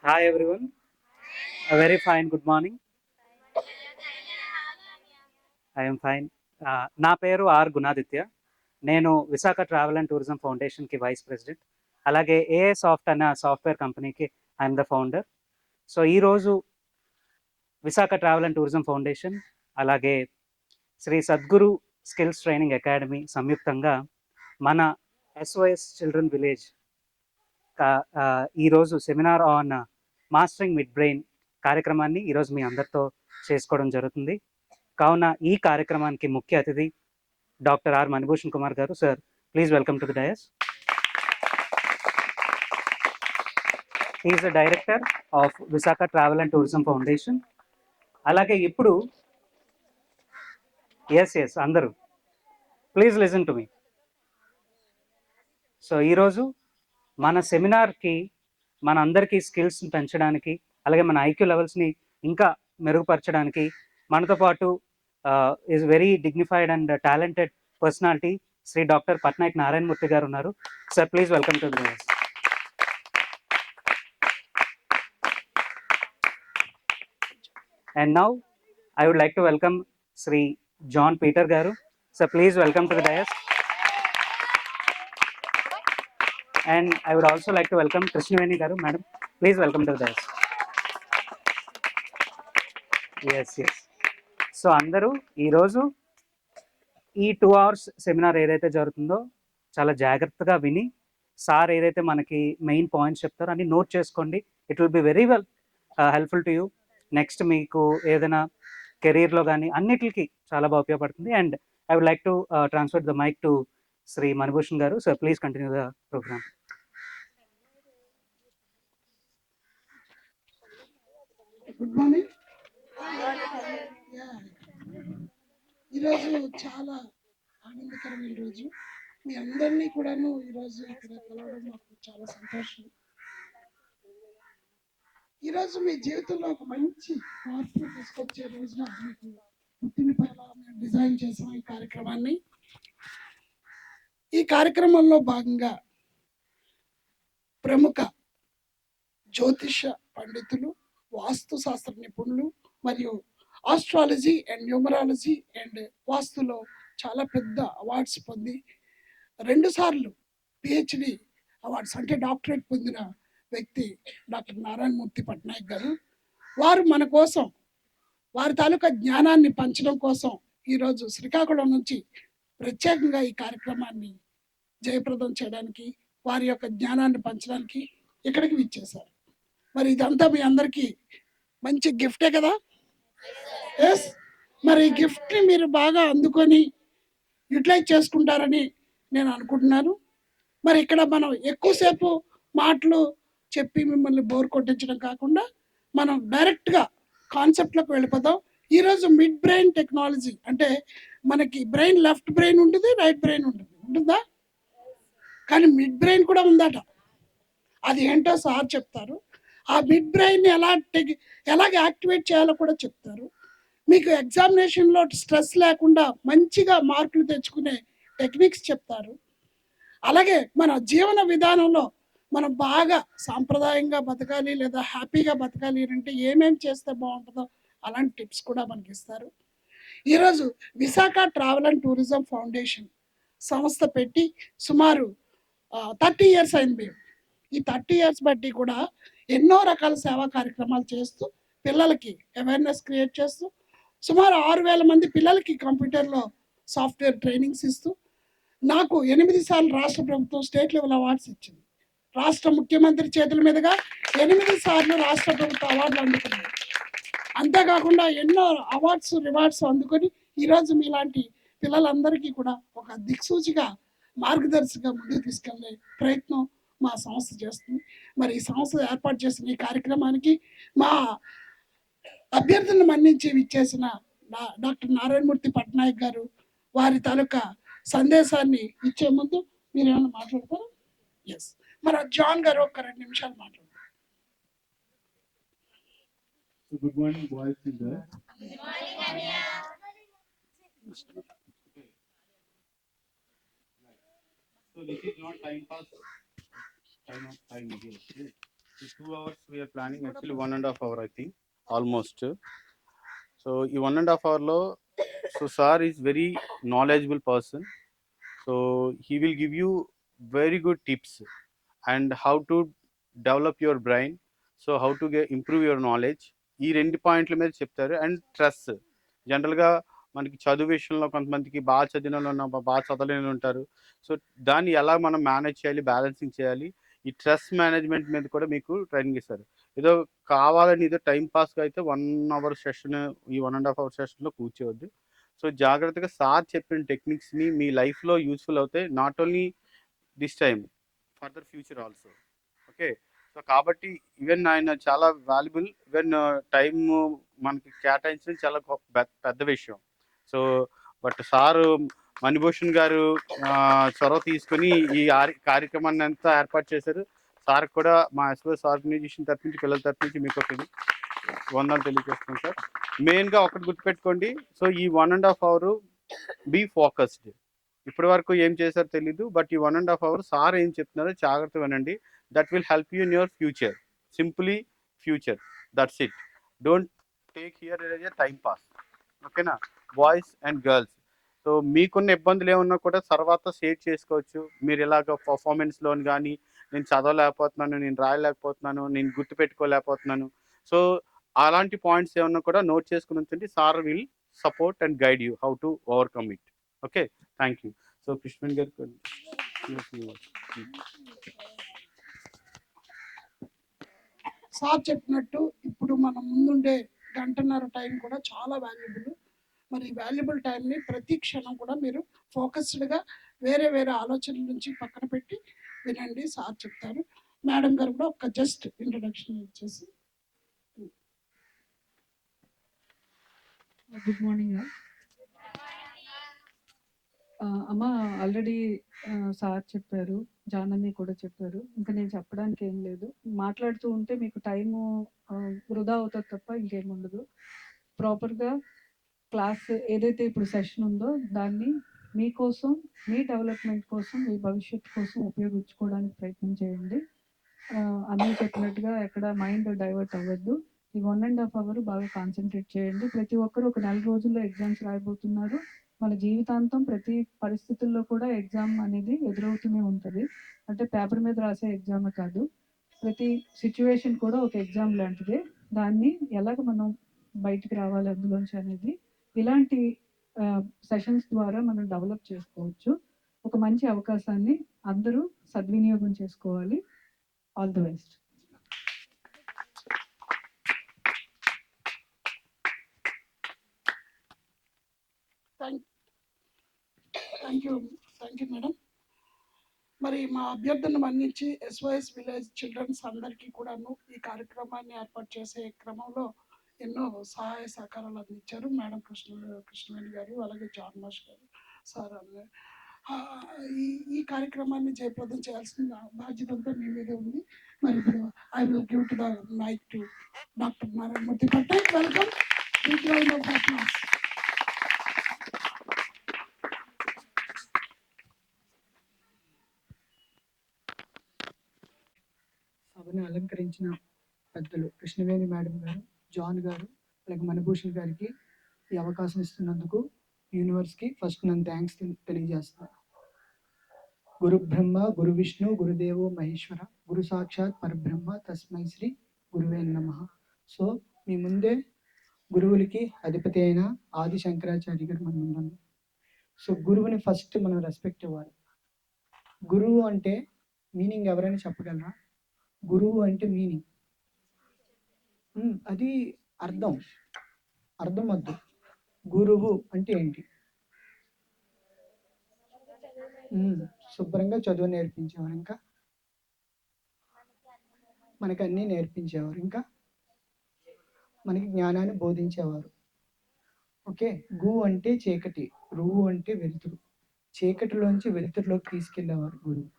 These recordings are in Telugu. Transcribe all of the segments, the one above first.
Hi everyone, a very fine good morning. I am fine. నా పేరు ఆర్ గుణాదిత్య. నేను విశాఖ ట్రావెల్ అండ్ టూరిజం ఫౌండేషన్కి వైస్ ప్రెసిడెంట్. అలాగే ఏఏ సాఫ్ట్ అనే సాఫ్ట్వేర్ కంపెనీకి ఐఎమ్ ద ఫౌండర్. సో ఈరోజు Visakha travel and tourism foundation అలాగే Sri Sadguru skills training academy సంయుక్తంగా మన ఎస్ఓఎస్ చిల్డ్రన్ విలేజ్ ఈరోజు seminar on mastering mid brain కార్యక్రమాన్ని ఈరోజు మీ అందరితో చేసుకోవడం జరుగుతుంది. కావున ఈ కార్యక్రమానికి ముఖ్య అతిథి డాక్టర్ ఆర్ మణిభూషణ్ కుమార్ గారు. Sir, please welcome to the dais. He is the director of Visakha travel and tourism foundation. అలాగే ఇప్పుడు ఎస్ అందరూ please listen to me. So ఈరోజు మన సెమినార్కి మన అందరికీ స్కిల్స్ని పెంచడానికి అలాగే మన ఐక్యూ లెవెల్స్ని ఇంకా మెరుగుపరచడానికి మనతో పాటు is very dignified and talented personality Shri doctor Patnaik Narayanamurthy garu ఉన్నారు. Sir, please welcome to the dais. And now I would like to welcome Sri John Peter Garu. Sir, please welcome to the dais. And I would also like to welcome Krishnaveni Garu. Madam, please welcome to the dais. Yes. So అందరూ ఈరోజు ఈ 2 hours సెమినార్ ఏదైతే జరుగుతుందో చాలా జాగ్రత్తగా విని సార్ ఏదైతే మనకి మెయిన్ పాయింట్స్ చెప్తారో అన్ని నోట్ చేసుకోండి. It will be very helpful to you. Next మీకు ఏదైనా కెరీర్లో కానీ అన్నిటికి చాలా బాగా ఉపయోగపడుతుంది. And I would like to transfer the mic to Sri Manibhushan గారు. Sir, please continue the program. Good morning. ఈరోజు చాలా ఆనందకరమైన రోజు. మీ అందరినీ కూడాను ఈరోజు ఇక్కడ కలవడం మాకు చాలా సంతోషం. ఈరోజు మీ జీవితంలో ఒక మంచి మార్పు తీసుకొచ్చే రోజున మీకు పుట్టినపైన మేము డిజైన్ చేసాం ఈ కార్యక్రమాన్ని. ఈ కార్యక్రమంలో భాగంగా ప్రముఖ జ్యోతిష పండితులు, వాస్తు శాస్త్ర నిపుణులు మరియు ఆస్ట్రాలజీ అండ్ న్యూమరాలజీ అండ్ వాస్తులో చాలా పెద్ద అవార్డ్స్ పొంది 2 సార్లు పిహెచ్డి అవార్డ్స్ అంటే డాక్టరేట్ పొందిన వ్యక్తి డాక్టర్ నారాయణమూర్తి పట్నాయక్ గారు. వారు మన కోసం వారి తాలూకా జ్ఞానాన్ని పంచడం కోసం ఈరోజు శ్రీకాకుళం నుంచి ప్రత్యేకంగా ఈ కార్యక్రమాన్ని జయప్రదం చేయడానికి, వారి యొక్క జ్ఞానాన్ని పంచడానికి ఇక్కడికి విచ్చేశారు. మరి ఇదంతా మీ అందరికీ మంచి గిఫ్టే కదా. ఎస్, మరి ఈ గిఫ్ట్ని మీరు బాగా అందుకొని యూటిలైజ్ చేసుకుంటారని నేను అనుకుంటున్నాను. మరి ఇక్కడ మనం ఎక్కువసేపు మాటలు చెప్పి మిమ్మల్ని బోర్ కొట్టించడం కాకుండా మనం డైరెక్ట్గా కాన్సెప్ట్లోకి వెళ్ళిపోతాం. ఈరోజు మిడ్ బ్రెయిన్ టెక్నాలజీ అంటే మనకి బ్రెయిన్ లెఫ్ట్ బ్రెయిన్ ఉంటుంది, రైట్ బ్రెయిన్ ఉంటుంది, ఉంటుందా? కానీ మిడ్ బ్రెయిన్ కూడా ఉందట. అది ఏంటో సార్ చెప్తారు. ఆ మిడ్ బ్రెయిన్ ఎలాగ యాక్టివేట్ చేయాలో కూడా చెప్తారు. మీకు ఎగ్జామినేషన్లో స్ట్రెస్ లేకుండా మంచిగా మార్కులు తెచ్చుకునే టెక్నిక్స్ చెప్తారు. అలాగే మన జీవన విధానంలో మనం బాగా సాంప్రదాయంగా బతకాలి లేదా హ్యాపీగా బతకాలి అంటే ఏమేమి చేస్తే బాగుంటుందో అలాంటి టిప్స్ కూడా మనకి ఇస్తారు. ఈరోజు Visakha travel and tourism foundation సంస్థ పెట్టి సుమారు 30 years అయింది. మేము ఈ 30 years బట్టి కూడా ఎన్నో రకాల సేవా కార్యక్రమాలు చేస్తూ పిల్లలకి అవేర్నెస్ క్రియేట్ చేస్తూ సుమారు 6,000 మంది పిల్లలకి కంప్యూటర్లో సాఫ్ట్వేర్ ట్రైనింగ్స్ ఇస్తూ నాకు 8 సార్లు రాష్ట్ర ప్రభుత్వం స్టేట్ లెవెల్ అవార్డ్స్ ఇచ్చింది. రాష్ట్ర ముఖ్యమంత్రి చేతుల మీదుగా 8 సార్లు రాష్ట్ర ప్రభుత్వ అవార్డులు అందుకున్నాను. అంతేకాకుండా ఎన్నో అవార్డ్స్ రివార్డ్స్ అందుకొని ఈరోజు మీలాంటి పిల్లలందరికీ కూడా ఒక దిక్సూచిగా మార్గదర్శిగా ముందుకు తీసుకెళ్లే ప్రయత్నం మా సంస్థ చేస్తుంది. మరి ఈ సంస్థ ఏర్పాటు చేసిన ఈ కార్యక్రమానికి మా అభ్యర్థులను మన్నించి విచ్చేసిన డాక్టర్ నారాయణమూర్తి పట్నాయక్ గారు వారి తాలూకా సందేశాన్ని ఇచ్చే ముందు మీరు ఏమైనా మాట్లాడతారా? ఎస్, మన జాన్ గారు ఒక 2 నిమిషాలు మాట్లాడతారు. Good morning, boys and girls. Good morning, Anya. So this is not time pass, time of time again. Okay? 2 hours we are planning, actually 1.5 hours I think, almost. So ఈ 1.5 hour లో, so sir is very knowledgeable person, so he will give you very good tips and how to develop your brain, so how to improve your knowledge. ఈ 2 పాయింట్ల మీద చెప్తారు. అండ్ స్ట్రెస్ జనరల్గా మనకి చదువు విషయంలో కొంతమందికి బాగా చదివిన వాళ్ళు బాగా చదవలేని ఉంటారు. సో దాన్ని ఎలా మనం మేనేజ్ చేయాలి, బ్యాలెన్సింగ్ చేయాలి, ఈ స్ట్రెస్ మేనేజ్మెంట్ మీద కూడా మీకు ట్రైనింగ్ ఇస్తారు. ఏదో కావాలని ఏదో టైం పాస్గా అయితే 1 hour సెషన్, ఈ 1.5 hour సెషన్లో కూర్చోవద్దు. సో జాగ్రత్తగా సార్ చెప్పిన టెక్నిక్స్ని మీ లైఫ్లో యూస్ఫుల్ అవుతాయి, not only this time, further future also. Okay, so కాబట్టి ఈవెన్ ఆయన చాలా వాల్యుబుల్, ఈవెన్ టైం మనకి కేటాయించడం చాలా పెద్ద విషయం. సో బట్ సారు మణిభూషణ్ గారు చొరవ తీసుకుని ఈ కార్యక్రమాన్ని అంతా ఏర్పాటు చేశారు. సార్ కూడా మా ఎస్ఓఎస్ ఆర్గనైజేషన్ తరఫు నుంచి, పిల్లల తరఫు నుంచి మీకు ఒక వందలు తెలియజేస్తున్నాం సార్. మెయిన్గా ఒకటి గుర్తుపెట్టుకోండి, సో ఈ 1.5 hour బీ ఫోకస్డ్. ఇప్పటి వరకు ఏం చేశారో తెలీదు, బట్ ఈ 1.5 hour సార్ ఏం చెప్తున్నారో జాగ్రత్త వినండి. That will help you in your future, simply future, that's it. Don't take here as a time pass. ఓకేనా బాయ్స్ అండ్ గర్ల్స్? సో మీకున్న ఇబ్బందులు ఏమన్నా కూడా తర్వాత షేర్ చేసుకోవచ్చు. మీరు ఇలాగ పర్ఫార్మెన్స్లో కానీ, నేను చదవలేకపోతున్నాను, నేను రాయలేకపోతున్నాను, నేను గుర్తుపెట్టుకోలేకపోతున్నాను, సో అలాంటి పాయింట్స్ ఏమన్నా కూడా నోట్ చేసుకుని ఉంచండి. Sir will support and guide you how to overcome it. Okay, thank you. So Krishnan గారు సార్ చెప్పినట్టు ఇప్పుడు మనం ముందుండే గంటన్నర టైం కూడా చాలా వాల్యుబుల్. మరి వాల్యుబుల్ టైంని ప్రతి క్షణం కూడా మీరు ఫోకస్డ్గా వేరే వేరే ఆలోచనల నుంచి పక్కన పెట్టి వినండి, సార్ చెప్తారు. మేడం గారు కూడా ఒక జస్ట్ ఇంట్రడక్షన్ ఇచ్చేసి. Good morning. అమ్మ ఆల్రెడీ సార్ చెప్పారు, జానని కూడా చెప్పారు, ఇంకా నేను చెప్పడానికి ఏం లేదు. మాట్లాడుతూ ఉంటే మీకు టైము వృధా అవుతుంది తప్ప ఇంకేం ఉండదు. ప్రాపర్గా క్లాస్ ఏదైతే ఇప్పుడు సెషన్ ఉందో దాన్ని మీకోసం, మీ డెవలప్మెంట్ కోసం, మీ భవిష్యత్తు కోసం ఉపయోగించుకోవడానికి ప్రయత్నం చేయండి. అన్నీ చెప్పినట్టుగా ఎక్కడ మైండ్ డైవర్ట్ అవ్వద్దు. ఈ 1.5 hour బాగా కాన్సన్ట్రేట్ చేయండి. ప్రతి ఒక్కరు ఒక 4 రోజుల్లో ఎగ్జామ్స్ రాయబోతున్నారు. మన జీవితాంతం ప్రతి పరిస్థితుల్లో కూడా ఎగ్జామ్ అనేది ఎదురవుతూనే ఉంటుంది. అంటే పేపర్ మీద రాసే ఎగ్జామ్ కాదు, ప్రతి సిచ్యువేషన్ కూడా ఒక ఎగ్జామ్ లాంటిదే. దాన్ని ఎలాగ మనం బయటికి రావాలి అందులోంచి అనేది ఇలాంటి సెషన్స్ ద్వారా మనం డెవలప్ చేసుకోవచ్చు. ఒక మంచి అవకాశాన్ని అందరూ సద్వినియోగం చేసుకోవాలి. All the best. Thank you madam. మరి మా అభ్యర్థనను మన్నించి ఎస్ఓఎస్ విలేజ్ చిల్డ్రన్స్ అందరికీ కూడాను ఈ కార్యక్రమాన్ని ఏర్పాటు చేసే క్రమంలో ఎన్నో సహాయ సహకారాలు అందించారు మేడం కృష్ణవేణి గారు, అలాగే జాన్ మాష్ గారు, సార్. ఈ కార్యక్రమాన్ని జయప్రదం చేయాల్సిన బాధ్యత అంతా మీ మీదే ఉంది. మరి ఇప్పుడు I will give to the mic to doctor Narayanamurthy Patel. Welcome. సభను అలంకరించిన పెద్దలు కృష్ణవేణి మేడం గారు, జాన్ గారు, అలాగే మణిభూషణ్ గారికి ఈ అవకాశం ఇస్తున్నందుకు యూనివర్స్కి ఫస్ట్ నన్ను థ్యాంక్స్ తెలియజేస్తున్నాను. గురు బ్రహ్మ, గురు విష్ణు, గురుదేవో మహేశ్వర, గురు సాక్షాత్ పరబ్రహ్మ, తస్మై శ్రీ గురువే నమః. సో మీ ముందే గురువులకి అధిపతి అయిన ఆది శంకరాచార్య గారు మనం ఉన్నాను. సో గురువుని ఫస్ట్ మనం రెస్పెక్ట్ ఇవ్వాలి. గురువు అంటే మీనింగ్ ఎవరైనా చెప్పగలరా? గురువు అంటే మీనింగ్ అది అర్థం వద్దు. గురువు అంటే ఏంటి? శుభ్రంగా చదువు నేర్పించేవారు, ఇంకా మనకి అన్నీ నేర్పించేవారు, ఇంకా మనకి జ్ఞానాన్ని బోధించేవారు. ఓకే, గు అంటే చీకటి, రువు అంటే వెలుతురు, చీకటిలోంచి వెలుతురులోకి తీసుకెళ్ళేవారు గురువు.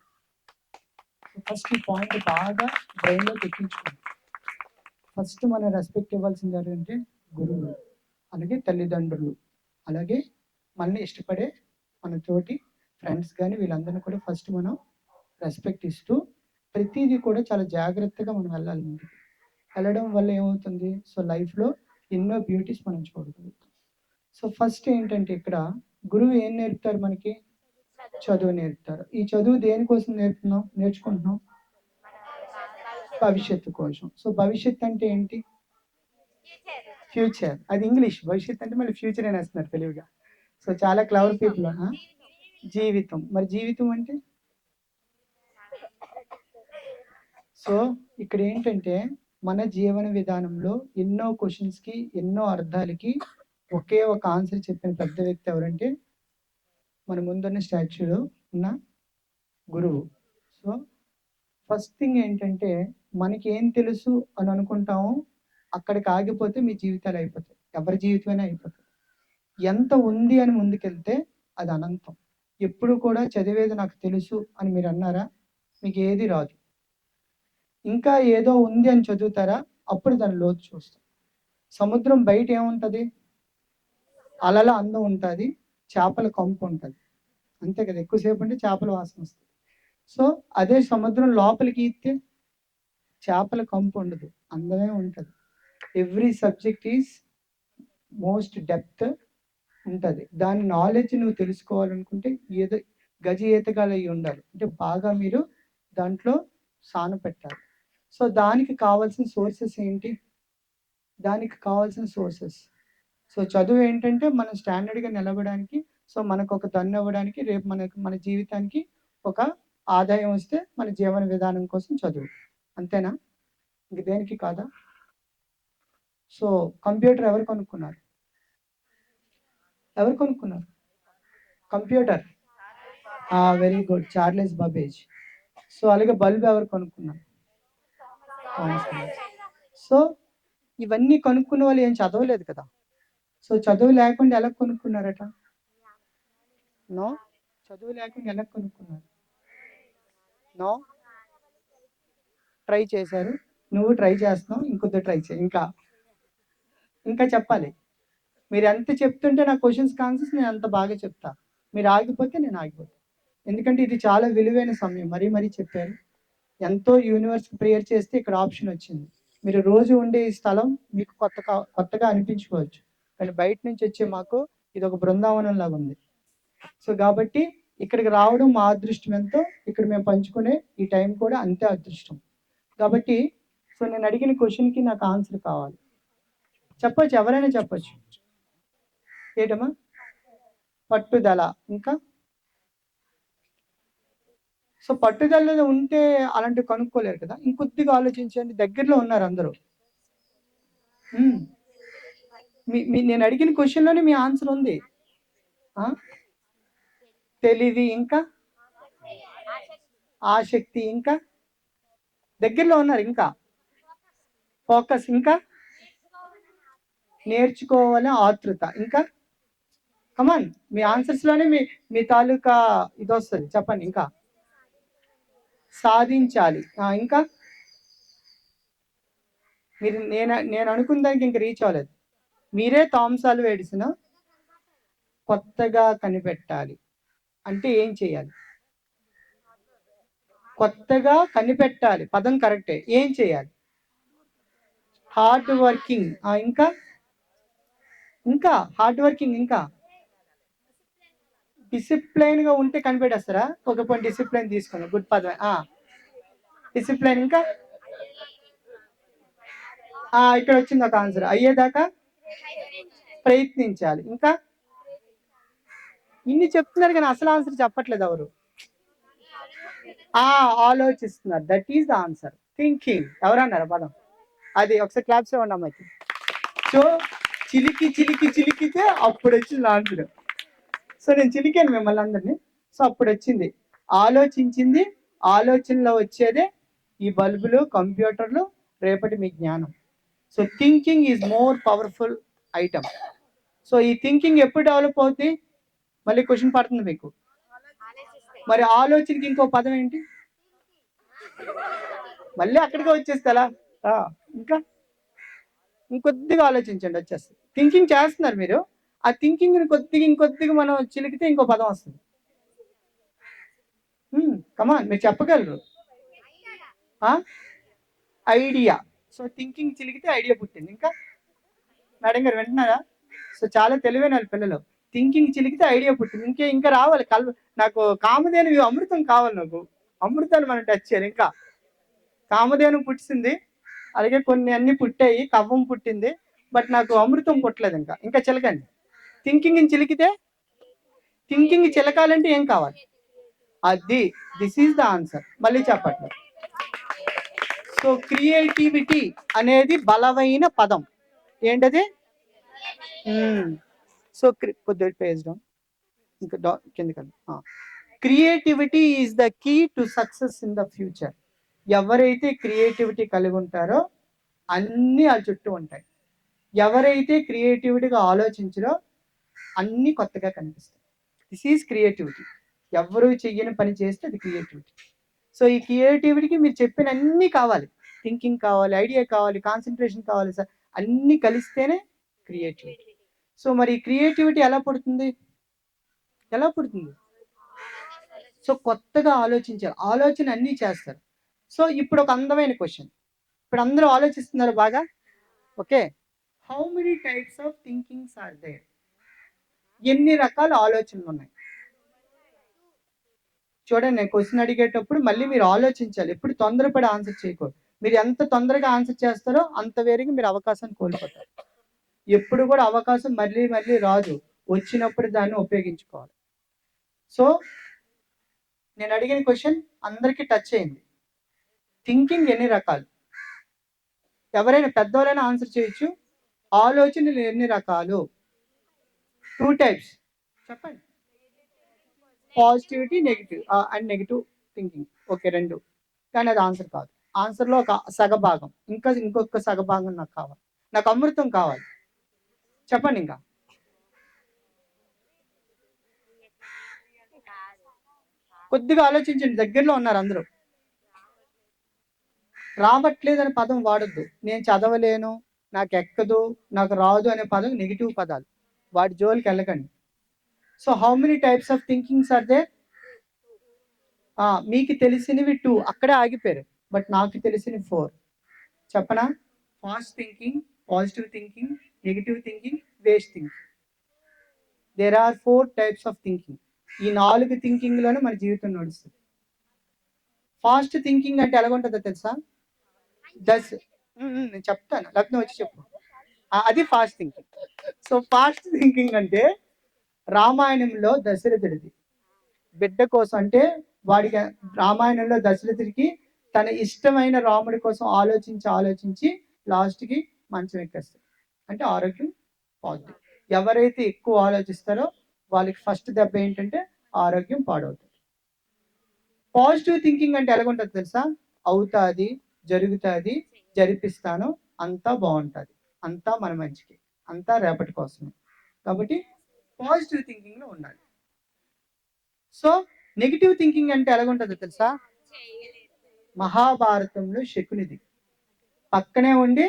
ఫస్ట్ ఈ పాయింట్ బాగా బ్రెయిన్లో తెప్పించుకోండి. ఫస్ట్ మనం రెస్పెక్ట్ ఇవ్వాల్సింది ఏంటంటే గురువు, అలాగే తల్లిదండ్రులు, అలాగే మనల్ని ఇష్టపడే మన తోటి ఫ్రెండ్స్ కానీ వీళ్ళందరినీ కూడా ఫస్ట్ మనం రెస్పెక్ట్ ఇస్తూ ప్రతిదీ కూడా చాలా జాగ్రత్తగా మనం వెళ్ళాలి ముందుకు. వెళ్ళడం వల్ల ఏమవుతుంది, సో లైఫ్లో ఎన్నో బ్యూటీస్ మనం చూడగలుగుతాం. సో ఫస్ట్ ఏంటంటే ఇక్కడ గురువు ఏం నేర్పుతారు మనకి? చదువు నేర్పుతారు. ఈ చదువు దేనికోసం నేర్చుకుంటున్నాం? భవిష్యత్తు కోసం. సో భవిష్యత్ అంటే ఏంటి? ఫ్యూచర్. అది ఇంగ్లీష్. భవిష్యత్ అంటే మళ్ళీ ఫ్యూచర్ అని వేస్తున్నారు తెలివిగా. సో చాలా క్లవర్ పీపుల్. జీవితం. మరి జీవితం అంటే సో ఇక్కడ ఏంటంటే మన జీవన విధానంలో ఎన్నో క్వశ్చన్స్కి ఎన్నో అర్థాలకి ఒకే ఒక ఆన్సర్ చెప్పిన పెద్ద వ్యక్తి ఎవరంటే మన ముందున్న స్టాచ్యూలో ఉన్న గురువు. సో ఫస్ట్ థింగ్ ఏంటంటే మనకి ఏం తెలుసు అని అనుకుంటామో అక్కడికి ఆగిపోతే మీ జీవితాలు అయిపోతాయి. ఎవరి జీవితమైనా అయిపోతుంది. ఎంత ఉంది అని ముందుకెళ్తే అది అనంతం. ఎప్పుడు కూడా చదివేది నాకు తెలుసు అని మీరు అన్నారా, మీకు ఏది రాదు. ఇంకా ఏదో ఉంది అని చదువుతారా, అప్పుడు దాని లోతు చూస్తాం. సముద్రం బయట ఏముంటుంది? అలల అందం ఉంటుంది, చేపల కంపు ఉంటుంది, అంతే కదా. ఎక్కువసేపు అంటే చేపల వాసన వస్తుంది. సో అదే సముద్రం లోపలికి ఇస్తే చేపల కంపు ఉండదు, అందమే ఉంటుంది. Every subject is most depth ఉంటుంది. దాని నాలెడ్జ్ నువ్వు తెలుసుకోవాలనుకుంటే ఏదో గజ ఈతగాలు అయి ఉండాలి, అంటే బాగా మీరు దాంట్లో సాన పెట్టాలి. సో దానికి కావాల్సిన సోర్సెస్ ఏంటి? దానికి కావాల్సిన సోర్సెస్ సో చదువు ఏంటంటే మనం స్టాండర్డ్గా నిలబడడానికి, సో మనకు ఒక దన్ను అవ్వడానికి, రేపు మన జీవితానికి ఒక ఆదాయం వస్తే మన జీవన విధానం కోసం చదువు, అంతేనా? ఇంక దేనికి కాదా? సో కంప్యూటర్ ఎవరు కొనుక్కున్నారు? ఎవరు కొనుక్కున్నారు computer? Very good, Charles Babbage. So అలాగే బల్బ్ ఎవరు కొనుక్కున్నారు? సో ఇవన్నీ కనుక్కున్న వాళ్ళు ఏం చదవలేదు కదా. సో చదువు లేకుండా ఎలా కొనుక్కున్నారట? నో, చదువు లేకుండా ఎలా కొనుక్కున్నారు? నో, ట్రై చేశారు. నువ్వు ట్రై చేస్తున్నావు, ఇంకొద్ది ట్రై చేయి. ఇంకా చెప్పాలి. మీరు ఎంత చెప్తుంటే నా క్వశ్చన్స్కి ఆన్సర్స్ నేను అంత బాగా చెప్తా. మీరు ఆగిపోతే నేను ఆగిపోతా. ఎందుకంటే ఇది చాలా విలువైన సమయం. మరీ చెప్పారు. ఎంతో యూనివర్స్కి ప్రేయర్ చేస్తే ఇక్కడ ఆప్షన్ వచ్చింది. మీరు రోజు ఉండే ఈ స్థలం మీకు కొత్తగా అనిపించుకోవచ్చు, కానీ బయట నుంచి వచ్చే మాకు ఇది ఒక బృందావనం లాగా ఉంది. సో కాబట్టి ఇక్కడికి రావడం మా అదృష్టం ఎంతో, ఇక్కడ మేము పంచుకునే ఈ టైం కూడా అంతే అదృష్టం. కాబట్టి సో నేను అడిగిన క్వశ్చన్కి నాకు ఆన్సర్ కావాలి. చెప్పొచ్చు, ఎవరైనా చెప్పొచ్చు. ఏంటమ్మా? పట్టుదల. ఇంకా సో పట్టుదల ఉంటే అలాంటివి కనుక్కోలేరు కదా. ఇంకొద్దిగా ఆలోచించండి, దగ్గరలో ఉన్నారు అందరూ. నేను అడిగిన క్వశ్చన్లోనే మీ ఆన్సర్ ఉంది. తెలివి, ఇంకా ఆసక్తి, ఇంకా దగ్గరలో ఉన్నారు. ఇంకా ఫోకస్, ఇంకా నేర్చుకోవాలని ఆతృత, ఇంకా కమాన్ మీ ఆన్సర్స్ లోనే మీ తాలూకా ఇది వస్తుంది. చెప్పండి. ఇంకా సాధించాలి, ఇంకా మీరు నేను అనుకున్న దానికి ఇంకా రీచ్ అవ్వలేదు. మీరే థామస్ ఆల్వా ఎడిసన్ కొత్తగా కనిపెట్టాలి అంటే ఏం చేయాలి? కొత్తగా కనిపెట్టాలి, పదం కరెక్టే. ఏం చేయాలి? Hard working. ఇంకా హార్డ్ వర్కింగ్, ఇంకా డిసిప్లైన్ గా ఉంటే కనిపెట్టేస్తారా? ఒక పాయింట్ డిసిప్లైన్ తీసుకోండి, గుడ్ పదం. డిసిప్లైన్, ఇంకా ఇక్కడ వచ్చింది ఒక ఆన్సర్. అయ్యేదాకా ప్రయత్నించాలి, ఇంకా ఇన్ని చెప్తున్నారు కానీ అసలు ఆన్సర్ చెప్పట్లేదు ఎవరు. ఆలోచిస్తున్నారు. That is the answer. Thinking. ఎవరన్నారు పదం? అది ఒకసారి క్లాప్స్ ఇవ్వండి అమ్మాయికి. సో చిలికితే అప్పుడు వచ్చింది ఆన్సర్. సో నేను చిలికాను మిమ్మల్ని అందరినీ. సో అప్పుడు వచ్చింది. ఆలోచించింది, ఆలోచనలో వచ్చేదే ఈ బల్బులు, కంప్యూటర్లు, రేపటి మీ జ్ఞానం. So thinking is more powerful item. So ఈ థింకింగ్ ఎప్పుడు డెవలప్ అవుతుంది? మళ్ళీ క్వశ్చన్ పడుతుంది మీకు. మరి ఆలోచనకి ఇంకో పదం ఏంటి? మళ్ళీ అక్కడికే వచ్చేస్తా. ఇంకా ఇంకొద్దిగా ఆలోచించండి, వచ్చేస్తుంది. థింకింగ్ చేస్తున్నారు మీరు. ఆ థింకింగ్ ఇంకొద్దిగా మనం చిలికితే ఇంకో పదం వస్తుంది. కమాన్, మీరు చెప్పగలరు. ఐడియా. సో థింకింగ్ చిలికితే ఐడియా పుట్టింది. ఇంకా మేడం గారు వింటున్నారా? సో చాలా తెలివైన వాళ్ళు పిల్లలు. థింకింగ్ చిలికితే ఐడియా పుట్టింది. ఇంకా రావాలి నాకు కామధేను అమృతం కావాలి. నాకు అమృతాన్ని మనం టచ్ చేయాలి. ఇంకా కామధేను పుట్టింది, అలాగే కొన్ని అన్ని పుట్టాయి, కవ్వం పుట్టింది, బట్ నాకు అమృతం పుట్టలేదు. ఇంకా చిలకండి. థింకింగ్ చిలికితే, థింకింగ్ చిలకాలంటే ఏం కావాలి? అది దిస్ ఈజ్ ద ఆన్సర్. మళ్ళీ చెప్పండి. సో క్రియేటివిటీ అనేది బలమైన పదం. ఏంటది? సో కొద్దిగా పేజ్ డౌన్, ఇంకా కిందకండి. Creativity is the key to success in the future. ఎవరైతే క్రియేటివిటీ కలిగి ఉంటారో అన్నీ ఆ చుట్టూ ఉంటాయి. ఎవరైతే క్రియేటివిటీగా ఆలోచించారో అన్నీ కొత్తగా కనిపిస్తాయి. This is creativity. ఎవరు చెయ్యని పని చేస్తే అది క్రియేటివిటీ. సో ఈ క్రియేటివిటీకి మీరు చెప్పిన అన్నీ కావాలి. థింకింగ్ కావాలి, ఐడియా కావాలి, కాన్సన్ట్రేషన్ కావాలి సార్. అన్నీ కలిస్తేనే క్రియేటివిటీ. సో మరి క్రియేటివిటీ ఎలా పుడుతుంది? సో కొత్తగా ఆలోచించాలి. ఆలోచన అన్నీ చేస్తారు. సో ఇప్పుడు ఒక అందమైన క్వశ్చన్. ఇప్పుడు అందరూ ఆలోచిస్తున్నారు బాగా. Okay, how many types of thinkings are there? ఎన్ని రకాల ఆలోచనలు ఉన్నాయి? చూడండి, నేను క్వశ్చన్ అడిగేటప్పుడు మళ్ళీ మీరు ఆలోచించాలి. ఎప్పుడు తొందరపడి ఆన్సర్ చేయకూడదు. మీరు ఎంత తొందరగా ఆన్సర్ చేస్తారో అంత వేరుగా మీరు అవకాశాన్ని కోల్పోతారు. ఎప్పుడు కూడా అవకాశం మళ్ళీ మళ్ళీ రాదు. వచ్చినప్పుడు దాన్ని ఉపయోగించుకోవాలి. సో నేను అడిగిన క్వశ్చన్ అందరికీ టచ్ అయింది. థింకింగ్ ఎన్ని రకాలు? ఎవరైనా పెద్దవాళ్ళైనా ఆన్సర్ చేయొచ్చు. ఆలోచనలు ఎన్ని రకాలు? 2 టైప్స్. చెప్పండి. Positivity, negative and negative thinking. Okay, 2. కానీ అది ఆన్సర్ కాదు. ఆన్సర్లో ఒక సగభాగం. ఇంకొక సగభాగం నాకు కావాలి. నాకు అమృతం కావాలి. చెప్పండి. ఇంకా కొద్దిగా ఆలోచించండి. దగ్గరలో ఉన్నారు అందరూ. రావట్లేదనే పదం వాడద్దు. నేను చదవలేను, నాకు ఎక్కదు, నాకు రాదు అనే పదం నెగిటివ్ పదాలు. వాటి జోలికి వెళ్ళకండి. So how many types of thinkings are there? మీకు తెలిసినవి 2, అక్కడే ఆగిపోయారు. బట్ నాకు తెలిసినవి 4. చెప్పనా? Fast thinking, positive thinking, negative thinking, waste thinking. There are 4 types of thinking. ఈ 4 థింకింగ్లోనే మన జీవితం నడుస్తుంది. ఫాస్ట్ థింకింగ్ అంటే ఎలాగుంటుందో తెలుసా? నేను చెప్తాను, లగ్నం వచ్చి చెప్పు. అది fast thinking. So fast thinking అంటే రామాయణంలో దశరథుడిది బిడ్డ కోసం, అంటే వాడికి రామాయణంలో దశరథుడికి తన ఇష్టమైన రాముడి కోసం ఆలోచించి లాస్ట్కి మంచం ఎక్కేస్తాడు. అంటే ఆరోగ్యం పాజిటివ్. ఎవరైతే ఎక్కువ ఆలోచిస్తారో వాళ్ళకి ఫస్ట్ దెబ్బ ఏంటంటే ఆరోగ్యం పాడవుతుంది. పాజిటివ్ థింకింగ్ అంటే ఎలాగుంటుంది తెలుసా? అవుతుంది, జరుగుతుంది, జరిపిస్తాను, అంతా బాగుంటుంది, అంతా మన మంచికి, అంతా రేపటి కోసమే. కాబట్టి పాజిటివ్ థింకింగ్లో ఉండాలి. సో నెగిటివ్ థింకింగ్ అంటే ఎలాగుంటుందో తెలుసా? మహాభారతంలో శకునిది పక్కనే ఉండి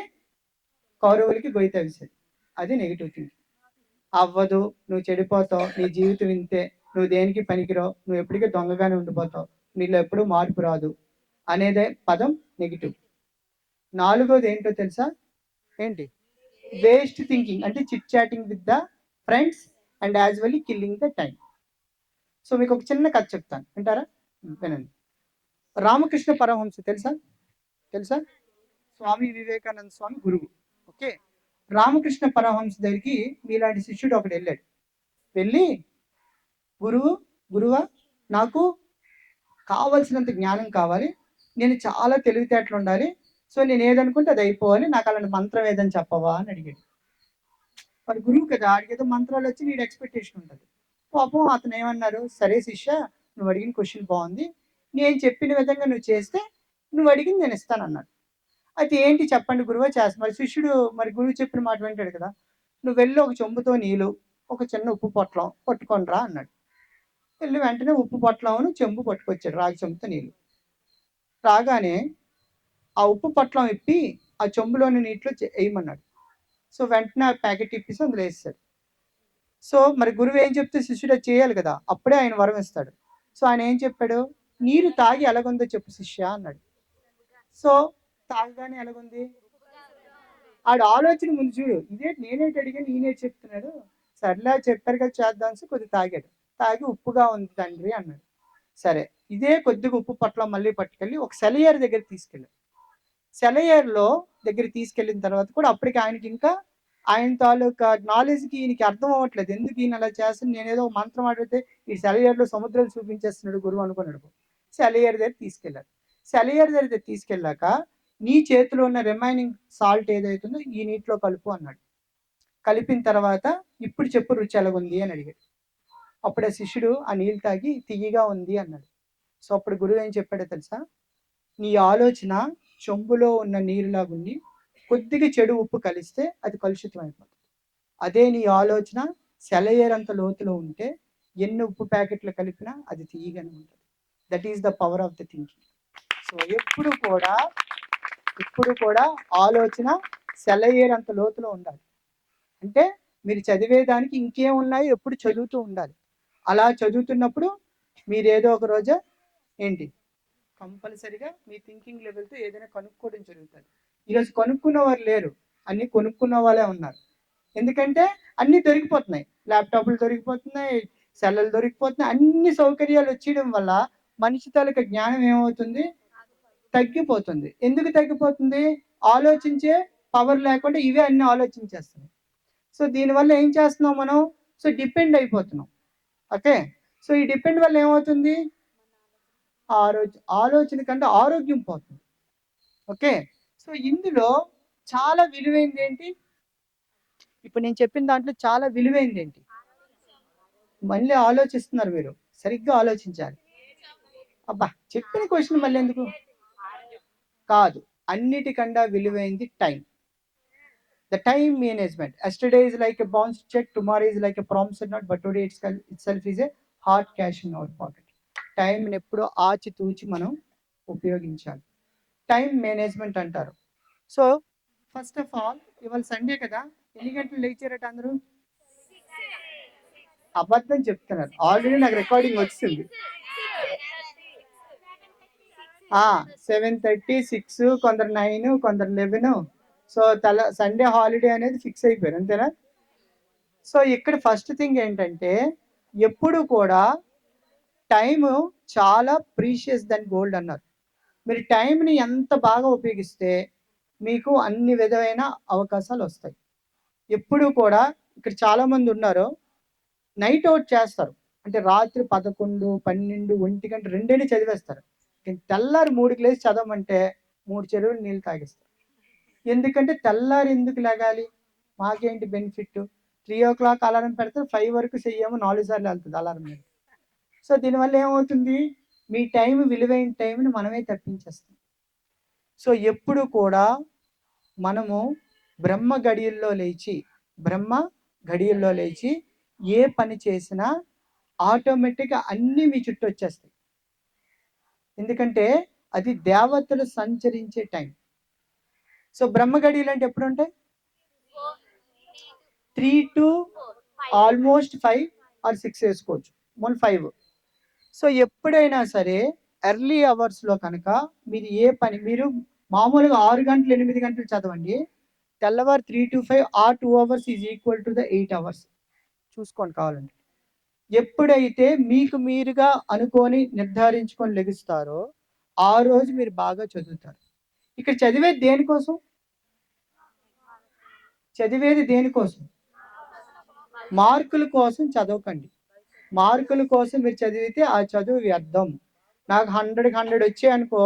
కౌరవులకి గొయ్యి తవ్వేశాడు. అది నెగిటివ్ థింకింగ్. అవ్వదు, నువ్వు చెడిపోతావు, నీ జీవితం ఇంతే, నువ్వు దేనికి పనికిరావు, నువ్వు ఎప్పటికీ దొంగగానే ఉండిపోతావు, నీలో ఎప్పుడూ మార్పు రాదు అనేదే పదం నెగిటివ్. 4వది ఏంటో తెలుసా? ఏంటి? Waste thinking. అంటే chit chatting with the friends and as well killing the time. So మీకు ఒక చిన్న కథ చెప్తాను, వింటారా? వినండి. రామకృష్ణ పరమహంస తెలుసా? స్వామి వివేకానంద స్వామి గురువు. ఓకే, రామకృష్ణ పరమహంస దగ్గరికి మీలాంటి శిష్యుడు ఒకడు వెళ్ళాడు. వెళ్ళి, గురువా, నాకు కావలసినంత జ్ఞానం కావాలి, నేను చాలా తెలివితేటలు ఉండాలి, సో నేను ఏదనుకుంటే అది అయిపోవాలి, నాకు అలాంటి మంత్రం ఏదని చెప్పవా అని అడిగాడు. మరి గురువు కదా, అడిగేదో మంత్రాలు వచ్చి నీడు ఎక్స్పెక్టేషన్ ఉంటుంది. పాపం అతను ఏమన్నారు, సరే శిష్య, నువ్వు అడిగిన క్వశ్చన్ బాగుంది, నేను చెప్పిన విధంగా నువ్వు చేస్తే నువ్వు అడిగింది నేను ఇస్తాను అన్నాడు. అయితే ఏంటి చెప్పండి గురువే చేస్తా. మరి శిష్యుడు గురువు చెప్పిన మాట వింటాడు కదా. నువ్వు వెళ్ళి ఒక చెంబుతో నీళ్ళు, ఒక చిన్న ఉప్పు పొట్లం పట్టుకొని రా అన్నాడు. వెళ్ళి వెంటనే ఉప్పు పొట్లంను చెంబు పట్టుకొచ్చాడు, రాగి చెంబుతో నీళ్ళు. రాగానే ఆ ఉప్పు పొట్లం ఇప్పి ఆ చెంబులోని నీటిలో వేయమన్నాడు. సో వెంటనే ఆ ప్యాకెట్ ఇప్పేసి అందులో వేస్తాడు. సో మరి గురువు ఏం చెప్తే శిష్యుడు అది చేయాలి కదా, అప్పుడే ఆయన వరం ఇస్తాడు. సో ఆయన ఏం చెప్పాడు? నీరు తాగి ఎలాగుందో చెప్పు శిష్య అన్నాడు. సో తాగగానే ఎలాగుంది? ఆడు ఆలోచన ముందు చూడు, ఇదే నేనేటి అడిగాను నేనేటి చెప్తున్నాడు, సర్లే చెప్పారు కదా చేద్దాం కొద్దిగా తాగాడు, తాగి ఉప్పుగా ఉంది తండ్రి అన్నాడు. సరే ఇదే కొద్దిగా ఉప్పు పట్ల మళ్ళీ పట్టుకెళ్ళి ఒక సెలయేరు దగ్గర తీసుకెళ్ళాడు. సెలయేరులో దగ్గర తీసుకెళ్ళిన తర్వాత కూడా అప్పటికి ఆయనకి ఇంకా ఆయన తాలూకా నాలెడ్జ్కి ఈయనకి అర్థం అవ్వట్లేదు, ఎందుకు ఈయన అలా చేస్తాను, నేనేదో మంత్రం ఆడితే ఈ సెలయేరులో సముద్రాలు చూపించేస్తున్నాడు గురువు అనుకున్నాడు. సెలయేరు దగ్గర తీసుకెళ్ళాడు. సెలయేరు దగ్గర తీసుకెళ్ళాక నీ చేతిలో ఉన్న రిమైనింగ్ సాల్ట్ ఏదైతుందో ఈ నీటిలో కలుపు అన్నాడు. కలిపిన తర్వాత ఇప్పుడు చెప్పు రుచి ఎలాగుంది అని అడిగాడు. అప్పుడు ఆ శిష్యుడు ఆ నీళ్ళు తాగి తియ్యగా ఉంది అన్నాడు. సో అప్పుడు గురువు ఏం చెప్పాడో తెలుసా? నీ ఆలోచన చెంబులో ఉన్న నీరులాగుండి కొద్దిగా చెడు ఉప్పు కలిస్తే అది కలుషితం అయిపోతుంది. అదే నీ ఆలోచన సెలయేరంత లోతులో ఉంటే ఎన్ని ఉప్పు ప్యాకెట్లు కలిపినా అది తీయగానే ఉంటుంది. That is the power of the thinking. So ఎప్పుడు కూడా ఆలోచన సెలయేరంత లోతులో ఉండాలి. అంటే మీరు చదివేదానికి ఇంకేం ఉన్నాయో ఎప్పుడు చదువుతూ ఉండాలి. అలా చదువుతున్నప్పుడు మీరు ఏదో ఒక రోజు ఏంటి కంపల్సరిగా మీ థింకింగ్ లెవెల్తో ఏదైనా కనుక్కోవడం జరుగుతుంది. ఈరోజు కొనుక్కున్న వారు లేరు, అన్ని కొనుక్కున్న వాళ్ళే ఉన్నారు. ఎందుకంటే అన్ని దొరికిపోతున్నాయి, ల్యాప్టాప్లు దొరికిపోతున్నాయి, సెల్లలు దొరికిపోతున్నాయి, అన్ని సౌకర్యాలు వచ్చేయడం వల్ల మనిషి తాలూకా జ్ఞానం ఏమవుతుంది? తగ్గిపోతుంది. ఎందుకు తగ్గిపోతుంది? ఆలోచించే పవర్ లేకుండా ఇవే అన్ని ఆలోచించేస్తున్నాయి. సో దీనివల్ల ఏం చేస్తున్నాం మనం? సో డిపెండ్ అయిపోతున్నాం. ఓకే, సో ఈ డిపెండ్ వల్ల ఏమవుతుంది? ఆలోచన కంటే ఆరోగ్యం పోతుంది. ఓకే, సో ఇందులో చాలా విలువైంది ఏంటి? ఇప్పుడు నేను చెప్పిన దాంట్లో చాలా విలువైంది ఏంటి? మళ్ళీ ఆలోచిస్తున్నారు మీరు, సరిగ్గా ఆలోచించాలి. అబ్బా చెప్పిన క్వశ్చన్ మళ్ళీ ఎందుకు? కాదు, అన్నిటికన్నా విలువైంది time. The time management. Yesterday is like a bounce check, tomorrow is like a promised note, but today itself is a hard cash in our pocket. Time ని ఎప్పుడు ఆచితూచి మనం ఉపయోగించాలి. టైం మేనేజ్మెంట్ అంటారు. సో ఫస్ట్ ఆఫ్ ఆల్ ఇవాళ సండే కదా, ఎన్ని గంటలు లేచారట అందరూ? అబద్ధం చెప్తున్నారు, ఆల్రెడీ నాకు రికార్డింగ్ వచ్చింది. 7:30, 6, కొందరు 9, కొందరు 11. సో సండే హాలిడే అనేది ఫిక్స్ అయిపోయారు, అంతేనా? సో ఇక్కడ ఫస్ట్ థింగ్ ఏంటంటే ఎప్పుడు కూడా టైము చాలా ప్రీషియస్ దెన్ గోల్డ్ అన్నారు. మీరు టైంని ఎంత బాగా ఉపయోగిస్తే మీకు అన్ని విధమైన అవకాశాలు వస్తాయి. ఎప్పుడు కూడా ఇక్కడ చాలామంది ఉన్నారు నైట్ అవుట్ చేస్తారు, అంటే రాత్రి 11, 12, 1 గంట 2 చదివేస్తారు. తెల్లారి 3కి లేచి చదవమంటే 3 చెరువులు నీళ్ళు తాగిస్తారు. ఎందుకంటే తెల్లారి ఎందుకు లేగాలి? మాకేంటి బెనిఫిట్? 3 o'clock అలారం పెడితే 5 వరకు చెయ్యము, 4 సార్లు వెళ్తుంది అలారం మీద. సో దీనివల్ల ఏమవుతుంది? మీ టైం, విలువైన టైంని మనమే తప్పించేస్తాం. సో ఎప్పుడు కూడా మనము బ్రహ్మ గడియల్లో లేచి ఏ పని చేసినా ఆటోమేటిక్గా అన్నీ మీ చుట్టూ వచ్చేస్తాయి. ఎందుకంటే అది దేవతలు సంచరించే టైం. సో బ్రహ్మ గడియలు అంటే ఎప్పుడు ఉంటాయి? 3 to ఆల్మోస్ట్ 5 or 6 వేసుకోవచ్చు, 5. సో ఎప్పుడైనా సరే ఎర్లీ అవర్స్లో కనుక మీరు ఏ పని, మీరు మామూలుగా 6 గంటలు 8 గంటలు చదవండి, తెల్లవారు 3 to 5 ఆ 2 hours is equal to the 8 hours. చూసుకోండి కావాలంటే. ఎప్పుడైతే మీకు మీరుగా అనుకొని నిర్ధారించుకొని లెగుస్తారో ఆ రోజు మీరు బాగా చదువుతారు. ఇక్కడ చదివేది దేనికోసం? మార్కుల కోసం చదవకండి. మార్కుల కోసం మీరు చదివితే ఆ చదువు వ్యర్థం. నాకు 100కి 100 వచ్చాయి అనుకో,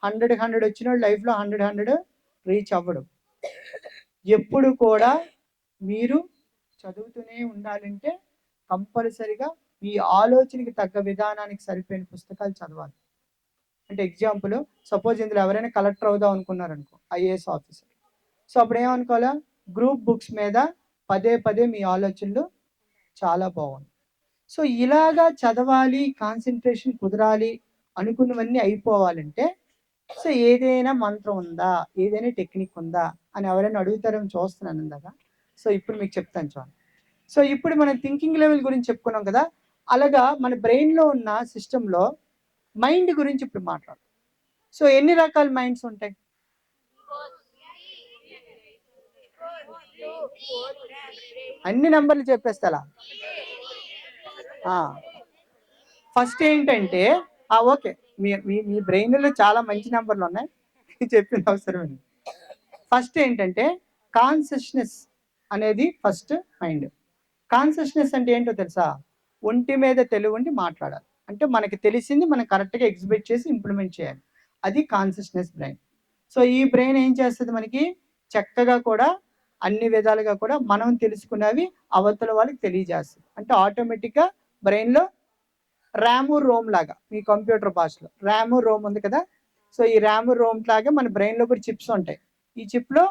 100కి 100 వచ్చిన లైఫ్లో 100 రీచ్ అవ్వడం. ఎప్పుడు కూడా మీరు చదువుతూనే ఉండాలంటే కంపల్సరిగా మీ ఆలోచనకి తగ్గ విధానానికి సరిపోయిన పుస్తకాలు చదవాలి. అంటే ఎగ్జాంపుల్, సపోజ్ ఇందులో ఎవరైనా కలెక్టర్ అవుదాం అనుకున్నారనుకో, IAS ఆఫీసర్. సో అప్పుడు ఏమనుకోవాలా? గ్రూప్ బుక్స్ మీద పదే మీ ఆలోచనలు చాలా బాగుంది. సో ఇలాగా చదవాలి, కాన్సన్ట్రేషన్ కుదరాలి, అనుకున్నవన్నీ అయిపోవాలంటే సో ఏదైనా మంత్రం ఉందా, ఏదైనా టెక్నిక్ ఉందా అని ఎవరైనా అడుగుతారని చూస్తున్నాను ఇందాక. సో ఇప్పుడు మీకు చెప్తాను చూడండి. సో ఇప్పుడు మనం థింకింగ్ లెవెల్ గురించి చెప్పుకున్నాం కదా, అలాగా మన బ్రెయిన్లో ఉన్న సిస్టంలో మైండ్ గురించి ఇప్పుడు మాట్లాడు. సో ఎన్ని రకాల మైండ్స్ ఉంటాయి? అన్ని నెంబర్లు చెప్పేస్తా. ఫస్ట్ ఏంటంటే ఓకే, మీ మీ మీ బ్రెయిన్లో చాలా మంచి నెంబర్లు ఉన్నాయి, చెప్పింది అవసరం. ఫస్ట్ ఏంటంటే కాన్షియస్నెస్ అనేది ఫస్ట్ మైండ్. కాన్షియస్నెస్ అంటే ఏంటో తెలుసా? ఒంటి మీద తెలివి ఉండి మాట్లాడాలి, అంటే మనకి తెలిసింది మనం కరెక్ట్గా ఎగ్జిబిట్ చేసి ఇంప్లిమెంట్ చేయాలి, అది కాన్షియస్నెస్ బ్రెయిన్. సో ఈ బ్రెయిన్ ఏం చేస్తుంది, మనకి చక్కగా కూడా అన్ని విధాలుగా కూడా మనం తెలుసుకున్నవి అవతల వాళ్ళకి తెలియజేస్తుంది. అంటే ఆటోమేటిక్గా బ్రెయిన్లో ర్యాము రోమ్ లాగా, మీ కంప్యూటర్ భాషలో ర్యాము రోమ్ ఉంది కదా, సో ఈ ర్యాము రోమ్ లాగా మన బ్రెయిన్లో కూడా చిప్స్ ఉంటాయి. ఈ చిప్లో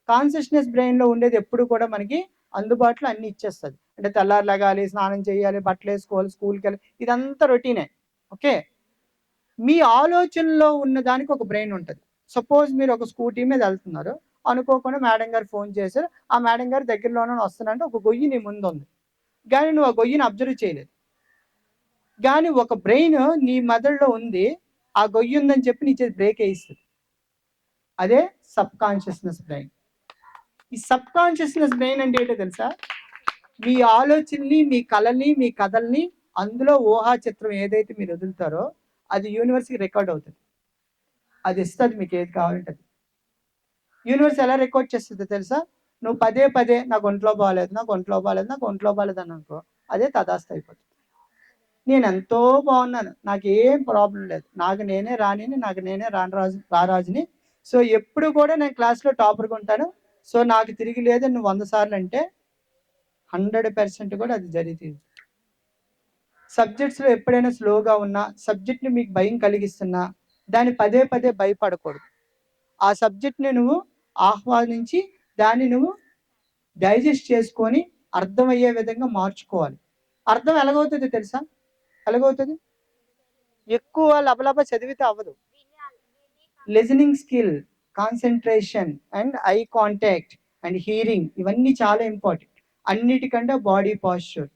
కాన్షియస్నెస్ బ్రెయిన్లో ఉండేది ఎప్పుడు కూడా మనకి అందుబాటులో అన్ని ఇచ్చేస్తుంది. అంటే తెల్లారు లెగాలి, స్నానం చేయాలి, బట్టలు వేసుకోవాలి, స్కూల్కి వెళ్ళాలి, ఇదంతా రొటీనే. ఓకే, మీ ఆలోచనలో ఉన్న దానికి ఒక బ్రెయిన్ ఉంటుంది. సపోజ్ మీరు ఒక స్కూటీ మీద వెళ్తున్నారు, అనుకోకుండా మేడం గారు ఫోన్ చేశారు, ఆ మేడం గారు దగ్గరలోనే వస్తున్నారంటే ఒక గొయ్యి నీ ముందు ఉంది, కానీ నువ్వు ఆ గొయ్యిని అబ్జర్వ్ చేయలేదు, కానీ ఒక బ్రెయిన్ నీ మెదడులో ఉంది, ఆ గొయ్యి ఉందని చెప్పి నీ చేతి బ్రేక్ వేయిస్తుంది. అదే సబ్ కాన్షియస్నెస్ బ్రెయిన్. ఈ సబ్ కాన్షియస్నెస్ బ్రెయిన్ అంటే ఏంటో తెలుసా? మీ ఆలోచనని, మీ కళల్ని, మీ కథల్ని అందులో ఊహా చిత్రం ఏదైతే మీరు వదులుతారో అది యూనివర్స్కి రికార్డ్ అవుతుంది, అది ఇస్తుంది మీకు ఏది కావాలంటే అది. యూనివర్స్ ఎలా రికార్డ్ చేస్తుందో తెలుసా? నువ్వు పదే పదే నాకు ఒంట్లో బాగాలేదు, నాకు ఒంట్లో బాగాలేదు, నాకు ఒంట్లో బాగాలేదు అని అనుకో, అదే తదాస్తు అయిపోతుంది. నేను ఎంతో బాగున్నాను, నాకు ఏం ప్రాబ్లం లేదు, నాకు నేనే రాణిని, నాకు నేనే రారాజుని, సో ఎప్పుడు కూడా నేను క్లాస్లో టాపర్గా ఉంటాను, సో నాకు తిరిగి లేదు నువ్వు 100 సార్లు అంటే 100% కూడా అది జరుగుతుంది. సబ్జెక్ట్స్లో ఎప్పుడైనా స్లోగా ఉన్నా, సబ్జెక్ట్ని మీకు భయం కలిగిస్తున్నా, దాన్ని పదే పదే భయపడకూడదు. ఆ సబ్జెక్ట్ని నువ్వు ఆహ్వానించి దాన్ని నువ్వు డైజెస్ట్ చేసుకొని అర్థమయ్యే విధంగా మార్చుకోవాలి. అర్థం ఎలాగవుతుంది తెలుసా? ఎలాగవుతుంది? ఎక్కువ లబలబ చదివితే అవ్వదు. Listening skill, concentration and eye contact and hearing, ఇవన్నీ చాలా ఇంపార్టెంట్. అన్నిటికంటే బాడీ పాస్చర్,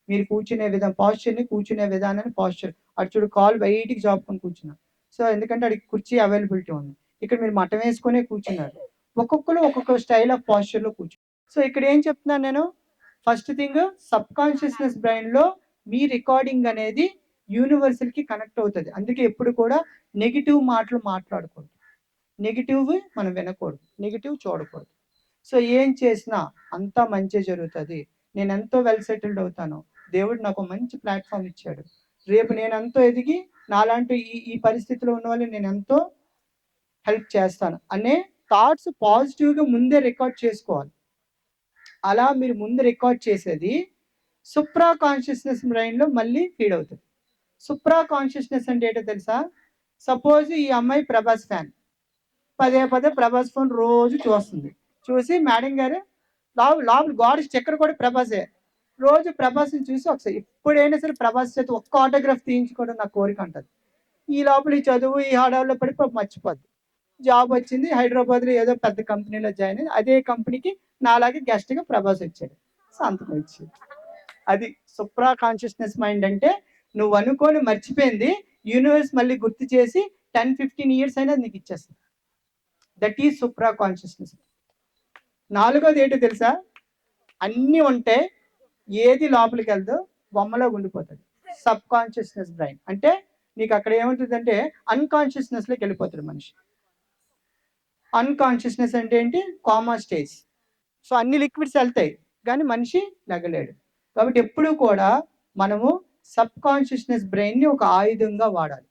మీరు కూర్చునే విధానం, పాస్చర్ని కూర్చునే విధానాన్ని పాస్చర్. అటు చూడు, కాల్ బయటికి జాపుకొని కూర్చున్నారు, సో ఎందుకంటే అడిగి కుర్చీ అవైలబిలిటీ ఉంది. ఇక్కడ మీరు మఠం వేసుకునే కూర్చున్నారు, ఒక్కొక్కరు ఒక్కొక్క స్టైల్ ఆఫ్ పాస్చర్లో కూర్చున్నారు. సో ఇక్కడ ఏం చెప్తున్నాను నేను? ఫస్ట్ థింగ్, సబ్ కాన్షియస్నెస్ బ్రెయిన్లో మీ రికార్డింగ్ అనేది యూనివర్సల్కి కనెక్ట్ అవుతుంది. అందుకే ఎప్పుడు కూడా నెగిటివ్ మాటలు మాట్లాడకూడదు, నెగిటివ్ మనం వినకూడదు, నెగిటివ్ చూడకూడదు. సో ఏం చేసినా అంతా మంచి జరుగుతుంది, నేను ఎంతో వెల్ సెటిల్డ్ అవుతాను, దేవుడు నాకు మంచి ప్లాట్ఫామ్ ఇచ్చాడు, రేపు నేను ఎంతో ఎదిగి నాలాంటి ఈ పరిస్థితిలో ఉన్న వాళ్ళు నేను ఎంతో హెల్ప్ చేస్తాను అనే థాట్స్ పాజిటివ్గా ముందే రికార్డ్ చేసుకోవాలి. అలా మీరు ముందు రికార్డ్ చేసేది సుప్రా కాన్షియస్నెస్ బ్రెయిన్లో మళ్ళీ ఫీడ్ అవుతుంది. సుప్రా కాన్షియస్నెస్ అంటే ఏంటో తెలుసా? సపోజ్ ఈ అమ్మాయి ప్రభాస్ ఫ్యాన్, పదే పదే ప్రభాస్ ఫోన్ రోజు చూస్తుంది, చూసి మేడం గారు లోపల గోడ స్టిక్కర్ కూడా ప్రభాసే, రోజు ప్రభాస్ని చూసి ఒకసారి ఎప్పుడైనా సరే ప్రభాస్ చేతి ఒక్క ఆటోగ్రాఫ్ తీయించుకోవడం నా కోరిక అంటది. ఈ లోపల ఈ చదువు ఈ హడావుల్లో పడి మర్చిపోద్ది. జాబ్ వచ్చింది, హైదరాబాద్లో ఏదో పెద్ద కంపెనీలో జాయిన్ అయింది, అదే కంపెనీకి నాలాగే గెస్ట్గా ప్రభాస్ వచ్చాడు, సంతకం ఇచ్చింది. అది సుప్రా కాన్షియస్నెస్ మైండ్ అంటే. నువ్వు అనుకోని మర్చిపోయింది యూనివర్స్ మళ్ళీ గుర్తు చేసి 10-15 years అయినా నీకు ఇచ్చేస్తుంది. That is Supra consciousness. నాలుగోది ఏంటో తెలుసా? అన్నీ ఉంటే ఏది లోపలికి వెళ్దో బొమ్మలో ఉండిపోతుంది. సబ్ కాన్షియస్నెస్ బ్రెయిన్ అంటే నీకు అక్కడ ఏముంటుందంటే అన్కాన్షియస్నెస్లోకి వెళ్ళిపోతుంది మనిషి. అన్కాన్షియస్నెస్ అంటే ఏంటి? Comma stage. సో అన్ని లిక్విడ్స్ వెళ్తాయి కానీ మనిషి లెగలేడు. కాబట్టి ఎప్పుడు కూడా మనము సబ్ కాన్షియస్నెస్ బ్రెయిన్ని ఒక ఆయుధంగా వాడాలి.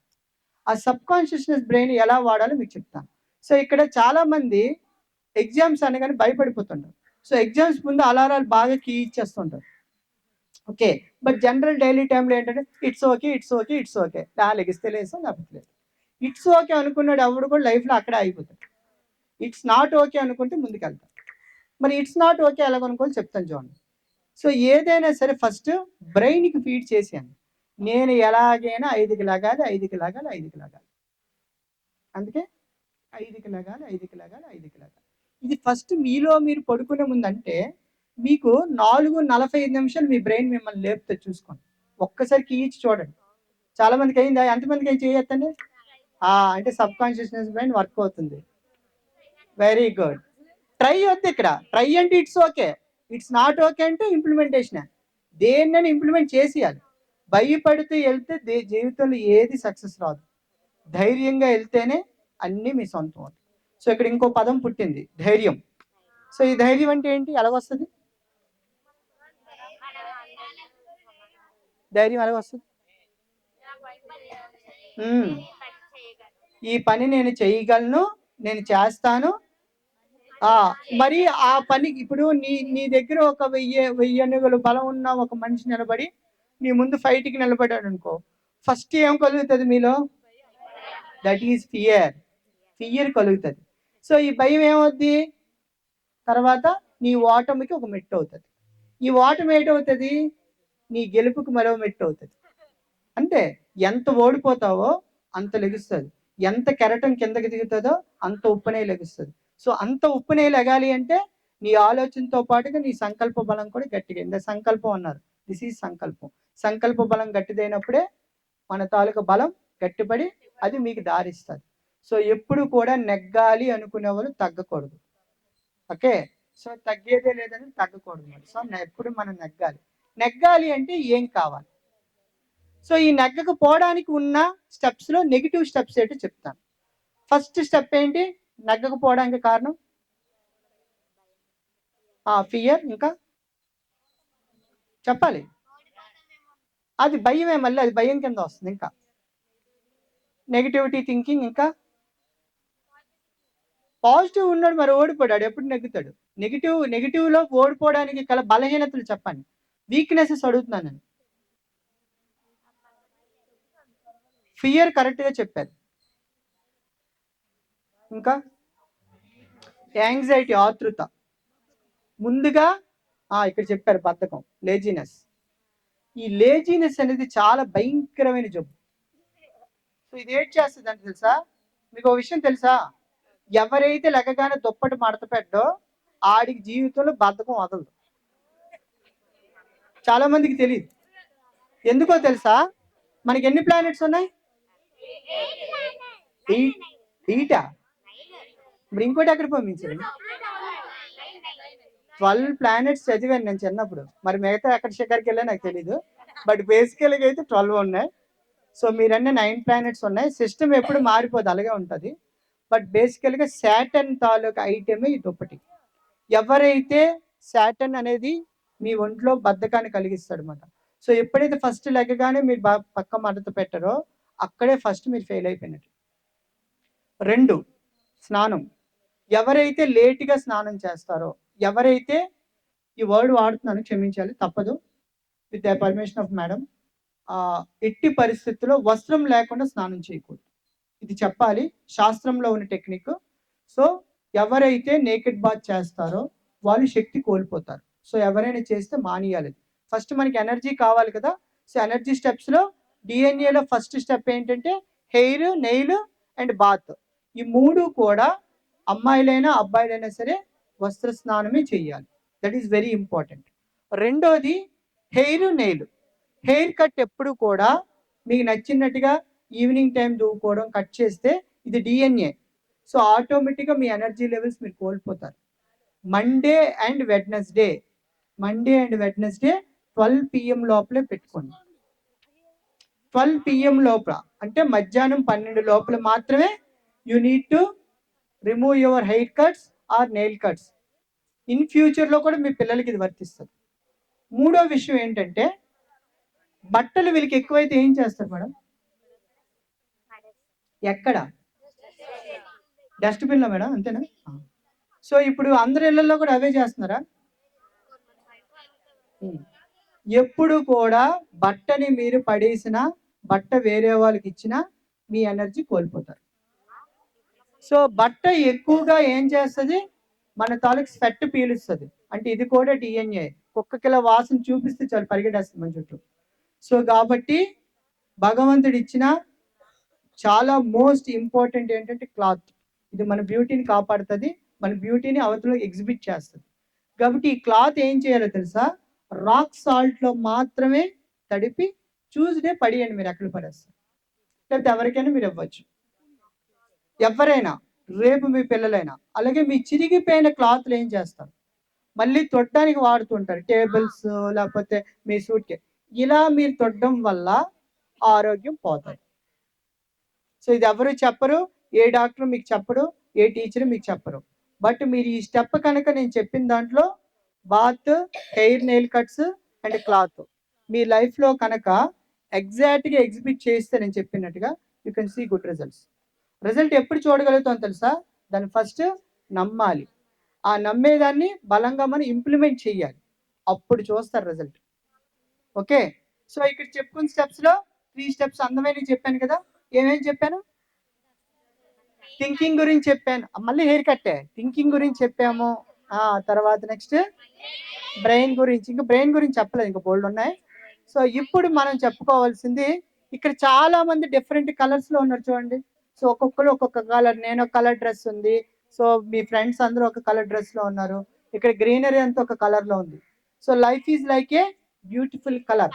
ఆ సబ్ కాన్షియస్నెస్ బ్రెయిన్ ఎలా వాడాలో మీకు చెప్తాను. సో ఇక్కడ చాలా మంది ఎగ్జామ్స్ అనగానే భయపడిపోతుంటారు. సో ఎగ్జామ్స్ ముందు అలారాలు బాగా కీ ఇచ్చేస్తుంటారు. ఓకే, బట్ జనరల్ డైలీ టైంలో ఏంటంటే it's okay, it's okay, it's okay, లెగిస్తే లేసాం లేకపోతే లేదు. ఇట్స్ ఓకే అనుకున్నాడు ఎవడు కూడా లైఫ్లో అక్కడే అయిపోతాడు. ఇట్స్ నాట్ ఓకే అనుకుంటే ముందుకెళ్తాం. మరి ఇట్స్ నాట్ ఓకే ఎలాగనుకోవాలి చెప్తాను చూడండి. సో ఏదైనా సరే ఫస్ట్ బ్రెయిన్కి ఫీడ్ చేసాను, నేను ఎలాగైనా 5కి లగాలి, 5కి లగాలి, 5కి లగాలి, అందుకే 5కి లగాలి, 5కి లగాలి, 5కి లగాలి. ఇది ఫస్ట్ మీలో మీరు పడుకునే ముందు. అంటే మీకు 4:45 నిమిషాలు మీ బ్రెయిన్ మిమ్మల్ని లేపుతుంది. చూసుకోండి, ఒక్కసారి కీ ఇచ్చి చూడండి. చాలా మందికి అయిందా? ఎంతమందికి అయి చేయొద్దండి? అంటే సబ్ కాన్షియస్నెస్ మైండ్ వర్క్ అవుతుంది. Very good. ట్రై వద్దు ఇక్కడ. ట్రై అంటే it's okay, it's not okay అంటే ఇంప్లిమెంటేషన్. దేన్నని ఇంప్లిమెంట్ చేసేయాలి. భయపడుతూ వెళ్తే జీవితంలో ఏది సక్సెస్ రాదు. ధైర్యంగా వెళ్తేనే అన్నీ మీ సొంతం అవుతాయి. సో ఇక్కడ ఇంకో పదం పుట్టింది, ధైర్యం. సో ఈ ధైర్యం అంటే ఏంటి, ఎలాగొస్తుంది? ధైర్యం ఎలాగొస్తుంది? ఈ పని నేను చేయగలను, నేను చేస్తాను. మరి ఆ పని ఇప్పుడు నీ దగ్గర ఒక 1000 అణువుల బలం ఉన్న ఒక మనిషి నిలబడి నీ ముందు ఫైట్కి నిలబడ్డాడు అనుకో, ఫస్ట్ ఏం కలుగుతుంది మీలో? That is fear. ఫియర్ కలుగుతుంది. సో ఈ భయం ఏమవుద్ది? తర్వాత నీ ఓటమికి ఒక మెట్టు అవుతుంది. ఈ ఓటమి ఏంటవుతుంది? నీ గెలుపుకి మరో మెట్టు అవుతుంది. అంటే ఎంత ఓడిపోతావో అంత లెగుస్తుంది, ఎంత కెరటం కిందకి దిగుతుందో అంత ఉప్పునే లెగుస్తుంది. సో అంత ఉప్పునే లెగాలి అంటే నీ ఆలోచనతో పాటుగా నీ సంకల్ప బలం కూడా గట్టిగా. ఇంత సంకల్పం అన్నారు, దిస్ ఈజ్ సంకల్పం. సంకల్ప బలం గట్టిదైనప్పుడే మన తాలూకా బలం గట్టిపడి అది మీకు దారిస్తుంది. సో ఎప్పుడు కూడా నెగ్గాలి అనుకునే వాళ్ళు తగ్గకూడదు. ఓకే, సో తగ్గేదే లేదని తగ్గకూడదు. సో ఎప్పుడు మనం నెగ్గాలి అంటే ఏం కావాలి? సో ఈ నెగ్గకపోవడానికి ఉన్న స్టెప్స్లో నెగిటివ్ స్టెప్స్ ఏంటో చెప్తాను. ఫస్ట్ స్టెప్ ఏంటి నెగ్గకపోవడానికి కారణం? ఫియర్. ఇంకా చెప్పాలి. అది భయమే, మళ్ళీ అది భయం కింద వస్తుంది. ఇంకా నెగిటివిటీ థింకింగ్. ఇంకా పాజిటివ్ ఉన్నాడు మరి ఓడిపోయాడు, ఎప్పుడు నెగ్గుతాడు? నెగిటివ్లో ఓడిపోవడానికి గల బలహీనతలు చెప్పండి, వీక్నెసెస్ అడుగుతున్నాను నేను. ఫియర్ కరెక్ట్గా చెప్పారు. ఇంకా యాంగ్జైటీ, ఆతృత. ముందుగా ఇక్కడ చెప్పారు బద్ధకం, లేజినెస్. ఈ లేజినెస్ అనేది చాలా భయంకరమైన జబ్బు. సో ఇది ఏం చేస్తుంది అంటే తెలుసా? మీకు ఒక విషయం తెలుసా? ఎవరైతే లెక్కగానే దుప్పటి మడత పెట్టో ఆడికి జీవితంలో బద్ధకం వదలదు. చాలా మందికి తెలియదు. ఎందుకో తెలుసా? మనకి ఎన్ని ప్లానెట్స్ ఉన్నాయి? 8. ఇప్పుడు ఇంకోటి ఎక్కడ పంపించారు? 12 ప్లానెట్స్ చదివాను నేను చిన్నప్పుడు. మరి మిగతా ఎక్కడ శిఖరికి వెళ్ళా నాకు తెలీదు, బట్ బేసికల్గా అయితే 12 ఉన్నాయి. సో మీరన్నీ 9 ప్లానెట్స్ ఉన్నాయి. సిస్టమ్ ఎప్పుడు మారిపోదు, అలాగే ఉంటుంది. బట్ బేసికల్గా శాటర్న్ తాలూకా ఐటమే ఈ దుప్పటి. ఎవరైతే శాటర్న్ అనేది మీ ఒంట్లో బద్ధకాన్ని కలిగిస్తాడు అనమాట. సో ఎప్పుడైతే ఫస్ట్ లెగ్గగానే మీరు పక్క మడత పెట్టరో అక్కడే ఫస్ట్ మీరు ఫెయిల్ అయిపోయినట్టు. 2, స్నానం. ఎవరైతే లేట్గా స్నానం చేస్తారో, ఎవరైతే, ఈ వర్డ్ వాడుతున్నాను క్షమించాలి తప్పదు, with the permission of madam, ఎట్టి పరిస్థితుల్లో వస్త్రం లేకుండా స్నానం చేయకూడదు. ఇది చెప్పాలి, శాస్త్రంలో ఉన్న టెక్నిక్. సో ఎవరైతే నేకెడ్ బాత్ చేస్తారో వాళ్ళు శక్తి కోల్పోతారు. సో ఎవరైనా చేస్తే మానేయాలి. ఫస్ట్ మనకి ఎనర్జీ కావాలి కదా. సో ఎనర్జీ స్టెప్స్లో డిఎన్ఏలో ఫస్ట్ స్టెప్ ఏంటంటే హెయిర్, నెయిల్ అండ్ బాత్. ఈ 3 కూడా అమ్మాయిలైనా అబ్బాయిలైనా సరే వస్త్ర స్నానమే చేయాలి. That is very important. రెండోది హెయిర్, నెయిల్. హెయిర్ కట్ ఎప్పుడు కూడా మీకు నచ్చినట్టుగా ఈవినింగ్ టైం దూకోవడం, కట్ చేస్తే ఇది డిఎన్ఏ. సో ఆటోమేటిక్గా మీ ఎనర్జీ లెవెల్స్ మీరు కోల్పోతారు. మండే అండ్ వెడ్నెస్డే 12 PM లోపలే పెట్టుకోండి. 12 PM లోపల అంటే మధ్యాహ్నం 12 లోపల మాత్రమే you need to remove your hair cuts or nail cuts. In ఫ్యూచర్లో కూడా మీ పిల్లలకి ఇది వర్తిస్తుంది. మూడో విషయం ఏంటంటే బట్టలు వీళ్ళకి ఎక్కువైతే ఏం చేస్తారు మేడం? ఎక్కడ? డస్ట్బిన్లో మేడం, అంతేనా? సో ఇప్పుడు అందరి ఇళ్లలో కూడా అవే చేస్తున్నారా? ఎప్పుడు కూడా బట్టని మీరు పడేసిన బట్ట వేరే వాళ్ళకి ఇచ్చినా మీ ఎనర్జీ కోల్పోతారు. సో బట్ట ఎక్కువగా ఏం చేస్తుంది? మన తాలూకు స్వెట్ పీలుస్తుంది. అంటే ఇది కూడా డిఎన్ఏ. కుక్కకిల వాసన చూపిస్తే చాలు పరిగెడేస్తుంది మన చుట్టూ. సో కాబట్టి భగవంతుడు ఇచ్చిన చాలా మోస్ట్ ఇంపార్టెంట్ ఏంటంటే క్లాత్. ఇది మన బ్యూటీని కాపాడుతుంది, మన బ్యూటీని అవతల ఎగ్జిబిట్ చేస్తుంది. కాబట్టి ఈ క్లాత్ ఏం చేయాలో తెలుసా? రాక్ సాల్ట్లో మాత్రమే తడిపి ట్యూస్డే పడియండి, మీరు ఎక్కడ పడేస్తారు, లేకపోతే ఎవరికైనా మీరు ఇవ్వచ్చు. ఎవరైనా రేపు మీ పిల్లలైనా అలాగే మీ చిరిగిపోయిన క్లాత్లు ఏం చేస్తారు, మళ్ళీ తొట్టడానికి వాడుతుంటారు, టేబుల్స్ లేకపోతే మీ సూట్ కేస్. ఇలా మీరు తొట్టడం వల్ల ఆరోగ్యం పోతుంది. సో ఇది ఎవరు చెప్పరు, ఏ డాక్టర్ మీకు చెప్పడు, ఏ టీచర్ మీకు చెప్పరు. బట్ మీరు ఈ స్టెప్ కనుక నేను చెప్పిన దాంట్లో bath, hair nail cuts and cloth మీ లైఫ్లో కనుక ఎగ్జాక్ట్గా ఎగ్జిబిట్ చేస్తే నేను చెప్పినట్టుగా you can see good results. Result ఎప్పుడు చూడగలుగుతాం తెలుసా, దాన్ని ఫస్ట్ నమ్మాలి, ఆ నమ్మేదాన్ని బలంగా మనం ఇంప్లిమెంట్ చేయాలి, అప్పుడు చూస్తారు రిజల్ట్. ఓకే, సో ఇక్కడ చెప్పుకున్న స్టెప్స్లో 3 స్టెప్స్ అందమైన చెప్పాను కదా. ఏమేమి చెప్పాను, థింకింగ్ గురించి చెప్పాను, మళ్ళీ హెయిర్ కట్టే, థింకింగ్ గురించి చెప్పాము. తర్వాత నెక్స్ట్ బ్రెయిన్ గురించి, ఇంకా బ్రెయిన్ గురించి చెప్పలేదు, ఇంకా బోల్డ్ ఉన్నాయి. సో ఇప్పుడు మనం చెప్పుకోవాల్సింది, ఇక్కడ చాలా మంది డిఫరెంట్ కలర్స్ లో ఉన్నారు చూడండి. సో ఒక్కొక్కరు ఒక్కొక్క కలర్, నేను ఒక కలర్ డ్రెస్ ఉంది, సో మీ ఫ్రెండ్స్ అందరూ ఒక కలర్ డ్రెస్ లో ఉన్నారు, ఇక్కడ గ్రీనరీ అంతా ఒక కలర్ లో ఉంది. So life is like a beautiful colour.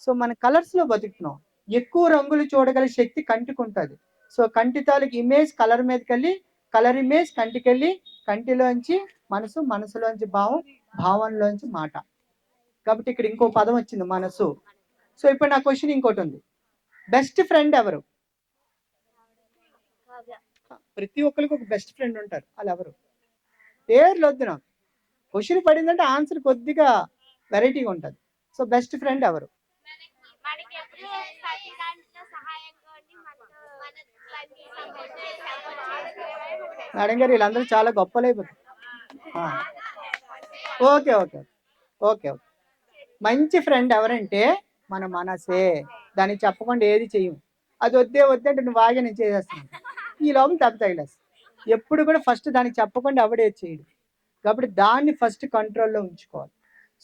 So మన కలర్స్ లో బతుకుతున్నాం. ఎక్కువ రంగులు చూడగల శక్తి కంటికి ఉంటుంది. సో కంటి తాలూకు ఇమేజ్ కలర్ మీదకి వెళ్ళి, కలర్ ఇమేజ్ కంటికి వెళ్ళి, కంటిలోంచి మనసు, మనసులోంచి భావం, భావంలోంచి మాట. కాబట్టి ఇక్కడ ఇంకో పదం వచ్చింది, మనసు. సో ఇప్పుడు నా క్వశ్చన్ ఇంకోటి ఉంది, బెస్ట్ ఫ్రెండ్ ఎవరు? ప్రతి ఒక్కరికి ఒక బెస్ట్ ఫ్రెండ్ ఉంటారు, వాళ్ళు ఎవరు? పేర్లు వద్దు నాకు, క్వశ్చన్ పడిందంటే ఆన్సర్ కొద్దిగా వెరైటీగా ఉంటుంది. సో బెస్ట్ ఫ్రెండ్ ఎవరు? మేడం గారు వీళ్ళందరూ చాలా గొప్పలైపోతారు. ఓకే ఓకే ఓకే ఓకే మంచి ఫ్రెండ్ ఎవరంటే మన మనసే. దానికి చెప్పకుండా ఏది చెయ్యం. అది వద్దే అంటే నువ్వు బాగా నేను చేసేస్తున్నాను, ఈ లోపల దెబ్బ తగిలేస్తాను. ఎప్పుడు కూడా ఫస్ట్ దానికి చెప్పకుండా ఎవడేది చేయడు. కాబట్టి దాన్ని ఫస్ట్ కంట్రోల్లో ఉంచుకోవాలి.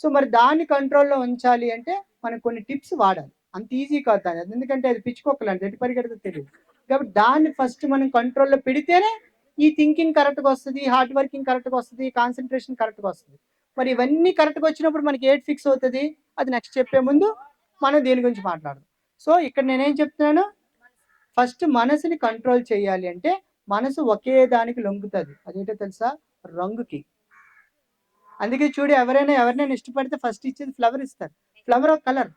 సో మరి దాన్ని కంట్రోల్లో ఉంచాలి అంటే మనం కొన్ని టిప్స్ వాడాలి. అంత ఈజీ కాదు దాని, ఎందుకంటే అది పిచ్చుకోకలాంటి ఎటు పరిగెడుతుందో తెలియదు. కాబట్టి దాన్ని ఫస్ట్ మనం కంట్రోల్లో పెడితేనే ఈ థింకింగ్ కరెక్ట్గా వస్తుంది, హార్డ్ వర్కింగ్ కరెక్ట్గా వస్తుంది, కాన్సన్ట్రేషన్ కరెక్ట్గా వస్తుంది. మరి ఇవన్నీ కరెక్ట్గా వచ్చినప్పుడు మనకి ఏది ఫిక్స్ అవుతుంది, అది నెక్స్ట్ చెప్పే ముందు మనం దీని గురించి మాట్లాడదాం. సో ఇక్కడ నేనేం చెప్తున్నాను, ఫస్ట్ మనసుని కంట్రోల్ చేయాలి అంటే మనసు ఒకే దానికి లొంగుతుంది. అదేంటో తెలుసా, రంగుకి. అందుకే చూడు, ఎవరైనా ఇష్టపడితే ఫస్ట్ ఇచ్చేది ఫ్లవర్ ఇస్తారు. ఫ్లవర్ ఒక కలర్,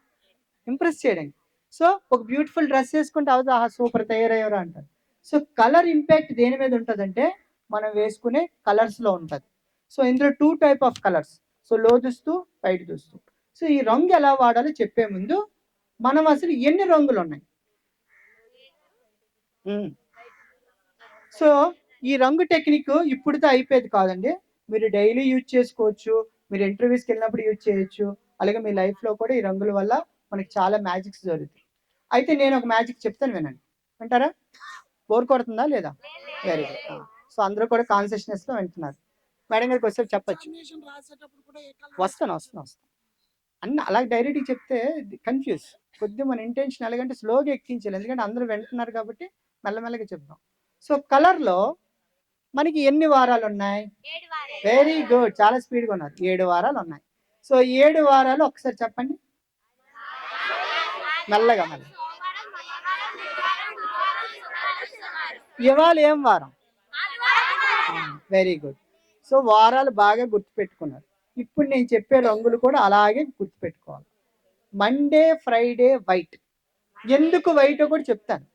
ఇంప్రెస్ చేయడానికి. సో ఒక బ్యూటిఫుల్ డ్రెస్ వేసుకుంటే అవుతా సూపర్ తయారయ్యారా అంటారు. సో కలర్ ఇంపాక్ట్ దేని మీద ఉంటుందంటే మనం వేసుకునే కలర్స్లో ఉంటుంది. సో ఇందులో 2 టైప్ ఆఫ్ కలర్స్, సో లో దుస్తు, బయట దుస్తు. సో ఈ రంగు ఎలా వాడాలో చెప్పే ముందు మనం అసలు ఎన్ని రంగులు ఉన్నాయి, సో ఈ రంగు టెక్నిక్ ఇప్పుడుతో అయిపోయేది కాదండి. మీరు డైలీ యూజ్ చేసుకోవచ్చు, మీరు ఇంటర్వ్యూస్కి వెళ్ళినప్పుడు యూజ్ చేయొచ్చు, అలాగే మీ లైఫ్లో కూడా ఈ రంగుల వల్ల మనకి చాలా మ్యాజిక్స్ జరుగుతాయి. అయితే నేను ఒక మ్యాజిక్ చెప్తాను, వినండి. వింటారా? బోర్ కొడుతుందా లేదా? Very good. సో అందరూ కూడా కాన్షియస్నెస్లో వింటున్నారు. మేడం గారికి వచ్చి చెప్పచ్చు. వస్తాను అన్న అలాగే డైరెక్ట్గా చెప్తే కన్ఫ్యూజ్, కొద్దిగా మన ఇంటెన్షన్ ఎలాగంటే స్లోగా ఎక్కించాలి, ఎందుకంటే అందరూ వింటున్నారు కాబట్టి మెల్లమెల్లగా చెప్దాం. సో కలర్లో మనకి ఎన్ని వారాలు ఉన్నాయి? వెరీ గుడ్, చాలా స్పీడ్గా ఉన్నారు. 7 వారాలు ఉన్నాయి. సో 7 వారాలు ఒకసారి చెప్పండి మెల్లగా. ఇవాళ ఏం వారం? Very good. సో వారాలు బాగా గుర్తుపెట్టుకున్నారు. ఇప్పుడు నేను చెప్పే రంగులు కూడా అలాగే గుర్తుపెట్టుకోవాలి. Monday, Friday white. ఎందుకు వైట్ కూడా చెప్తాను.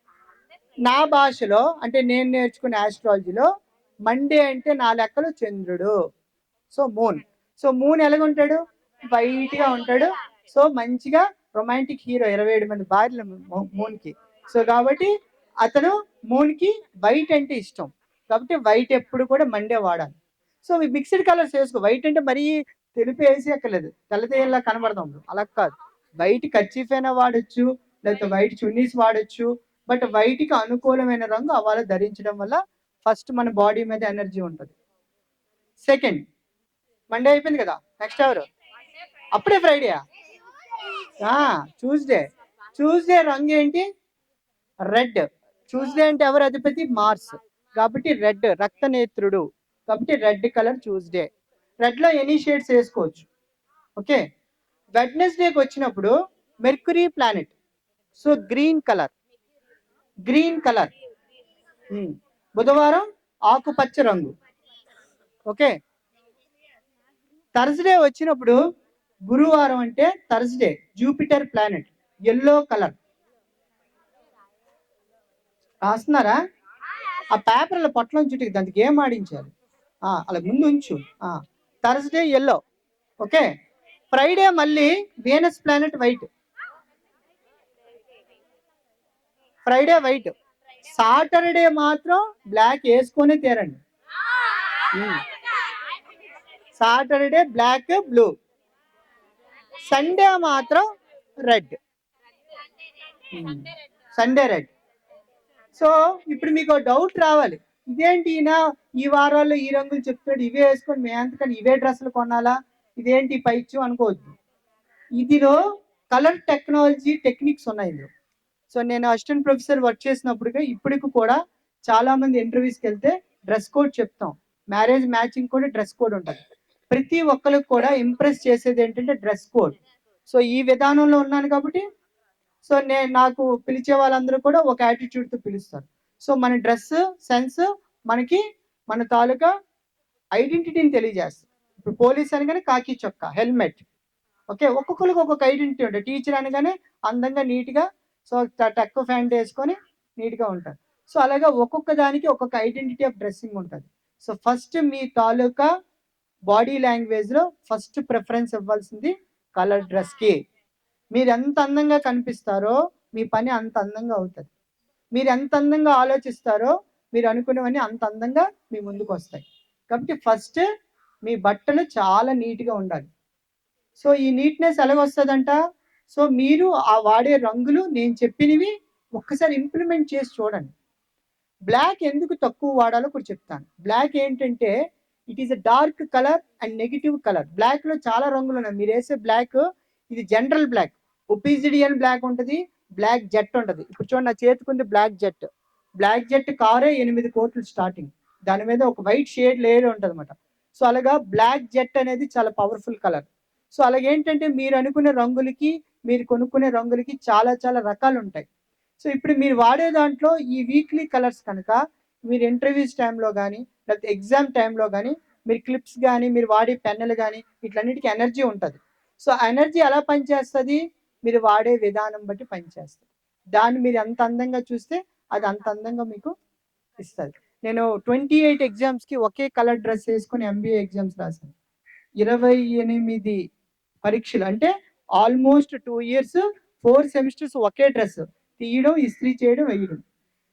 నా భాషలో అంటే నేను నేర్చుకునే ఆస్ట్రాలజీలో మండే అంటే నా లెక్కలో చంద్రుడు, సో మూన్. సో మూన్ ఎలాగుంటాడు? వైట్గా ఉంటాడు. సో మంచిగా రొమాంటిక్ హీరో, 27 మంది భార్యలు మూన్కి. సో కాబట్టి అతను మూన్కి వైట్ అంటే ఇష్టం, కాబట్టి వైట్ ఎప్పుడు కూడా మండే వాడాలి. సో మిక్స్డ్ కలర్స్ వేసుకో. వైట్ అంటే మరీ తెలుపు వేసి ఎక్కలేదు, తెల్లతేలా కనబడదాం, అలా కాదు. వైట్ కర్చీఫ్ అయినా వాడచ్చు, లేకపోతే వైట్ చున్నీస్ వాడచ్చు. బట్ వైట్కి అనుకూలమైన రంగు అవాళ ధరించడం వల్ల ఫస్ట్ మన బాడీ మీద ఎనర్జీ ఉంటుంది. సెకండ్, మండే అయిపోయింది కదా, నెక్స్ట్ ఎవరు? అప్పుడే ఫ్రైడేయా? ట్యూస్డే రంగు ఏంటి? రెడ్. ట్యూస్డే అంటే ఎవరు అధిపతి? మార్స్. కాబట్టి రెడ్, రక్తనేత్రుడు, కాబట్టి రెడ్ కలర్ ట్యూస్డే. రెడ్లో ఎనీ షేడ్స్ వేసుకోవచ్చు. ఓకే, వెడ్నెస్డేకి వచ్చినప్పుడు Mercury planet, so green colour. బుధవారం ఆకుపచ్చ రంగు. ఓకే, థర్స్డే వచ్చినప్పుడు గురువారం అంటే Thursday Jupiter planet yellow colour. రాస్తున్నారా? ఆ పేపర్ల పొట్లం చుట్టూ దానికి ఏం ఆడించాలి, అలా ముందు ఉంచు. Thursday yellow. ఓకే, ఫ్రైడే మళ్ళీ Venus planet white. Friday white. Saturday మాత్రం బ్లాక్ వేసుకొని తీరండి. Saturday black blue. సండే మాత్రం రెడ్. Sunday red. సో ఇప్పుడు మీకు డౌట్ రావాలి, ఇదేంటి ఈయన ఈ వారాల్లో ఈ రంగులు చెప్తాడు, ఇవే వేసుకొని మేము అంతకని ఇవే డ్రెస్సులు కొనాలా, ఇదేంటి పైచ్చు అనుకోవద్దు. ఇదిలో కలర్ టెక్నాలజీ టెక్నిక్స్ ఉన్నాయి ఇందులో. సో నేను అసిస్టెంట్ ప్రొఫెసర్ వర్క్ చేసినప్పుడు ఇప్పటికి కూడా చాలా మంది ఇంటర్వ్యూస్కి వెళ్తే డ్రెస్ కోడ్ చెప్తాం. మ్యారేజ్ మ్యాచింగ్ కూడా డ్రెస్ కోడ్ ఉంటుంది. ప్రతి ఒక్కరికి కూడా ఇంప్రెస్ చేసేది ఏంటంటే డ్రెస్ కోడ్. సో ఈ విధానంలో ఉన్నాను కాబట్టి సో నాకు పిలిచే వాళ్ళందరూ కూడా ఒక యాటిట్యూడ్తో పిలుస్తారు. సో మన డ్రెస్ సెన్స్ మనకి మన తాలూకా ఐడెంటిటీని తెలియజేస్తుంది. ఇప్పుడు పోలీస్ అనగానే కాకి చొక్కా, హెల్మెట్. ఓకే, ఒక్కొక్కరికి ఒక్కొక్క ఐడెంటిటీ ఉంటుంది. టీచర్ అనగానే అందంగా నీట్గా సో టక్ ప్యాంట్ వేసుకొని నీట్గా ఉంటారు. సో అలాగా ఒక్కొక్క దానికి ఒక్కొక్క ఐడెంటిటీ ఆఫ్ డ్రెస్సింగ్ ఉంటుంది. సో ఫస్ట్ మీ తాలూకా బాడీ లాంగ్వేజ్లో ఫస్ట్ ప్రిఫరెన్స్ ఇవ్వాల్సింది కలర్ డ్రెస్కి. మీరు ఎంత అందంగా కనిపిస్తారో మీ పని అంత అందంగా అవుతుంది. మీరు ఎంత అందంగా ఆలోచిస్తారో మీరు అనుకునేవన్నీ అంత అందంగా మీ ముందుకు వస్తాయి. కాబట్టి ఫస్ట్ మీ బట్టలు చాలా నీట్గా ఉండాలి. సో ఈ నీట్నెస్ ఎలాగొస్తుందంట, సో మీరు ఆ వాడే రంగులు నేను చెప్పినవి ఒక్కసారి ఇంప్లిమెంట్ చేసి చూడండి. బ్లాక్ ఎందుకు తక్కువ వాడాలో కూడా చెప్తాను. బ్లాక్ ఏంటంటే it is a dark colour and negative colour. బ్లాక్లో చాలా రంగులు ఉన్నాయి. మీరు వేసే బ్లాక్ ఇది జనరల్ బ్లాక్, ఒపిజిడియన్ బ్లాక్ ఉంటుంది, బ్లాక్ జెట్ ఉంటుంది. ఇప్పుడు చూడండి నా చేతికుంది బ్లాక్ జెట్. బ్లాక్ జెట్ కారే 8 కోట్లు స్టార్టింగ్, దాని మీద ఒక వైట్ షేడ్ లేయర్ ఉంటుంది అనమాట. సో అలాగా బ్లాక్ జెట్ అనేది చాలా పవర్ఫుల్ కలర్. సో అలాగేంటంటే మీరు అనుకునే రంగులకి మీరు కొనుక్కునే రంగులకి చాలా చాలా రకాలు ఉంటాయి. సో ఇప్పుడు మీరు వాడే దాంట్లో ఈ వీక్లీ కలర్స్ కనుక మీరు ఇంటర్వ్యూస్ టైంలో కానీ లేకపోతే ఎగ్జామ్ టైంలో కానీ మీరు క్లిప్స్ కానీ మీరు వాడే పెన్నులు కానీ వీటన్నిటికీ ఎనర్జీ ఉంటుంది. సో ఎనర్జీ ఎలా పనిచేస్తుంది, మీరు వాడే విధానం బట్టి పనిచేస్తుంది. దాన్ని మీరు ఎంత అందంగా చూస్తే అది అంత అందంగా మీకు ఇస్తుంది. నేను 28 ఎగ్జామ్స్కి ఒకే కలర్ డ్రెస్ వేసుకొని MBA ఎగ్జామ్స్ రాశాను. 28 పరీక్షలు అంటే ఆల్మోస్ట్ 2 years 4 semesters ఒకే డ్రెస్ తీయడం, ఇస్త్రీ చేయడం, వేయడం.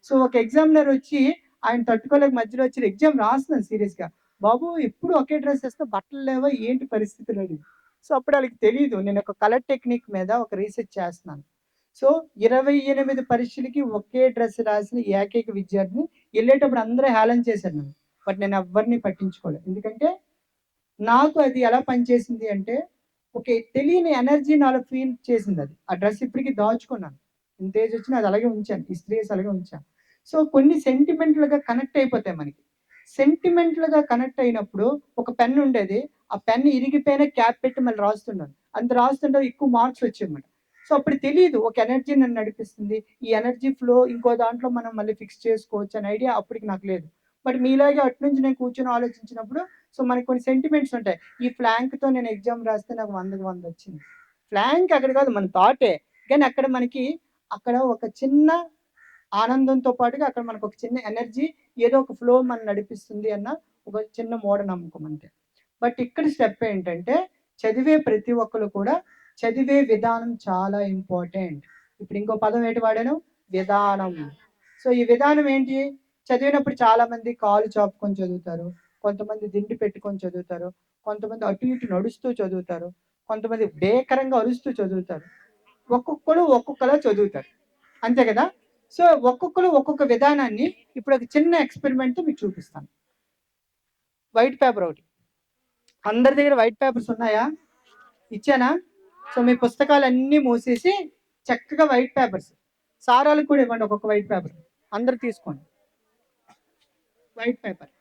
సో ఒక ఎగ్జామినర్ వచ్చి ఆయన తట్టుకోలేక మధ్యలో వచ్చి ఎగ్జామ్ రాస్తున్నాను సీరియస్గా, బాబు ఎప్పుడు ఒకే డ్రెస్ వేస్తే బట్టలు లేవా ఏంటి పరిస్థితులు అని. సో అప్పుడు వాళ్ళకి తెలియదు నేను ఒక కలర్ టెక్నిక్ మీద ఒక రీసెర్చ్ చేస్తున్నాను. సో 28 పరీక్షలకి ఒకే డ్రెస్ రాసిన ఏకైక విద్యార్థిని. వెళ్ళేటప్పుడు అందరూ హేళన చేశారు నన్ను, బట్ నేను ఎవరిని పట్టించుకోలేదు. ఎందుకంటే నాకు అది ఎలా పనిచేసింది అంటే ఓకే తెలియని ఎనర్జీ నాలో ఫీల్ చేసింది. అది ఆ డ్రెస్ ఇప్పటికీ దాచుకున్నాను, ఇంత ఏజ్ వచ్చినా అది అలాగే ఉంచాను, ఇస్త్రీ అలాగే ఉంచాను. సో కొన్ని సెంటిమెంట్లుగా కనెక్ట్ అయిపోతాయి మనకి. సెంటిమెంట్లుగా కనెక్ట్ అయినప్పుడు ఒక పెన్ ఉండేది, ఆ పెన్ ఇరిగిపోయిన క్యాప్ పెట్టి మళ్ళీ రాస్తున్నాను, అంత రాస్తుంటే ఎక్కువ మార్క్స్ వచ్చాయన్నమాట. సో అప్పుడు తెలియదు ఒక ఎనర్జీ నన్ను నడిపిస్తుంది, ఈ ఎనర్జీ ఫ్లో ఇంకో దాంట్లో మనం మళ్ళీ ఫిక్స్ చేసుకోవచ్చు అనే ఐడియా అప్పటికి నాకు లేదు. బట్ మీలాగే అటు నుంచి నేను కూర్చొని ఆలోచించినప్పుడు సో మనకి కొన్ని సెంటిమెంట్స్ ఉంటాయి. ఈ ఫ్లాంక్తో నేను ఎగ్జామ్ రాస్తే నాకు 100కి 100 వచ్చింది. ఫ్లాంక్ అక్కడ కాదు మన థాటే, కానీ అక్కడ మనకి అక్కడ ఒక చిన్న ఆనందంతో పాటుగా అక్కడ మనకు ఒక చిన్న ఎనర్జీ ఏదో ఒక ఫ్లో మనం నడిపిస్తుంది అన్న ఒక చిన్న మూఢనమ్మకం అంతే. బట్ ఇక్కడ స్టెప్ ఏంటంటే చదివే ప్రతి ఒక్కరు కూడా చదివే విధానం చాలా ఇంపార్టెంట్. ఇప్పుడు ఇంకో పదం ఏంటి వాడాను, విధానం. సో ఈ విధానం ఏంటి, చదివినప్పుడు చాలా మంది కాలు చాపుకొని చదువుతారు, కొంతమంది దిండి పెట్టుకొని చదువుతారు, కొంతమంది అటు ఇటు నడుస్తూ చదువుతారు, కొంతమంది భేకరంగా అరుస్తూ చదువుతారు, ఒక్కొక్కరు ఒక్కొక్కలా చదువుతారు, అంతే కదా. సో ఒక్కొక్కరు ఒక్కొక్క విధానాన్ని ఇప్పుడు ఒక చిన్న ఎక్స్పెరిమెంట్ మీకు చూపిస్తాను. వైట్ పేపర్ ఒకటి, అందరి దగ్గర వైట్ పేపర్స్ ఉన్నాయా, ఇచ్చానా? సో మీ పుస్తకాలు అన్నీ మూసేసి చక్కగా వైట్ పేపర్స్, సారాలకు కూడా ఇవ్వండి ఒక్కొక్క వైట్ పేపర్, అందరు తీసుకోండి వైట్ పేపర్.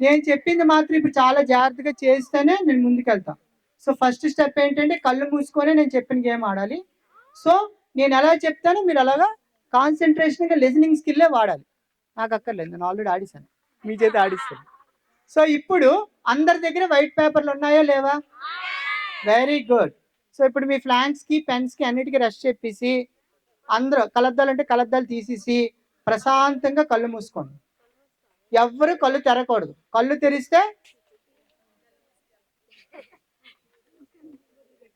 నేను చెప్పింది మాత్రం ఇప్పుడు చాలా జాగ్రత్తగా చేస్తేనే నేను ముందుకెళ్తాను. సో ఫస్ట్ స్టెప్ ఏంటంటే కళ్ళు మూసుకొని నేను చెప్పిన గేమ్ ఆడాలి. సో నేను ఎలా చెప్తానో మీరు అలాగా కాన్సన్ట్రేషన్గా లిజనింగ్ స్కిల్లే వాడాలి. నాకు అక్కర్లేదు, నేను ఆల్రెడీ ఆడిస్తాను, మీ చేత ఆడిస్తాను. సో ఇప్పుడు అందరి దగ్గర వైట్ పేపర్లు ఉన్నాయా లేవా? Very good. సో ఇప్పుడు మీ ఫ్లాంక్స్కి పెన్స్కి అన్నిటికీ రష్ చెప్పేసి అందరూ కలద్దాలు అంటే కలద్దాలు తీసేసి ప్రశాంతంగా కళ్ళు మూసుకోండి. ఎవ్వరు కళ్ళు తెరకూడదు. కళ్ళు తెరిస్తే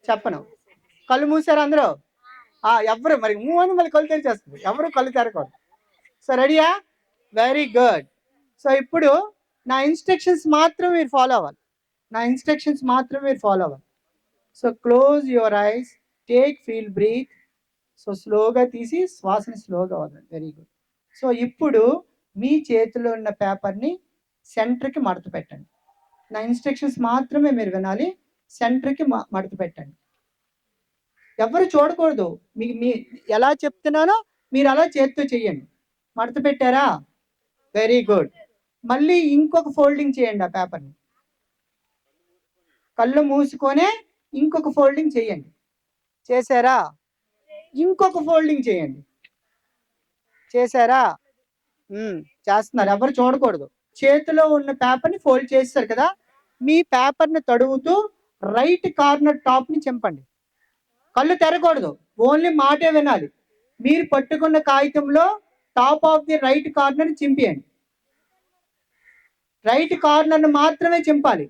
చెప్పను. కళ్ళు మూసారు అందరూ? ఎవరు మరి అని మళ్ళీ కళ్ళు తెరిచేస్తుంది. ఎవరు కళ్ళు తెరకూడదు. సో రెడీయా? Very good. సో ఇప్పుడు నా ఇన్స్ట్రక్షన్స్ మాత్రం మీరు ఫాలో అవ్వాలి. So close your eyes, take feel breath. So స్లోగా తీసి శ్వాసని స్లోగా వదలండి. Very good. సో ఇప్పుడు మీ చేతిలో ఉన్న పేపర్ని సెంటర్కి మడత పెట్టండి. నా ఇన్స్ట్రక్షన్స్ మాత్రమే మీరు వినాలి. సెంటర్కి మడత పెట్టండి. ఎవరు చూడకూడదు. మీ ఎలా చెప్తున్నానో మీరు అలా చేతితో చెయ్యండి. మడత పెట్టారా? Very good. మళ్ళీ ఇంకొక ఫోల్డింగ్ చేయండి ఆ పేపర్ని. కళ్ళు మూసుకొనే ఇంకొక ఫోల్డింగ్ చేయండి. చేశారా? ఇంకొక ఫోల్డింగ్ చేయండి. చేశారా? చేస్తున్నారు. ఎవరు చూడకూడదు. చేతిలో ఉన్న పేపర్ని ఫోల్డ్ చేస్తారు కదా, మీ పేపర్ని తడువుతూ రైట్ కార్నర్ టాప్ని చింపండి. కళ్ళు తెరకూడదు, ఓన్లీ మాటే వినాలి. మీరు పట్టుకున్న కాగితంలో top of the right corner చింపేయండి. రైట్ కార్నర్ని మాత్రమే చింపాలి.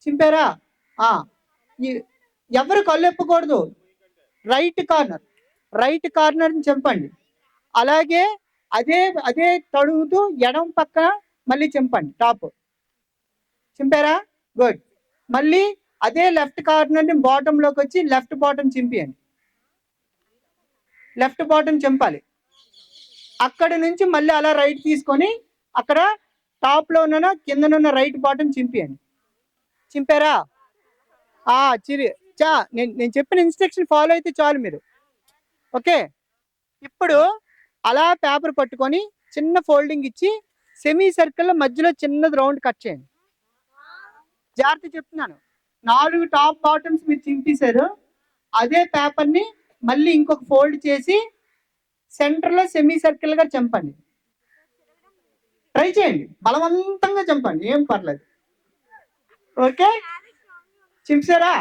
చింపారా? ఎవరు కళ్ళు ఎప్పకూడదు. రైట్ కార్నర్ని చింపండి. అలాగే అదే తడుగుతూ ఎడం పక్కన మళ్ళీ చింపండి. టాప్ చింపారా? గుడ్. మళ్ళీ అదే లెఫ్ట్ కార్నర్ని బాటంలోకి వచ్చి లెఫ్ట్ బాటం చింపియండి. లెఫ్ట్ బాటం చింపాలి. అక్కడ నుంచి మళ్ళీ అలా రైట్ తీసుకొని అక్కడ టాప్లో ఉన్న కిందనున్న రైట్ బాటం చింపియండి. చింపారా? నేను చెప్పిన ఇన్స్ట్రక్షన్ ఫాలో అయితే చాలు మీరు. ఓకే. ఇప్పుడు అలా పేపర్ పట్టుకొని చిన్న ఫోల్డింగ్ ఇచ్చి సెమీ సర్కిల్లో మధ్యలో చిన్నది రౌండ్ కట్ చేయండి. జాగ్రత్త చెప్తున్నాను. 4 టాప్ బాటమ్స్ మీరు చింపేశారు. అదే పేపర్ని మళ్ళీ ఇంకొక ఫోల్డ్ చేసి సెంటర్లో సెమీ సర్కిల్గా చంపండి. ట్రై చేయండి, బలవంతంగా చంపండి, ఏం పర్లేదు. ఓకే, చింపారా?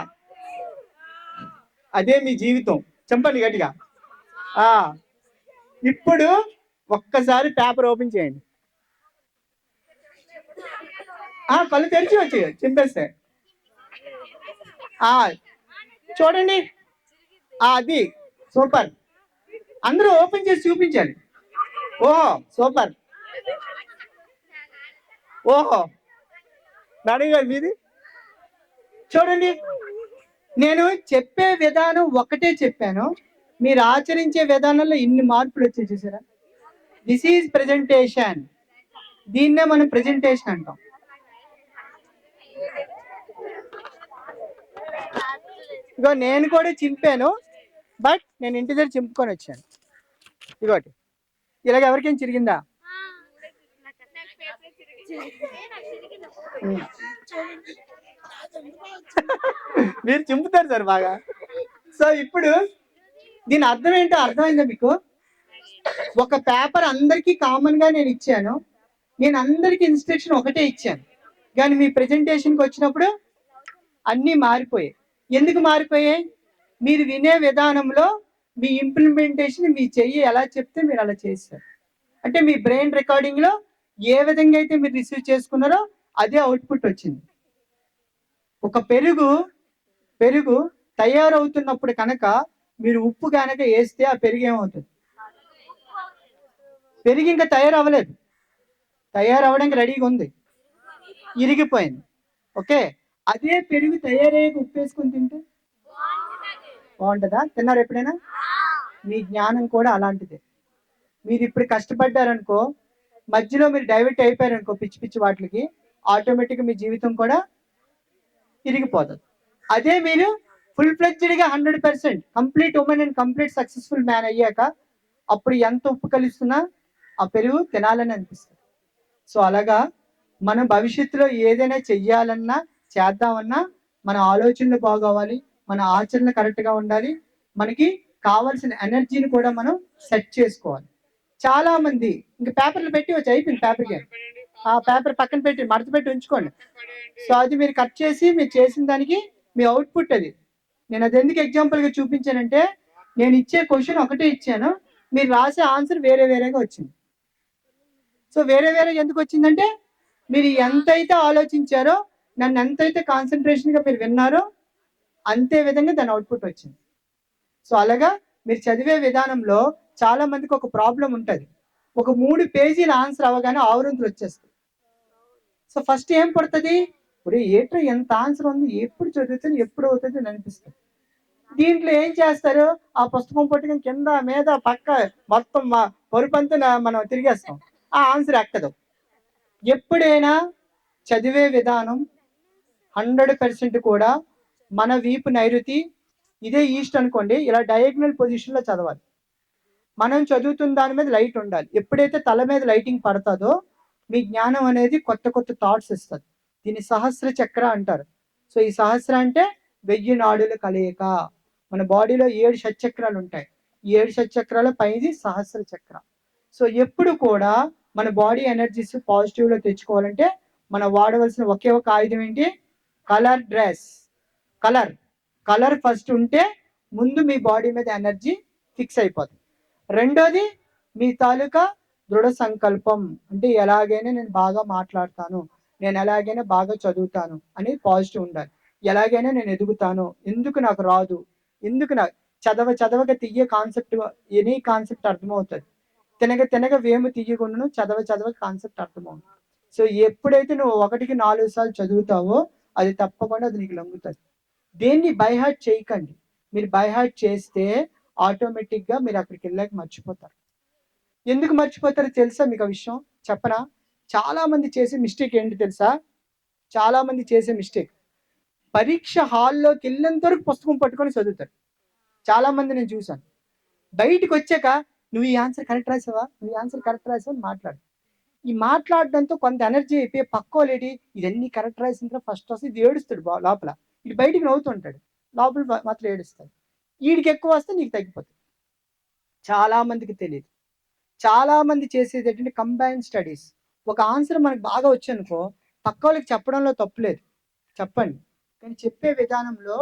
అదే మీ జీవితం. చంపండి గట్టిగా. ఇప్పుడు ఒక్కసారి పేపర్ ఓపెన్ చేయండి. కళ్ళు తెరిచి వచ్చి చింపేస్తే చూడండి. అది సూపర్. అందరూ ఓపెన్ చేసి చూపించాలి. ఓహో సూపర్. ఓహో నాని గారు మీది చూడండి. నేను చెప్పే విధానం ఒకటే చెప్పాను, మీరు ఆచరించే విధానంలో ఇన్ని మార్పులు వచ్చాయి చూసారా. This is presentation. దీన్నే మనం ప్రెజెంటేషన్ అంటాం. ఇగో నేను కూడా చింపాను, బట్ నేను ఇంటి దగ్గర చింపుకొని వచ్చాను. ఇగోటి ఇలాగ ఎవరికైనా చిరిగిందా? మీరు చింపుతారు సార్ బాగా. సో ఇప్పుడు దీని అర్థం ఏంటో అర్థమైందా మీకు? ఒక పేపర్ అందరికీ కామన్ గా నేను ఇచ్చాను, నేను అందరికి ఇన్స్ట్రక్షన్ ఒకటే ఇచ్చాను, కానీ మీ ప్రెజెంటేషన్కి వచ్చినప్పుడు అన్నీ మారిపోయాయి. ఎందుకు మారిపోయాయి? మీరు వినే విధానంలో మీ ఇంప్లిమెంటేషన్, మీ చెయ్యి ఎలా చెప్తే మీరు అలా చేస్తారు. అంటే మీ బ్రెయిన్ రికార్డింగ్లో ఏ విధంగా అయితే మీరు రిసీవ్ చేసుకున్నారో అదే అవుట్పుట్ వచ్చింది. ఒక పెరుగు తయారవుతున్నప్పుడు కనుక మీరు ఉప్పు కనుక వేస్తే ఆ పెరుగు ఏమవుతుంది? పెరుగు ఇంకా తయారవ్వలేదు, తయారవడానికి రెడీగా ఉంది, ఇరిగిపోయింది. ఓకే, అదే పెరుగు తయారయ్యాక ఉప్పు వేసుకొని తింటే బాగుంటుందా? తిన్నారు ఎప్పుడైనా? మీ జ్ఞానం కూడా అలాంటిదే. మీరు ఇప్పుడు కష్టపడ్డారనుకో, మధ్యలో మీరు డైవర్ట్ అయిపోయారనుకో పిచ్చి పిచ్చి వాటికి, ఆటోమేటిక్గా మీ జీవితం కూడా ఇరిగిపోతుంది. అదే మీరు ఫుల్ ఫ్లెడ్జ్డ్గా 100% complete women and complete successful man అయ్యాక అప్పుడు ఎంత ఉప్పు కలుస్తున్నా ఆ పెరుగు తినాలని అనిపిస్తుంది. సో అలాగా మనం భవిష్యత్తులో ఏదైనా చెయ్యాలన్నా చేద్దామన్నా మన ఆలోచనలు బాగోవాలి, మన ఆచరణ కరెక్ట్గా ఉండాలి, మనకి కావాల్సిన ఎనర్జీని కూడా మనం సెట్ చేసుకోవాలి. చాలా మంది ఇంకా పేపర్లు పెట్టి వచ్చి అయిపోయింది పేపర్ గేమ్. ఆ పేపర్ పక్కన పెట్టి మడత పెట్టి ఉంచుకోండి. సో అది మీరు కట్ చేసి మీరు చేసిన దానికి మీ అవుట్పుట్ అది. నేను అది ఎందుకు ఎగ్జాంపుల్గా చూపించానంటే, నేను ఇచ్చే క్వశ్చన్ ఒకటే ఇచ్చాను, మీరు రాసే ఆన్సర్ వేరే వేరేగా వచ్చింది. సో వేరే వేరే ఎందుకు వచ్చిందంటే, మీరు ఎంతైతే ఆలోచించారో, నన్ను ఎంతైతే కాన్సన్ట్రేషన్గా మీరు విన్నారో అంతే విధంగా దాని అవుట్పుట్ వచ్చింది. సో అలాగా మీరు చదివే విధానంలో చాలా మందికి ఒక ప్రాబ్లం ఉంటుంది. ఒక 3 పేజీల ఆన్సర్ అవగానే ఆవురంతులు వచ్చేస్తుంది. సో ఫస్ట్ ఏం పడుతుంది, ఇప్పుడు ఏట్రా ఎంత ఆన్సర్ ఉంది, ఎప్పుడు చదువుతుంది ఎప్పుడు అవుతుంది అని అనిపిస్తుంది. దీంట్లో ఏం చేస్తారు, ఆ పుస్తకం పట్టుకుని కింద మీద పక్క మొత్తం పరుపంతా మనం తిరిగేస్తాం, ఆ ఆన్సర్ ఎక్కదు. ఎప్పుడైనా చదివే విధానం 100% కూడా మన వీపు నైరుతి, ఇదే ఈస్ట్ అనుకోండి, ఇలా డయాగ్నల్ పొజిషన్లో చదవాలి. మనం చదువుతున్న దాని మీద లైట్ ఉండాలి. ఎప్పుడైతే తల మీద లైటింగ్ పడుతుందో మీ జ్ఞానం అనేది కొత్త కొత్త థాట్స్ ఇస్తుంది. దీన్ని సహస్ర చక్ర అంటారు. సో ఈ సహస్ర అంటే 1000 నాడుల కలయిక. మన బాడీలో 7 షట్చక్రాలు ఉంటాయి. ఈ 7 షట్చక్రాల పైది సహస్ర చక్ర. సో ఎప్పుడు కూడా మన బాడీ ఎనర్జీస్ పాజిటివ్లో తెచ్చుకోవాలంటే మనం వాడవలసిన ఒకే ఒక ఆయుధం ఏంటి, కలర్ డ్రెస్. కలర్ ఫస్ట్ ఉంటే ముందు మీ బాడీ మీద ఎనర్జీ ఫిక్స్ అయిపోతుంది. రెండోది మీ తాలూకా దృఢ సంకల్పం, అంటే ఎలాగైనా నేను బాగా మాట్లాడతాను, నేను ఎలాగైనా బాగా చదువుతాను అని పాజిటివ్ ఉండాలి. ఎలాగైనా నేను ఎదుగుతాను, ఎందుకు నాకు రాదు, ఎందుకు నాకు చదవక తీయ కాన్సెప్ట్, ఎనీ కాన్సెప్ట్ అర్థమవుతుంది. తినగ వేము తీయకుండాను చదవ కాన్సెప్ట్ అర్థమవుతుంది. సో ఎప్పుడైతే నువ్వు 1కి 4 సార్లు చదువుతావో అది తప్పకుండా అది నీకు లొంగుతుంది. దేన్ని బైహార్ట్ చేయకండి. మీరు బైహార్ట్ చేస్తే ఆటోమేటిక్గా మీరు అక్కడికి వెళ్ళాక మర్చిపోతారు. ఎందుకు మర్చిపోతారో తెలుసా మీకు ఆ విషయం చెప్పనా? చాలా మంది చేసే మిస్టేక్ ఏంటి తెలుసా? చాలా మంది చేసే మిస్టేక్, పరీక్ష హాల్లోకి వెళ్ళేంత వరకు పుస్తకం పట్టుకొని చదువుతారు. చాలా మంది నేను చూశాను. బయటికి వచ్చాక నువ్వు ఈ ఆన్సర్ కరెక్ట్ రాసావా, నువ్వు ఈ ఆన్సర్ కరెక్ట్ రాసావా అని మాట్లాడు. ఈ మాట్లాడడంతో కొంత ఎనర్జీ అయిపోయి పక్కోలేడి ఇదన్నీ కరెక్ట్ రాసిన ఫస్ట్ వస్తే ఇది ఏడుస్తాడు లోపల, ఇది బయటికి నవ్వుతుంటాడు, లోపల మాత్రం ఏడుస్తాడు. వీడికి ఎక్కువ వస్తే నీకు తగ్గిపోతుంది. చాలా మందికి తెలియదు. చాలా మంది చేసేది ఏంటంటే కంబైన్ స్టడీస్. ఒక ఆన్సర్ మనకు బాగా వచ్చనుకో పక్క వాళ్ళకి చెప్పడంలో తప్పులేదు, చెప్పండి, కానీ చెప్పే విధానంలో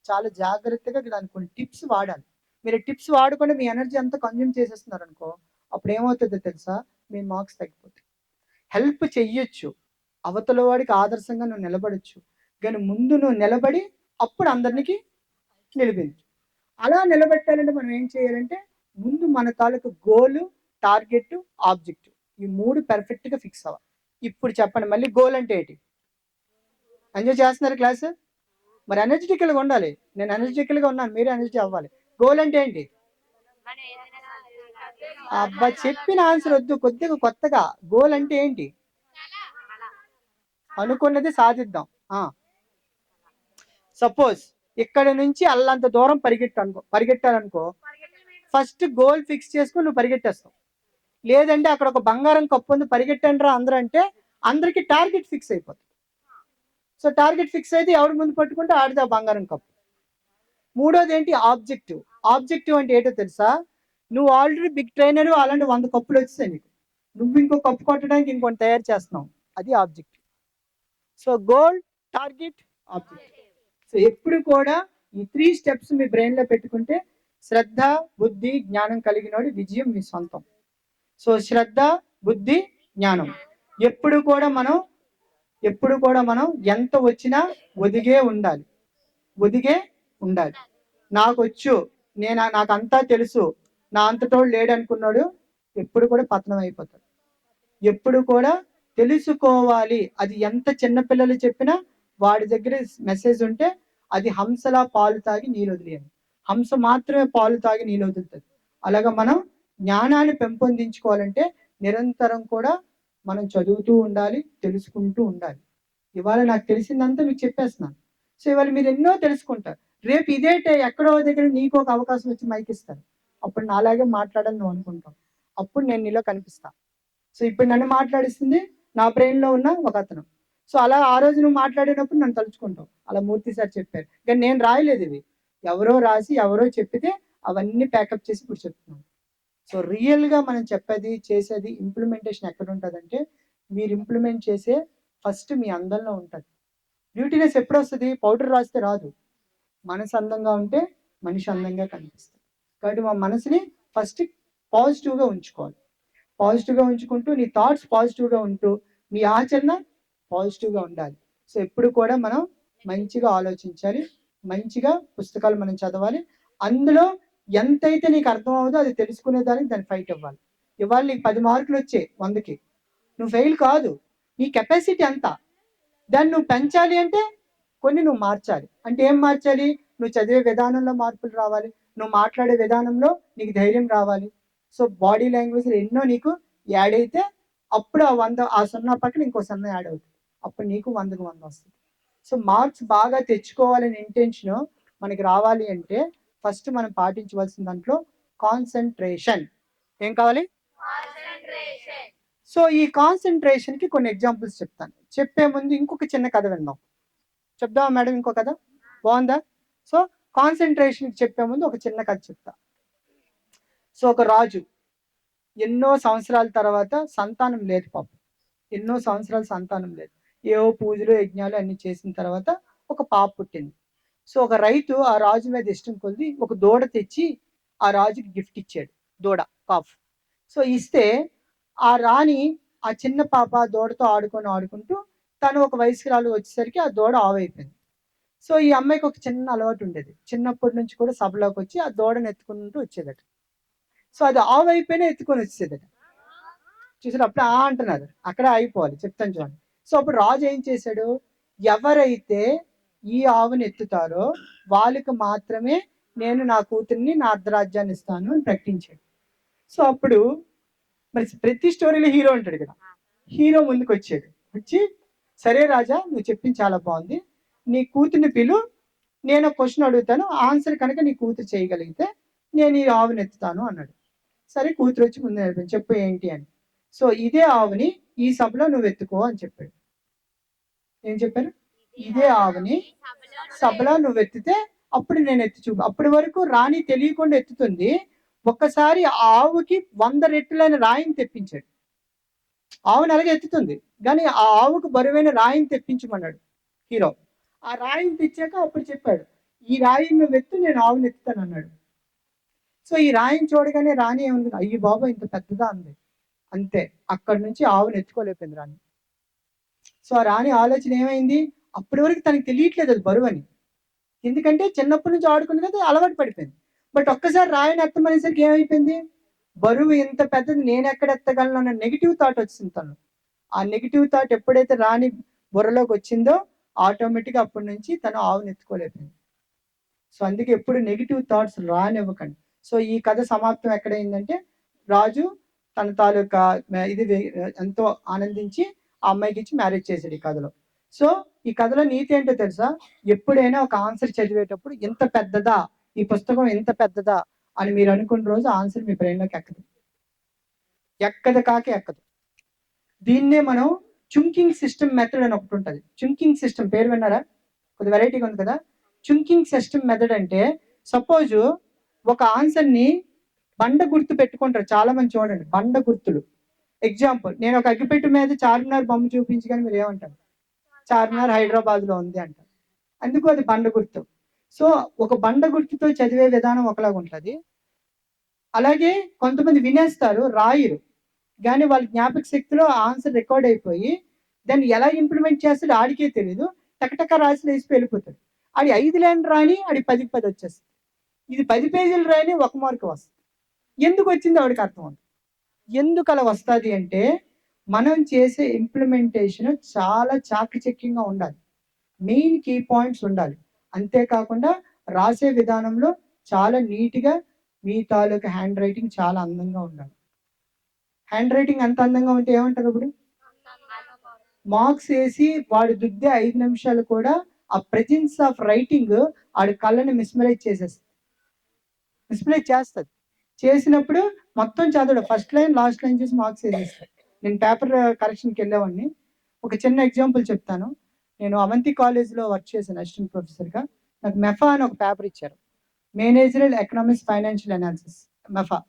చాలా జాగ్రత్తగా దానికి కొన్ని టిప్స్ వాడాలి. మీరు టిప్స్ వాడకుండా మీ ఎనర్జీ అంతా కన్జ్యూమ్ చేసేస్తున్నారు అనుకో, అప్పుడు ఏమవుతుందో తెలుసా, మీ మార్క్స్ తగ్గిపోతాయి. హెల్ప్ చెయ్యొచ్చు, అవతల వాడికి ఆదర్శంగా నువ్వు నిలబడచ్చు, కానీ ముందు నువ్వు నిలబడి అప్పుడు అందరికి నిలబెచ్చు. అలా నిలబెట్టాలంటే మనం ఏం చేయాలంటే ముందు మన తాలూకు గోల్, టార్గెట్, ఆబ్జెక్టివ్ ఈ 3 పర్ఫెక్ట్గా ఫిక్స్ అవ్వాలి. ఇప్పుడు చెప్పండి మళ్ళీ గోల్ అంటే ఏంటి? ఎంజాయ్ చేస్తున్నారు క్లాస్? మరి ఎనర్జెటికల్గా ఉండాలి. నేను ఎనర్జెటికల్గా ఉన్నాను, మీరు ఎనర్జీ అవ్వాలి. గోల్ అంటే ఏంటి? అబ్బా చెప్పిన ఆన్సర్ వద్దు, కొద్దిగా కొత్తగా. గోల్ అంటే ఏంటి? అనుకున్నది సాధిద్దాం. సపోజ్ ఇక్కడ నుంచి అల్లంత దూరం పరిగెట్టాలనుకో, ఫస్ట్ గోల్ ఫిక్స్ చేసుకుని నువ్వు పరిగెట్టేస్తావు. లేదంటే అక్కడ ఒక బంగారం కప్పు ఉంది పరిగెట్టండి రా అందరూ అంటే అందరికి టార్గెట్ ఫిక్స్ అయిపోతుంది. సో టార్గెట్ ఫిక్స్ అయితే ఎవరు ముందు పట్టుకుంటే ఆడితే ఆ బంగారం కప్పు. మూడోది ఏంటి? ఆబ్జెక్టివ్. ఆబ్జెక్టివ్ అంటే ఏంటో తెలుసా? నువ్వు ఆల్రెడీ బిగ్ ట్రైనర్, అలాంటి 100 కప్పులు వచ్చాయి నీకు, నువ్వు ఇంకో కప్పు కొట్టడానికి ఇంకొన్ని తయారు చేస్తున్నావు, అది objective. So goal, target, objective. So ఎప్పుడు కూడా ఈ 3 స్టెప్స్ మీ బ్రెయిన్లో పెట్టుకుంటే శ్రద్ధ, బుద్ధి, జ్ఞానం కలిగినోడి విజయం మీ సొంతం. సో శ్రద్ధ, బుద్ధి, జ్ఞానం. ఎప్పుడు కూడా మనం ఎంత వచ్చినా ఒదిగే ఉండాలి. నాకు వచ్చు, నాకు అంతా తెలుసు, నా అంతటోడు లేడు అనుకున్నాడు ఎప్పుడు కూడా పతనం అయిపోతాడు. ఎప్పుడు కూడా తెలుసుకోవాలి. అది ఎంత చిన్నపిల్లలు చెప్పినా వాడి దగ్గర మెసేజ్ ఉంటే అది హంసలా పాలు తాగి నీళ్ళు వదిలేయండి. హంస మాత్రమే పాలు తాగి నీళ్ళు వదులుతుంది. అలాగా మనం జ్ఞానాన్ని పెంపొందించుకోవాలంటే నిరంతరం కూడా మనం చదువుతూ ఉండాలి, తెలుసుకుంటూ ఉండాలి. ఇవాళ నాకు తెలిసిందంతా మీకు చెప్పేస్తున్నాను. సో ఇవాళ మీరు ఎన్నో తెలుసుకుంటారు. రేపు ఇదే ఎక్కడో దగ్గర నీకు ఒక అవకాశం వచ్చి మైక్ ఇస్తాను, అప్పుడు నాలాగే మాట్లాడాలని నువ్వు అనుకుంటావు, అప్పుడు నేను నీలో కనిపిస్తా. సో ఇప్పుడు నన్ను మాట్లాడిస్తుంది నా బ్రెయిన్లో ఉన్న ఒక అతను. సో అలా ఆ రోజు నువ్వు మాట్లాడినప్పుడు నన్ను తలుచుకుంటావు. అలా మూర్తి సార్ చెప్పారు, కానీ నేను రాయలేదు, ఇవి ఎవరో రాసి ఎవరో చెప్పితే అవన్నీ ప్యాకప్ చేసి ఇప్పుడు చెప్తున్నాను. సో రియల్గా మనం చెప్పేది చేసేది ఇంప్లిమెంటేషన్ ఎక్కడ ఉంటుందంటే మీరు ఇంప్లిమెంట్ చేసే ఫస్ట్ మీ అందంలో ఉంటుంది. బ్యూటీనెస్ ఎప్పుడు వస్తుంది? పౌడర్ రాస్తే రాదు. మనసు అందంగా ఉంటే మనిషి అందంగా కనిపిస్తుంది. కాబట్టి మా మనసుని ఫస్ట్ పాజిటివ్గా ఉంచుకోవాలి. పాజిటివ్గా ఉంచుకుంటూ నీ థాట్స్ పాజిటివ్గా ఉంటూ మీ ఆచరణ పాజిటివ్గా ఉండాలి. సో ఎప్పుడు కూడా మనం మంచిగా ఆలోచించాలి, మంచిగా పుస్తకాలు మనం చదవాలి. అందులో ఎంతైతే నీకు అర్థం అవుతుందో అది తెలుసుకునేదానికి దాన్ని ఫైట్ అవ్వాలి. ఇవాళ నీకు 10 మార్కులు వచ్చాయి 100కి, నువ్వు ఫెయిల్ కాదు. నీ కెపాసిటీ ఎంత, దాన్ని నువ్వు పెంచాలి అంటే కొన్ని నువ్వు మార్చాలి. అంటే ఏం మార్చాలి? నువ్వు చదివే విధానంలో మార్పులు రావాలి, నువ్వు మాట్లాడే విధానంలో నీకు ధైర్యం రావాలి. సో బాడీ లాంగ్వేజ్ ఎన్నో నీకు యాడ్ అయితే అప్పుడు ఆ 100 ఆ 0 పక్కన ఇంకో 0 యాడ్ అవుతుంది. అప్పుడు నీకు 100కి 100 వస్తుంది. సో మార్క్స్ బాగా తెచ్చుకోవాలని ఇంటెన్షన్ మనకి రావాలి అంటే ఫస్ట్ మనం పాటించవలసిన దాంట్లో కాన్సన్ట్రేషన్. ఏం కావాలి? సో ఈ కాన్సన్ట్రేషన్కి కొన్ని ఎగ్జాంపుల్స్ చెప్తాను. చెప్పే ముందు ఇంకొక చిన్న కథ విందాం. చెప్దామా మేడం? ఇంకో కథ బాగుందా? సో కాన్సన్ట్రేషన్కి చెప్పే ముందు ఒక చిన్న కథ చెప్తా. సో ఒక రాజు ఎన్నో సంవత్సరాల తర్వాత సంతానం లేదు పాపం. ఎన్నో సంవత్సరాల సంతానం లేదు. ఏవో పూజలు యజ్ఞాలు అన్ని చేసిన తర్వాత ఒక పాప పుట్టింది. సో ఒక రైతు ఆ రాజు మీద ఇష్టం కొద్ది ఒక దూడ తెచ్చి ఆ రాజుకి గిఫ్ట్ ఇచ్చాడు. దూడ కాఫ్. సో ఇస్తే ఆ రాణి ఆ చిన్న పాప దూడతో ఆడుకుంటూ తను ఒక వయసురాలు వచ్చేసరికి ఆ దూడ ఆవైపోయింది. సో ఈ అమ్మాయికి ఒక చిన్న అలవాటు ఉండేది. చిన్నప్పటి నుంచి కూడా సభలోకి వచ్చి ఆ దూడను ఎత్తుకుంటూ వచ్చేదట. సో అది ఆవైపోయినా ఎత్తుకొని వచ్చేదట. చూసారు? అప్పుడు అంటున్నారు, అక్కడ అయిపోవాలి, చెప్తాను చూడండి. సో అప్పుడు రాజు ఏం చేశాడు? ఎవరైతే ఈ ఆవుని ఎత్తుతారో వాళ్ళకి మాత్రమే నేను నా కూతుర్ని నా అర్ధరాజ్యాన్ని ఇస్తాను అని ప్రకటించాడు. సో అప్పుడు మరి ప్రతి స్టోరీలో హీరో ఉంటాడు కదా. హీరో ముందుకు వచ్చాడు. వచ్చి సరే రాజా, నువ్వు చెప్పింది చాలా బాగుంది, నీ కూతుర్ని పిలు, నేను ఒక క్వశ్చన్ అడుగుతాను, ఆన్సర్ కనుక నీ కూతురు చేయగలిగితే నేను ఈ ఆవుని ఎత్తుతాను అన్నాడు. సరే కూతురు వచ్చి ముందు నడిపింది. చెప్పు ఏంటి అని. సో ఇదే ఆవుని ఈ సభలో నువ్వు ఎత్తుకో అని చెప్పాడు. ఏం చెప్పారు? ఇదే ఆవుని సభలో నువ్వు ఎత్తితే అప్పుడు నేను ఎత్తి చూపు. అప్పటి వరకు రాణి తెలియకుండా ఎత్తుతుంది. ఒక్కసారి ఆవుకి 100 రెట్లైన రాయిని తెప్పించాడు. ఆవుని అలాగే ఎత్తుతుంది, కానీ ఆ ఆవుకు బరువైన రాయిని తెప్పించమన్నాడు హీరో. ఆ రాయిని తెచ్చాక అప్పుడు చెప్పాడు, ఈ రాయిని నువ్వు ఎత్తు, నేను ఆవుని ఎత్తుతాను అన్నాడు. సో ఈ రాయిని చూడగానే రాణి ఏమనుకుంది, అయ్యి బాబా ఇంత పెద్దదా అంది. అంతే, అక్కడి నుంచి ఆవుని ఎత్తుకోలేకపోయింది రాణి. సో ఆ రాణి ఆలోచన ఏమైంది? అప్పటి వరకు తనకి తెలియట్లేదు అది బరువు అని. ఎందుకంటే చిన్నప్పటి నుంచి ఆడుకుంది కదా, అలవాటు పడిపోయింది. బట్ ఒక్కసారి రాయిని ఎత్తమనేసరికి ఏమైపోయింది? బరువు ఇంత పెద్దది నేను ఎక్కడ ఎత్తగలను అన్న నెగిటివ్ థాట్ వచ్చింది తను. ఆ నెగిటివ్ థాట్ ఎప్పుడైతే రాణి బుర్రలోకి వచ్చిందో ఆటోమేటిక్గా అప్పటి నుంచి తను ఆవుని ఎత్తుకోలేకపోయింది. సో అందుకే ఎప్పుడు నెగిటివ్ థాట్స్ రానివ్వకండి. సో ఈ కథ సమాప్తం ఎక్కడైందంటే రాజు తన తాలూకా ఇది ఎంతో ఆనందించి ఆ అమ్మాయికి ఇచ్చి మ్యారేజ్ చేశాడు ఈ కథలో. సో ఈ కథలో నీతి ఏంటో తెలుసా? ఎప్పుడైనా ఒక ఆన్సర్ చదివేటప్పుడు ఇంత పెద్దదా, ఈ పుస్తకం ఎంత పెద్దదా అని మీరు అనుకున్న రోజు ఆన్సర్ మీ బ్రెయిన్లోకి ఎక్కదు కాక ఎక్కదు. దీన్నే మనం చుంకింగ్ సిస్టమ్ మెథడ్ అని ఒకటి ఉంటుంది. చుంకింగ్ సిస్టమ్ పేరు విన్నారా? కొద్ది వెరైటీగా ఉంది కదా. చుంకింగ్ సిస్టమ్ మెథడ్ అంటే సపోజ్ ఒక ఆన్సర్ని బండ గుర్తు పెట్టుకుంటారు చాలా మంది. చూడండి, బండ గుర్తులు. ఎగ్జాంపుల్, నేను ఒక అగ్గిపెట్టు మీద చార్మినార్ బొమ్మ చూపించి కానీ మీరు ఏమంటారు? చార్మినార్ హైదరాబాద్లో ఉంది అంటారు. అందుకు అది బండ గుర్తు. సో ఒక బండ గుర్తుతో చదివే విధానం ఒకలాగా ఉంటుంది. అలాగే కొంతమంది వినేస్తారు, రాయరు, కానీ వాళ్ళ జ్ఞాపక శక్తిలో ఆన్సర్ రికార్డ్ అయిపోయి దాన్ని ఎలా ఇంప్లిమెంట్ చేస్తాడో ఆడికే తెలియదు. టకటక రాసి వేసి వెళ్ళిపోతాడు. ఆడి 5 లైన్లు రాని ఆడి 10కి 10 వచ్చేస్తుంది. ఇది 10 పేజీలు రాని 1 మార్కు వస్తుంది. ఎందుకు వచ్చింది ఆవిడకి అర్థం అవుతుంది. ఎందుకు అలా వస్తుంది అంటే మనం చేసే ఇంప్లిమెంటేషన్ చాలా చాకచక్యంగా ఉండాలి. మెయిన్ కీ పాయింట్స్ ఉండాలి. అంతేకాకుండా రాసే విధానంలో చాలా నీట్గా మీ తాలూకా హ్యాండ్ రైటింగ్ చాలా అందంగా ఉండాలి. హ్యాండ్ రైటింగ్ అంత అందంగా ఉంటే ఏమంటారు? ఇప్పుడు మార్క్స్ వేసి వాడు దిద్దే 5 నిమిషాలు కూడా ఆ ప్రెజెన్స్ ఆఫ్ రైటింగ్ ఆడి కళ్ళని మిస్మరైజ్ చేస్తుంది. చేసినప్పుడు మొత్తం చదవడు, ఫస్ట్ లైన్ లాస్ట్ లైన్ చేసి మార్క్స్ వేసేస్తాడు. నేను పేపర్ కరెక్షన్కి వెళ్ళేవాడిని. ఒక చిన్న ఎగ్జాంపుల్ చెప్తాను. నేను అవంతి కాలేజ్లో వర్క్ చేశాను అసిస్టెంట్ ప్రొఫెసర్గా. నాకు మెఫా అని ఒక పేపర్ ఇచ్చారు. Managerial economics financial analysis, MEFA.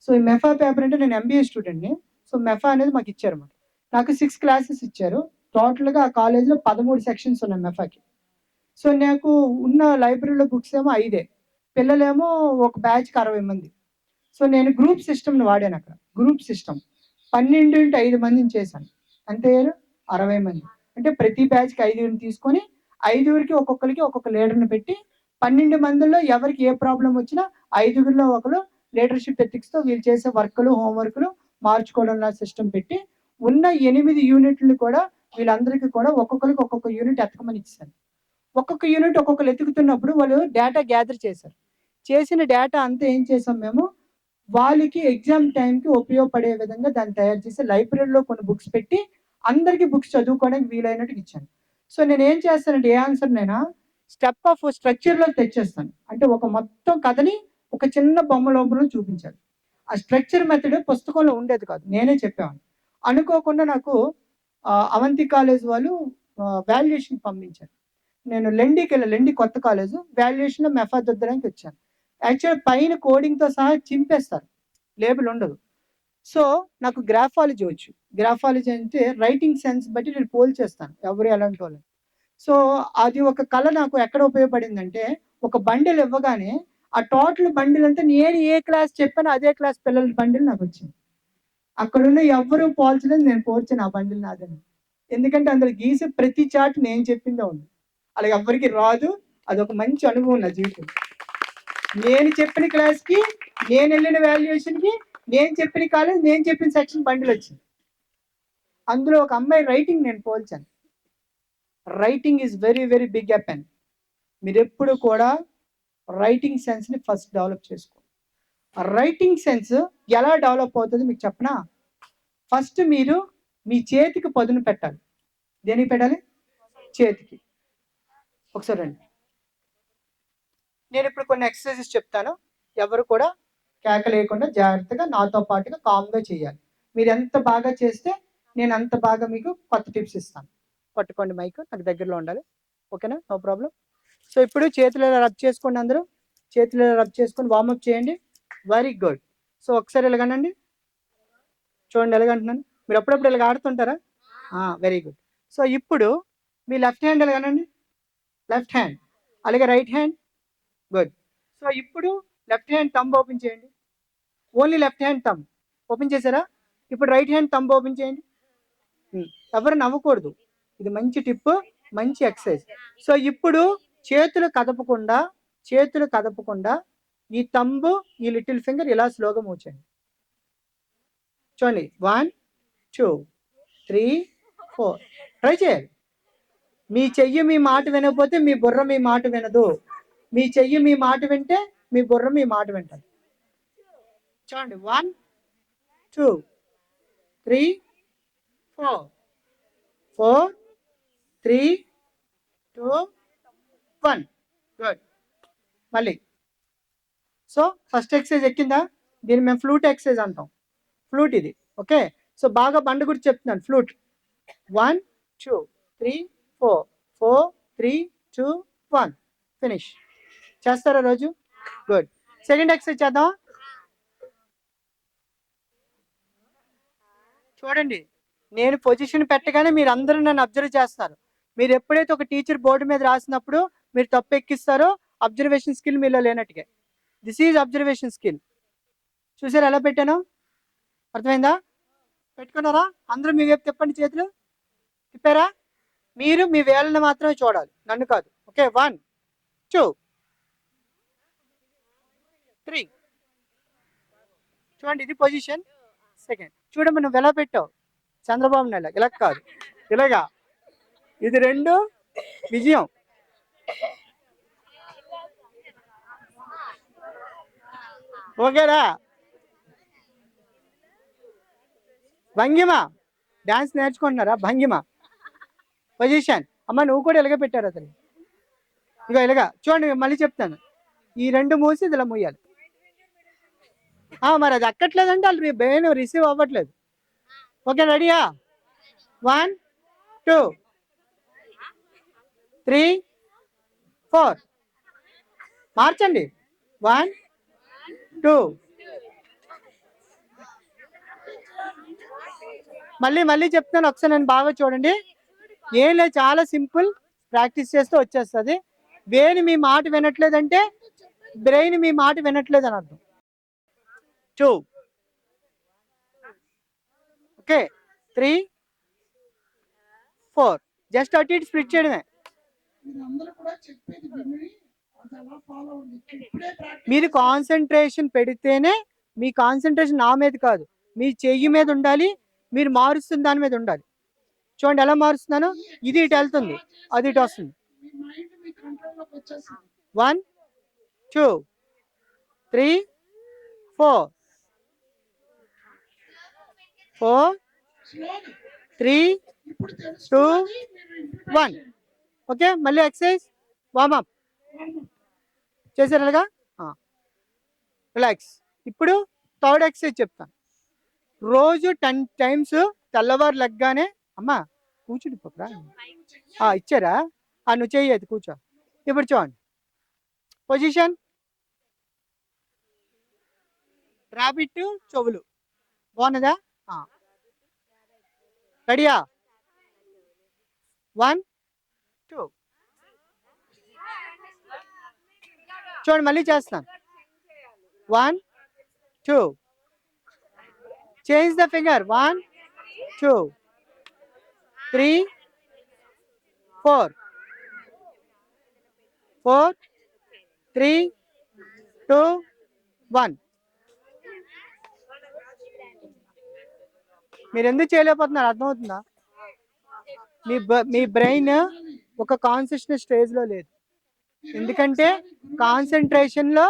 So ఈ మెఫా పేపర్ అంటే నేను ఎంబీఏ స్టూడెంట్ని. సో మెఫా అనేది మాకు ఇచ్చారు అన్నమాట. నాకు 6 క్లాసెస్ ఇచ్చారు. టోటల్గా ఆ కాలేజ్లో 13 సెక్షన్స్ ఉన్నాయి మెఫాకి. సో నాకు ఉన్న లైబ్రరీలో బుక్స్ ఏమో 5. పిల్లలేమో ఒక బ్యాచ్కి 60 మంది. సో నేను గ్రూప్ సిస్టమ్ని వాడాను అక్కడ. గ్రూప్ సిస్టమ్ 12x5 మందిని చేశాను. అంతే 60 మంది. అంటే ప్రతి బ్యాచ్కి 5 తీసుకొని 5 ఒక్కొక్కరికి ఒక్కొక్క లీడర్ని పెట్టి 12 మందిలో ఎవరికి ఏ ప్రాబ్లం వచ్చినా 5లో ఒకరు లీడర్షిప్ ఎథిక్స్తో వీళ్ళు చేసే వర్క్లు హోంవర్క్లు మార్చుకోవడం సిస్టమ్ పెట్టి ఉన్న 8 యూనిట్లు కూడా వీళ్ళందరికీ కూడా ఒక్కొక్కరికి ఒక్కొక్క యూనిట్ ఎతకమని ఇచ్చాను. ఒక్కొక్క యూనిట్ ఒక్కొక్కరు ఎతుకుతున్నప్పుడు వాళ్ళు డేటా గ్యాదర్ చేశారు. చేసిన డేటా అంతా ఏం చేసాం మేము, వాళ్ళకి ఎగ్జామ్ టైంకి ఉపయోగపడే విధంగా దాన్ని తయారు చేసి లైబ్రరీలో కొన్ని బుక్స్ పెట్టి అందరికీ బుక్స్ చదువుకోవడానికి వీలైనట్టు ఇచ్చాను. సో నేను ఏం చేస్తానంటే ఏ ఆన్సర్ నైనా స్టెప్ ఆఫ్ స్ట్రక్చర్లో తెచ్చేస్తాను. అంటే ఒక మొత్తం కథని ఒక చిన్న బొమ్మ లోపల చూపించాలి. ఆ స్ట్రక్చర్ మెథడ్ పుస్తకంలో ఉండేది కాదు, నేనే చెప్పేవాడిని. అనుకోకుండా నాకు అవంతి కాలేజ్ వాళ్ళు వాల్యుయేషన్ పంపించారు. నేను లెండికి వెళ్ళాను. లెండి కొత్త కాలేజ్. వాల్యుయేషన్లో మెఫా దిద్దడానికి వచ్చాను. యాక్చువల్ పైన కోడింగ్తో సహా చింపేస్తారు, లేబుల్ ఉండదు. సో నాకు గ్రాఫాలజీ వచ్చు. గ్రాఫాలజీ అంటే రైటింగ్ సెన్స్ బట్టి నేను పోల్ చేస్తాను ఎవరు ఎలాంటి వాళ్ళు. సో అది ఒక కళ నాకు ఎక్కడ ఉపయోగపడిందంటే, ఒక బండిల్ ఇవ్వగానే ఆ టోటల్ బండిల్ అంతా నేను ఏ క్లాస్ చెప్పానో అదే క్లాస్ పిల్లల బండిల్ నాకు వచ్చింది. అక్కడున్న ఎవ్వరూ పోల్చలేదు, నేను పోల్చాను ఆ బండిల్ నాదని. ఎందుకంటే అందులో గీసే ప్రతి చాట్ నేను చెప్పిందే ఉంది. అలాగే ఎవ్వరికి రాదు. అదొక మంచి అనుభవం నా జీవితం. నేను చెప్పిన క్లాస్కి, నేను వెళ్ళిన వాల్యుయేషన్కి, నేను చెప్పిన కాలేజ్, నేను చెప్పిన సెక్షన్ బండిల్ వచ్చింది. అందులో ఒక అమ్మాయి రైటింగ్ నేను పోల్చాను. Writing is very very big happen. మీరు ఎప్పుడు కూడా రైటింగ్ సెన్స్ని ఫస్ట్ డెవలప్ చేసుకోండి. రైటింగ్ సెన్స్ ఎలా డెవలప్ అవుతుంది మీకు చెప్పనా? ఫస్ట్ మీరు మీ చేతికి పదును పెట్టాలి. దేనికి పెట్టాలి? చేతికి. ఒకసారి రండి, నేను ఇప్పుడు కొన్ని ఎక్సర్సైజెస్ చెప్తాను. ఎవరు కూడా కేకలేయకుండా జాగ్రత్తగా నాతో పాటుగా కామ్గా చేయాలి. మీరు ఎంత బాగా చేస్తే నేను అంత బాగా మీకు కొత్త టిప్స్ ఇస్తాను. పట్టుకోండి మైక్, నాకు దగ్గరలో ఉండాలి. ఓకేనా? No problem. సో ఇప్పుడు చేతులు రబ్ చేసుకోండి. అందరూ చేతులు రబ్ చేసుకొని వార్మప్ చేయండి. Very good. సో ఒకసారి ఎలాగనండి, చూడండి ఎలాగంటున్నాను. మీరు అప్పుడప్పుడు ఇలాగ ఆడుతుంటారా? Very good. సో ఇప్పుడు మీ లెఫ్ట్ హ్యాండ్ ఎలాగనండి, లెఫ్ట్ హ్యాండ్. అలాగే రైట్ హ్యాండ్. గుడ్. సో ఇప్పుడు లెఫ్ట్ హ్యాండ్ థంబ్ ఓపెన్ చేయండి. Only left hand thumb open చేశారా? ఇప్పుడు రైట్ హ్యాండ్ థంబ్ ఓపెన్ చేయండి. ఎవరు నవ్వకూడదు, ఇది మంచి టిప్, మంచి ఎక్సర్సైజ్. సో ఇప్పుడు చేతులు కదపకుండా ఈ థంబ్, ఈ లిటిల్ ఫింగర్ ఇలా స్లోగా మూవ్ చేయండి. చూడండి, 1 2 3 4. ట్రై చేయాలి. మీ చెయ్యి మీ మాట వినకపోతే మీ బుర్ర మీ మాట వినదు. మీ చెయ్యి మీ మాట వింటే మీ బుర్ర మీ మాట వింటారు. చూడండి, 1 2 3 4 4 3 2 1. గుడ్. మళ్ళీ. సో ఫస్ట్ ఎక్సర్సైజ్ ఎక్కిందా? దీన్ని మేము ఫ్లూట్ ఎక్సర్సైజ్ అంటాం. ఫ్లూట్ ఇది. ఓకే. సో బాగా బండ గురించి చెప్తున్నాను. ఫ్లూట్. 1 2 3 4 4 3 2 1. ఫినిష్. చేస్తారా రోజు? గుడ్. సెకండ్ ఎక్సర్సైజ్ చేద్దాం. చూడండి, నేను పొజిషన్ పెట్టగానే మీరు అందరూ నన్ను అబ్జర్వ్ చేస్తారు. మీరు ఎప్పుడైతే ఒక టీచర్ బోర్డు మీద రాసినప్పుడు మీరు తప్పు ఎక్కిస్తారో అబ్జర్వేషన్ స్కిల్ మీలో లేనట్టుగా. This is observation skill. చూసారా ఎలా పెట్టాను? అర్థమైందా? పెట్టుకున్నారా? అందరూ మీ వైపు తిప్పండి, చేతులు తిప్పారా? మీరు మీ వేళ్ళని మాత్రమే చూడాలి, నన్ను కాదు. ఓకే. 1 2 3. చూడండి, ఇది పొజిషన్. సెకండ్ చూడమ్మా, నువ్వు ఎలా పెట్టావు? చంద్రబాబు నాయుడు ఇలా కాదు, ఇలాగా. ఇది 2 విజయం. ఓకేనా? భంగిమ డాన్స్ నేర్చుకుంటున్నారా? భంగిమ పొజిషన్. అమ్మ నువ్వు కూడా ఇలాగే పెట్టారు అతను. ఇలాగా చూడండి, మళ్ళీ చెప్తాను. ఈ 2 మూసి ఇలా మూయాలి. మరి అది అక్కట్లేదంటే వాళ్ళు బ్రెయిన్ రిసీవ్ అవ్వట్లేదు. ఓకే, రెడీయా? 1 2 3 4. మార్చండి. 1 2 మళ్ళీ చెప్తాను, ఒకసారి నన్ను బాగా చూడండి. ఏం లేదు, చాలా సింపుల్, ప్రాక్టీస్ చేస్తే వచ్చేస్తుంది. వేణి మీ మాట వినట్లేదంటే బ్రెయిన్ మీ మాట వినట్లేదు అని అర్థం. 2 ఓకే 3 4 జస్ట్ అటు ఇటు స్ప్లిట్ చేయడమే. మీరందరూ కూడా చెప్పేది విని అది అలా ఫాలో అవ్వండి. ఇప్పుడే ప్రాక్టీస్ మీరు కాన్సన్ట్రేషన్ పెడితేనే, మీ కాన్సన్ట్రేషన్ నా మీద కాదు, మీ చెయ్యి మీద ఉండాలి, మీరు మారుస్తున్న దాని మీద ఉండాలి. చూడండి ఎలా మారుస్తున్నాను, ఇది ఇటు వెళ్తుంది, అది ఇటు వస్తుంది. మీ మైండ్ మీ కంట్రోల్లోకి వచ్చేసింది. 1 2 3 4 4 స్లోగా 3 ఇప్పుడు తెలుసుకున్నది మీరు implement 1 చేయండి. ఓకే. మళ్ళీ ఎక్సర్సైజ్ వార్మప్ చేశారుగా, రిలాక్స్. ఇప్పుడు థర్డ్ ఎక్సర్సైజ్ చెప్తాను. రోజు 10 టైమ్స్ తెల్లవారు లెగ్గానే, అమ్మా కూర్చుని పోరా, ఇచ్చారా, నువ్వు చెయ్యదు, కూర్చో. ఇప్పుడు చూడండి పొజిషన్, రాబిట్ చెవులు, బాగున్నదా? రెడీయా? 1 2 చూడండి మళ్ళీ చేస్తాను. 1 2 చేంజ్ ద ఫింగర్, 1 2 3 4 4 3 2 1. మీరు ఎందుకు చేయలేకపోతున్నారు అర్థమవుతుందా? మీ బ్రెయిన్ ఒక కాన్సన్ట్రేషన్ స్టేజ్లో లేదు. ఎందుకంటే కాన్సన్ట్రేషన్లో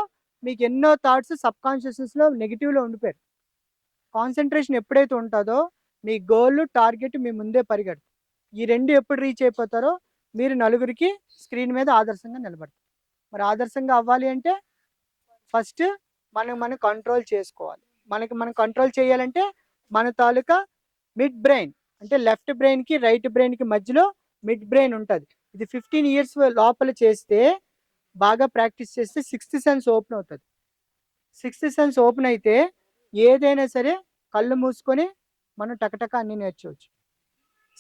మీకు ఎన్నో థాట్స్ సబ్ కాన్షియస్నెస్లో నెగిటివ్లో ఉండిపోయారు. కాన్సన్ట్రేషన్ ఎప్పుడైతే ఉంటుందో మీ గోల్ టార్గెట్ మీ ముందే పరిగెడుతుంది. ఈ రెండు ఎప్పుడు రీచ్ అయిపోతారో మీరు నలుగురికి స్క్రీన్ మీద ఆదర్శంగా నిలబడతారు. మరి ఆదర్శంగా అవ్వాలి అంటే ఫస్ట్ మనం కంట్రోల్ చేసుకోవాలి. మనం కంట్రోల్ చేయాలంటే మన తాలూకా మిడ్ బ్రెయిన్, అంటే లెఫ్ట్ బ్రెయిన్కి రైట్ బ్రెయిన్కి మధ్యలో మిడ్ బ్రెయిన్ ఉంటుంది. ఇది 15 ఇయర్స్ లోపల చేస్తే, బాగా ప్రాక్టీస్ చేస్తే 6th సెన్స్ ఓపెన్ అవుతుంది. 6th సెన్స్ ఓపెన్ అయితే ఏదైనా సరే కళ్ళు మూసుకొని మనం టకటక అన్ని నేర్చుకోవచ్చు.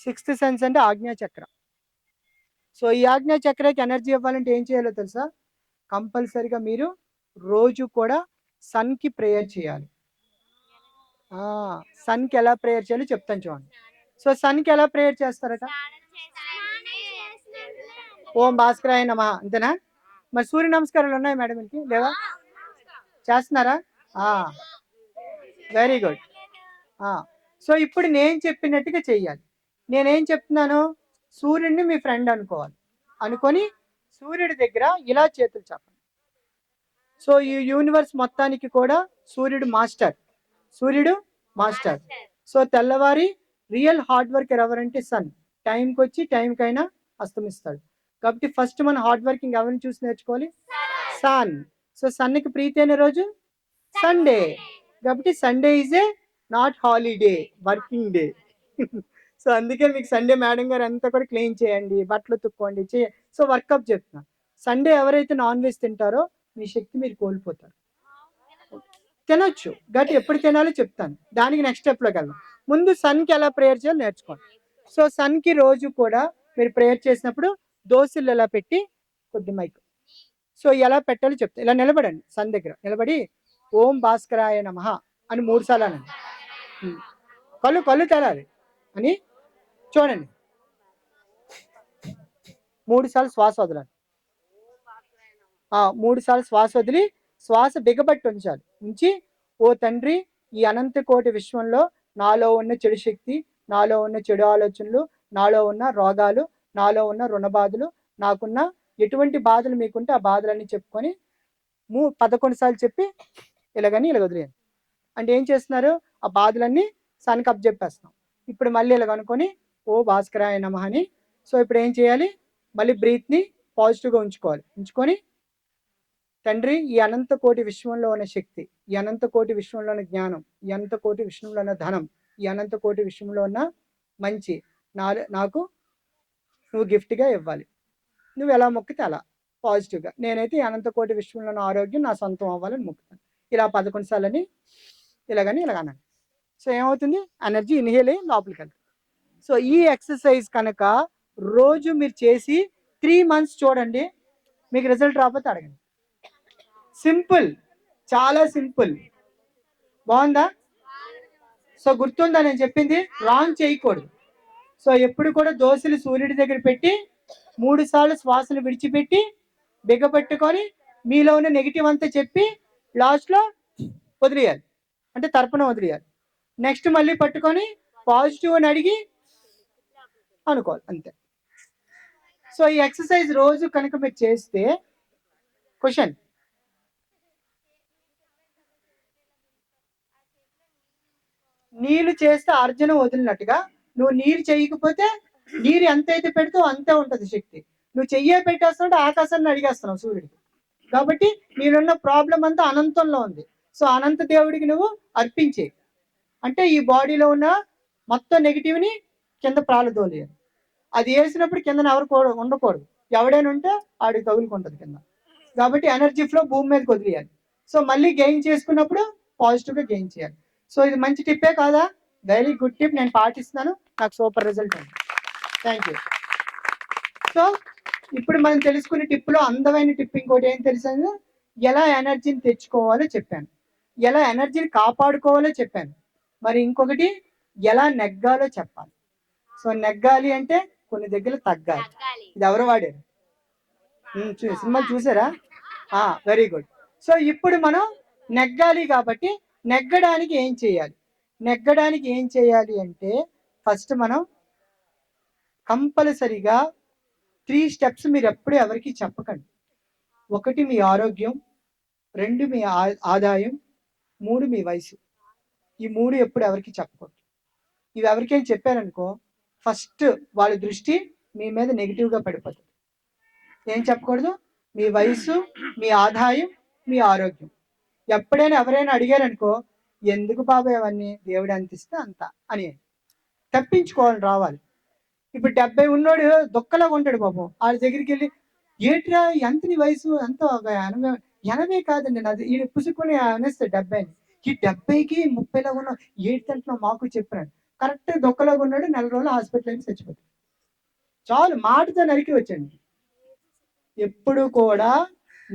6th సెన్స్ అంటే ఆజ్ఞా చక్రం. సో ఈ ఆజ్ఞా చక్రానికి ఎనర్జీ ఇవ్వాలంటే ఏం చేయాలో తెలుసా? కంపల్సరిగా మీరు రోజు కూడా సన్కి ప్రేయర్ చేయాలి. సన్కి ఎలా ప్రేయర్ చేయాలో చెప్తాను చూడండి. సో సన్కి ఎలా ప్రేయర్ చేస్తారట? ఓం భాస్కరాయ నమః, అంతేనా? మరి సూర్య నమస్కారాలు ఉన్నాయి మేడం, ఇంటికి లేవా? చేస్తున్నారా? Very good. సో ఇప్పుడు నేను చెప్పినట్టుగా చెయ్యాలి. నేనేం చెప్తున్నాను, సూర్యుడిని మీ ఫ్రెండ్ అనుకొని సూర్యుడి దగ్గర ఇలా చేతులు చాపండి. సో ఈ యూనివర్స్ మొత్తానికి కూడా సూర్యుడు మాస్టర్. సో తెల్లవారి రియల్ హార్డ్ వర్కర్ ఎవరంటే సన్. టైంకి వచ్చి టైంకైనా అస్తమిస్తాడు. కాబట్టి ఫస్ట్ మనం హార్డ్ వర్కింగ్ ఎవరిని చూసి నేర్చుకోవాలి? సన్. సో సన్కి ప్రీతి అయిన రోజు సండే. కాబట్టి Sunday is a not holiday, working day. So అందుకే మీకు సండే మేడం గారు అంతా కూడా క్లీన్ చేయండి, బట్టలు తుక్కోండి, సో వర్కప్ చెప్తున్నా. సండే ఎవరైతే నాన్ వెజ్ తింటారో మీ శక్తి మీరు కోల్పోతారు. తినొచ్చు, గట్టి ఎప్పుడు తినాలో చెప్తాను, దానికి నెక్స్ట్ స్టెప్లోకి వెళ్దాం. ముందు సన్కి ఎలా ప్రేయర్ చేయాలో నేర్చుకోండి. సో సన్కి రోజు కూడా మీరు ప్రేయర్ చేసినప్పుడు దోశలు ఎలా పెట్టి, కొద్ది మైక్, సో ఎలా పెట్టాలో చెప్తా. ఇలా నిలబడండి, సన్ దగ్గర నిలబడి ఓం భాస్కరాయ నమః అని 3 సార్లు అనండి. కళ్ళు తెరాలి అని చూడండి. 3 సార్లు శ్వాస వదలండి. 3 సార్లు శ్వాస వదిలి శ్వాస బిగబట్టి ఉంచి, ఓ తండ్రి, ఈ అనంత కోటి విశ్వంలో నాలో ఉన్న చెడు శక్తి, నాలో ఉన్న చెడు ఆలోచనలు, నాలో ఉన్న రోగాలు, నాలో ఉన్న రుణ బాధలు, నాకున్న ఎటువంటి బాధలు మీకుంటే ఆ బాధలన్నీ చెప్పుకొని 11 సార్లు చెప్పి ఇలాగని ఇలా వదిలేయండి. అంటే ఏం చేస్తున్నారు? ఆ బాధలన్నీ సన్కి అప్ చెప్పేస్తున్నాం. ఇప్పుడు మళ్ళీ ఇలాగ అనుకొని ఓ భాస్కరాయ నమః అని. సో ఇప్పుడు ఏం చేయాలి? మళ్ళీ బ్రీత్ని పాజిటివ్గా ఉంచుకొని తండ్రి, ఈ అనంత కోటి విశ్వంలో ఉన్న శక్తి, ఈ అనంత కోటి విశ్వంలో ఉన్న జ్ఞానం, ఈ అనంత కోటి విశ్వంలో ఉన్న ధనం, ఈ అనంత కోటి విశ్వంలో ఉన్న మంచి నాకు నువ్వు గిఫ్ట్గా ఇవ్వాలి. నువ్వు ఎలా మొక్కితే అలా. పాజిటివ్గా నేనైతే ఈ అనంత కోటి విశ్వంలోని ఆరోగ్యం నా సొంతం అవ్వాలని మొక్కుతాను. ఇలా 11 సార్లని ఇలాగని ఇలాగన్నాను. సో ఏమవుతుంది, ఎనర్జీ ఇన్హేల్ అయ్యి లోపలికి వెళ్తుంది. సో ఈ ఎక్సర్సైజ్ కనుక రోజు మీరు చేసి 3 months చూడండి, మీకు రిజల్ట్ రాకపోతే అడగండి. సింపుల్, చాలా సింపుల్. బాగుందా? సో గుర్తుందా నేను చెప్పింది? రాంగ్ చేయకూడదు. సో ఎప్పుడు కూడా దోశలు సూర్యుడి దగ్గర పెట్టి 3 సార్లు శ్వాసను విడిచిపెట్టి బిగపట్టుకొని మీలో ఉన్న నెగిటివ్ అంతా చెప్పి లాస్ట్లో వదిలేయాలి, అంటే తర్పణ వదిలేయాలి. నెక్స్ట్ మళ్ళీ పట్టుకొని పాజిటివ్ అని అడిగి అనుకోవాలి, అంతే. సో ఈ ఎక్సర్సైజ్ రోజు కనుక మీరు చేస్తే, క్వశ్చన్ నీళ్ళు చేస్తే అర్జునం వదిలినట్టుగా నువ్వు నీరు చేయకపోతే నీరు ఎంతైతే పెడతావు అంతే ఉంటుంది శక్తి. నువ్వు చెయ్యే పెట్టేస్తున్నావు, ఆకాశాన్ని అడిగేస్తున్నావు సూర్యుడికి. కాబట్టి నీరున్న ప్రాబ్లం అంతా అనంతంలో ఉంది. సో అనంత దేవుడికి నువ్వు అర్పించే, అంటే ఈ బాడీలో ఉన్న మొత్తం నెగిటివ్ని కింద ప్రాలదోలేయాలి. అది వేసినప్పుడు కింద ఎవరు ఉండకూడదు, ఎవడైనా ఉంటే ఆడికి తగులుకుంటుంది కింద. కాబట్టి ఎనర్జీ ఫ్లో భూమి మీదకి వదిలేయాలి. సో మళ్ళీ గెయిన్ చేసుకున్నప్పుడు పాజిటివ్గా గెయిన్ చేయాలి. సో ఇది మంచి టిప్పే కాదా? వెరీ గుడ్ టిప్, నేను పాటిస్తున్నాను, నాకు సూపర్ రిజల్ట్ ఉంది. Thank you. సో ఇప్పుడు మనం తెలుసుకునే టిప్లో అందమైన టిప్ ఇంకోటి ఏం తెలుసు, ఎలా ఎనర్జీని తెచ్చుకోవాలో చెప్పాను, ఎలా ఎనర్జీని కాపాడుకోవాలో చెప్పాను, మరి ఇంకొకటి ఎలా నెగ్గాలో చెప్పాలి. సో నెగ్గాలి అంటే కొన్ని దగ్గర తగ్గాలి. ఇది ఎవరు వాడారు? సినిమా చూసారా? Very good. సో ఇప్పుడు మనం నెగ్గాలి కాబట్టి నెగ్గడానికి ఏం చేయాలి? నెగ్గడానికి ఏం చేయాలి అంటే ఫస్ట్ మనం కంపల్సరీగా 3 steps మీరు ఎప్పుడు ఎవరికి చెప్పకండి. 1 మీ ఆరోగ్యం, 2 మీ ఆదాయం, 3 మీ వయసు. ఈ 3 ఎప్పుడు ఎవరికి చెప్పకూడదు. ఇవి ఎవరికైనా చెప్పారనుకో ఫస్ట్ వాళ్ళ దృష్టి మీ మీద నెగిటివ్గా పడిపోతుంది. ఏం చెప్పకూడదు? మీ వయసు, మీ ఆదాయం, మీ ఆరోగ్యం. ఎప్పుడైనా ఎవరైనా అడిగారనుకో, ఎందుకు బాబాయ్ అవన్నీ, దేవుడు ఎంత ఇస్తే అంత అని తప్పించుకోవాలని రావాలి. ఇప్పుడు 70 ఉన్నోడు దుక్కలాగా ఉంటాడు పాపం, వాళ్ళ దగ్గరికి వెళ్ళి ఏట్రా ఎంత నీ వయసు, ఎంత 80 కాదండి నాది, ఈ పుసుకుని అనేస్తాడు 70. ఈ 70కి 30 ఉన్నావు, ఏడుతంటున్నావు మాకు చెప్పాడు. కరెక్ట్ దొక్కలాగా ఉన్నాడు, 4 రోజులు హాస్పిటల్ అయితే చచ్చిపోతాడు. చాలు, మాటతో నరికి వచ్చండి. ఎప్పుడు కూడా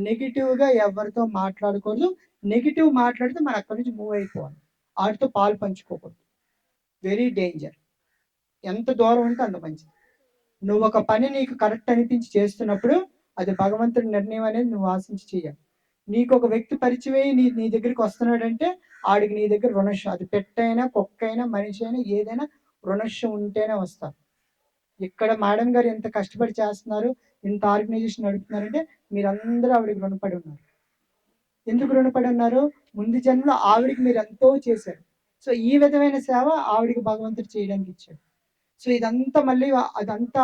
నెగిటివ్గా ఎవరితో మాట్లాడకూడదు. నెగిటివ్ మాట్లాడితే మనం అక్కడి నుంచి మూవ్ అయిపోవాలి. వాటితో పాలు పంచుకోకూడదు, వెరీ డేంజర్. ఎంత దూరం ఉంటే అంత మంచిది. నువ్వు ఒక పని నీకు కరెక్ట్ అనిపించి చేస్తున్నప్పుడు అది భగవంతుడి నిర్ణయం అనేది నువ్వు ఆశించి చేయాలి. నీకు ఒక వ్యక్తి పరిచయం అయ్యి నీ దగ్గరికి వస్తున్నాడంటే ఆడికి నీ దగ్గర రుణస్యం, అది పెట్టైనా కుక్కైనా మనిషి అయినా ఏదైనా రుణస్యం ఉంటేనే వస్తారు. ఇక్కడ మేడం గారు ఎంత కష్టపడి చేస్తున్నారు, ఇంత ఆర్గనైజేషన్ నడుపుతున్నారంటే మీరందరూ ఆవిడకి రుణపడి ఉన్నారు. ఎందుకు రుణపడి ఉన్నారు? ముందు జన్మలో ఆవిడికి మీరు ఎంతో చేశారు. సో ఈ విధమైన సేవ ఆవిడికి భగవంతుడు చేయడానికి ఇచ్చాడు. సో ఇదంతా మళ్ళీ అదంతా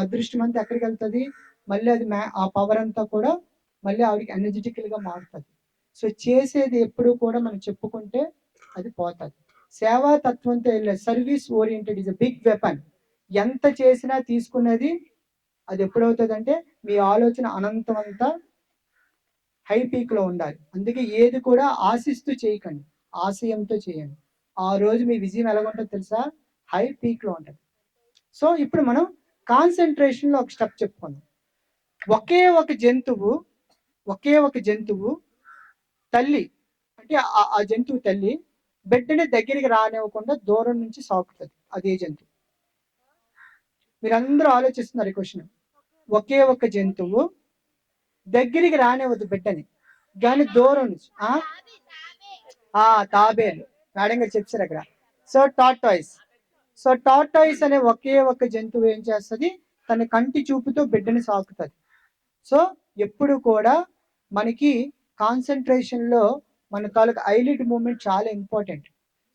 అదృష్టం అంతా ఎక్కడికి వెళ్తుంది? మళ్ళీ అది ఆ పవర్ అంతా కూడా మళ్ళీ ఆవిడకి ఎనర్జెటికల్గా మారుతుంది. సో చేసేది ఎప్పుడు కూడా మనం చెప్పుకుంటే అది పోతుంది. సేవా తత్వంతో వెళ్ళే service oriented is a big weapon. ఎంత చేసినా తీసుకునేది అది ఎప్పుడవుతుంది అంటే మీ ఆలోచన అనంతం అంతా హై పీక్లో ఉండాలి. అందుకే ఏది కూడా ఆశిస్తూ చేయకండి, ఆశయంతో చేయండి. ఆ రోజు మీ విజయం ఎలాగుంటుందో తెలుసా? హై పీక్లో ఉంటుంది. సో ఇప్పుడు మనం కాన్సన్ట్రేషన్లో ఒక స్టెప్ చెప్పుకుందాం. ఒకే ఒక జంతువు తల్లి, అంటే ఆ జంతువు తల్లి బిడ్డని దగ్గరికి రానివ్వకుండా దూరం నుంచి సాకుతుంది. అదే జంతువు. మీరందరూ ఆలోచిస్తున్నారు ఈ క్వశ్చన్. ఒకే ఒక జంతువు దగ్గరికి రానివ్వదు బిడ్డని, కానీ దూరం నుంచి తాబేలు మేడం గారు చెప్పారు అక్కడ. సో టార్టాయిస్ అనే ఒకే ఒక జంతువు ఏం చేస్తుంది? తన కంటి చూపుతో బిడ్డని సాకుతుంది. సో ఎప్పుడు కూడా మనకి కాన్సన్ట్రేషన్లో మన తాలూకు ఐలిడ్ మూమెంట్ చాలా ఇంపార్టెంట్.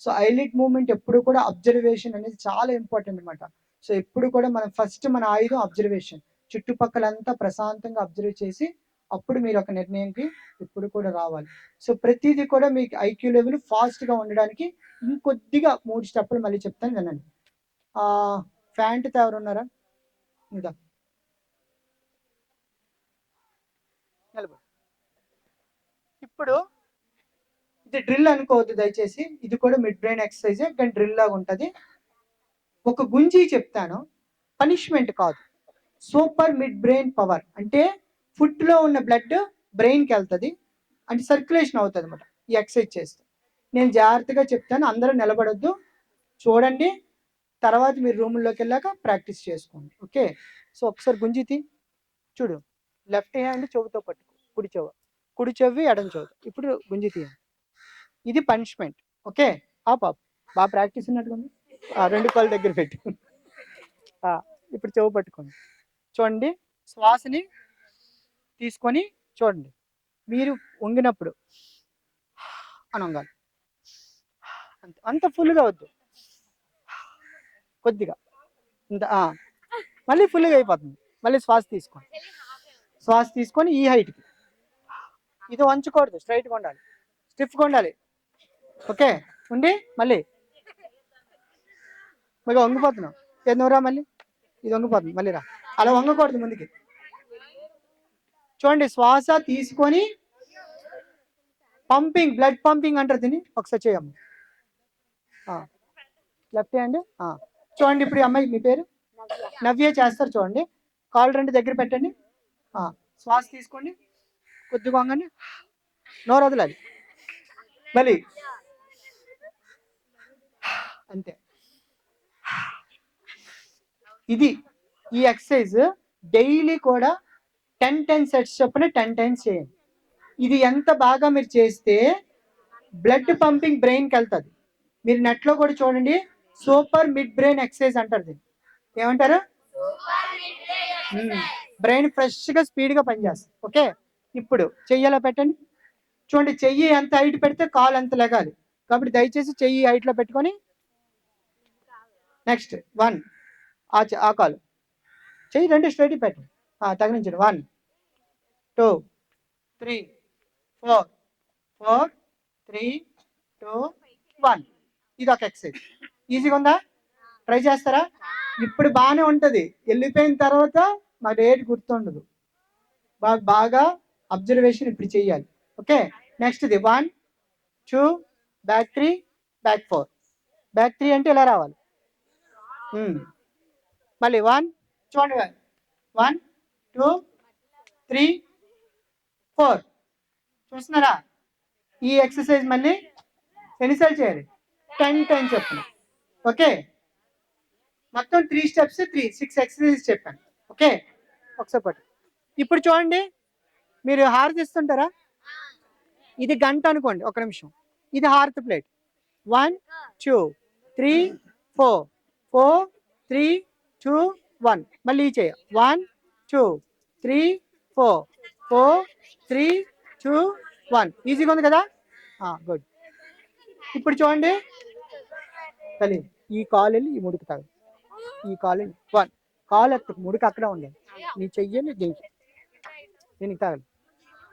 సో ఐలిడ్ మూమెంట్ ఎప్పుడు కూడా అబ్జర్వేషన్ అనేది చాలా ఇంపార్టెంట్ అనమాట. సో ఎప్పుడు కూడా మనం ఫస్ట్ మన ఆయుధం అబ్జర్వేషన్. చుట్టుపక్కలంతా ప్రశాంతంగా అబ్జర్వ్ చేసి అప్పుడు మీరు ఒక నిర్ణయంకి ఎప్పుడు కూడా రావాలి. సో ప్రతిదీ కూడా మీకు ఐక్యూ లెవెల్ ఫాస్ట్గా ఉండడానికి ఇంకొద్దిగా 3 స్టెప్పులు మళ్ళీ చెప్తాను, వినండి. ఫ్యాంట్ ఎవరున్నారా? ఇదా నిలబడు. ఇప్పుడు ఇది డ్రిల్ అనుకోవద్దు దయచేసి, ఇది కూడా మిడ్ బ్రెయిన్ ఎక్సర్సైజ్ కానీ డ్రిల్ లాగా ఉంటుంది. ఒక గుంజి చెప్తాను, పనిష్మెంట్ కాదు, సూపర్ మిడ్ బ్రెయిన్ పవర్. అంటే ఫుట్లో ఉన్న బ్లడ్ బ్రెయిన్కి వెళ్తుంది, అంటే సర్క్యులేషన్ అవుతుంది అనమాట ఈ ఎక్సర్సైజ్ చేస్తే. నేను జాగ్రత్తగా చెప్తాను, అందరూ నిలబడొద్దు, చూడండి, తర్వాత మీరు రూమ్లోకి వెళ్ళాక ప్రాక్టీస్ చేసుకోండి. ఓకే, సో ఒకసారి గుంజితి చూడు, లెఫ్ట్ హ్యాండ్ చెవుతో పట్టుకో, కుడి చెవి ఎడం చెవి. ఇప్పుడు గుంజి తీయండి, ఇది పనిష్మెంట్. ఓకే, పాప బాగా ప్రాక్టీస్ ఉన్నట్టుకుంది. రెండు కాళ్ళు దగ్గర పెట్టు. ఇప్పుడు చెవు పట్టుకోండి, చూడండి, శ్వాసని తీసుకొని చూడండి, మీరు వంగినప్పుడు అని వంగాలి, అంత ఫుల్గా వద్దు, కొద్దిగా ఇంత. మళ్ళీ ఫుల్గా అయిపోతుంది. మళ్ళీ శ్వాస తీసుకొని ఈ హైట్కి, ఇది వంచకూడదు, స్ట్రైట్గా ఉండాలి, స్టిఫ్గా ఉండాలి. ఓకే, ఉండి మళ్ళీ వంగిపోతున్నావు, నువ్వురా, మళ్ళీ ఇది వంగిపోతుంది, మళ్ళీ రా, అలా వంగకూడదు ముందుకి. చూడండి, శ్వాస తీసుకొని పంపింగ్, బ్లడ్ పంపింగ్ అంటారు దీన్ని. ఒకసారి చేయమ్మ, లెఫ్ట్ హ్యాండ్. చూడండి, ఇప్పుడు అమ్మాయి మీ పేరు నవ్య చేస్తారు. చూడండి, కాళ్ళు రెండు దగ్గర పెట్టండి, శ్వాస తీసుకోండి, కొద్దిగా వంగండి, నోరు వదలాలి, మళ్ళీ అంతే. ఇది ఈ ఎక్సర్సైజ్ డైలీ కూడా 10 సెట్స్ చొప్పున 10 టైమ్స్ చేయండి. ఇది ఎంత బాగా మీరు చేస్తే బ్లడ్ పంపింగ్ బ్రెయిన్కి వెళ్తుంది. మీరు నెట్లో కూడా చూడండి, సూపర్ మిడ్ బ్రెయిన్ ఎక్సర్సైజ్ అంటారు దీన్ని. ఏమంటారు? బ్రెయిన్ ఫ్రెష్గా స్పీడ్గా పనిచేస్తుంది. ఓకే, ఇప్పుడు చెయ్యిలో పెట్టండి, చూడండి, చెయ్యి ఎంత హైట్ పెడితే కాలు ఎంత లెగాలి. కాబట్టి దయచేసి చెయ్యి హైట్లో పెట్టుకొని నెక్స్ట్ 1 ఆ కాలు చెయ్యి రెండు స్ట్రైట్ పెట్టండి, తగిలించండి. 1 2 3 4 4 3 2 1. ఇది ఒక ఎక్సర్సైజ్. ఈజీగా ఉందా? ట్రై చేస్తారా? ఇప్పుడు బాగానే ఉంటుంది, వెళ్ళిపోయిన తర్వాత మా డేట్ గుర్తుండదు. బాగా అబ్జర్వేషన్ ఇప్పుడు చెయ్యాలి. ఓకే, నెక్స్ట్ ఇది 1 2 బ్యాక్ 3 బ్యాక్ 4. బ్యాక్ 3 అంటే ఇలా రావాలి. మళ్ళీ 1 చూడండి, 1 2 3 4. చూస్తున్నారా? ఈ ఎక్సర్సైజ్ మళ్ళీ ఎన్నిసార్లు చేయాలి? 10 టైమ్స్ చెప్పండి. ఓకే, మొత్తం 3 స్టెప్స్ 6 ఎక్సర్సైజెస్ చెప్పాను. ఓకే, ఒకసారి పట్టు. ఇప్పుడు చూడండి, మీరు హారతి ఇస్తుంటారా? ఇది గంట అనుకోండి, ఒక నిమిషం. ఇది హారతి ప్లేట్. 1 2 3 4 4 3 2 1. మళ్ళీ చేయ 1 2 3 4 4 3 2 1. ఈజీగా ఉంది కదా? గుడ్. ఇప్పుడు చూడండి, తల్లి ఈ కాలు వెళ్ళి ఈ ముడుకు తాగదు, ఈ కాలు 1 కాలు ఎత్తు, ముడుకు అక్కడ ఉండేది, నీ చెయ్యని దీనికి తాగలి,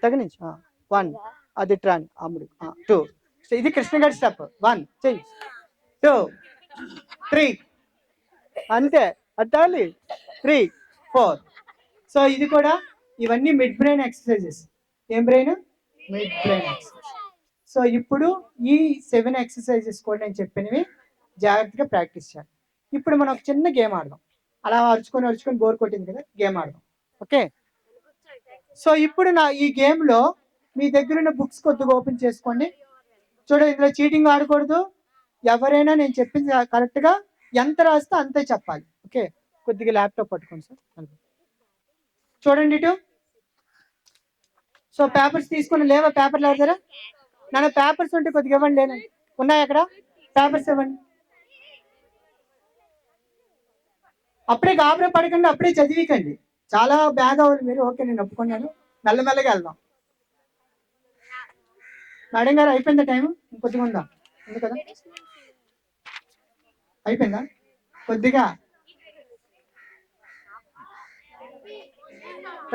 తగిలించి 1 అది ట్రాన్ ఆ ముడుకు 2. ఇది కృష్ణగారి స్టెప్. 1 చెయ్యి 2 3 అంతే, అది తాగలి 3 4. సో ఇది కూడా, ఇవన్నీ మిడ్ బ్రెయిన్ ఎక్సర్సైజెస్. ఏం brain? Mid brain exercise. So ఇప్పుడు ఈ 7 ఎక్సర్సైజెస్ కూడా నేను చెప్పినవి జాగ్రత్తగా ప్రాక్టీస్ చేయాలి. ఇప్పుడు మనం ఒక చిన్న గేమ్ ఆడదాం. అలా అరుచుకొని బోర్ కొట్టింది కదా, గేమ్ ఆడదాం. ఓకే, సో ఇప్పుడు ఈ గేమ్లో మీ దగ్గర ఉన్న బుక్స్ కొద్దిగా ఓపెన్ చేసుకోండి. చూడండి, ఇందులో చీటింగ్ ఆడకూడదు. ఎవరైనా నేను చెప్పింది కరెక్ట్గా ఎంత రాస్తే అంతే చెప్పాలి. ఓకే, కొద్దిగా ల్యాప్టాప్ పట్టుకోండి సార్. చూడండి ఇటు. సో పేపర్స్ తీసుకుని లేవా? పేపర్లు ఎవరు నన్ను పేపర్స్ ఉంటే కొద్దిగా ఇవ్వండి. లేనండి, ఉన్నాయి అక్కడ పేపర్స్ ఇవ్వండి. అప్పుడే గాబరా పడకండి, అప్పుడే చదివికండి. చాలా బ్యాగ్ అవ్వాలి మీరు. ఓకే, నేను ఒప్పుకున్నాను, మెల్లమెల్లగా వెళ్దాం. మేడం గారు అయిపోయిందా టైం? ఇంకొద్దిగా ఉందా? ఉంది కదా, అయిపోయిందా? కొద్దిగా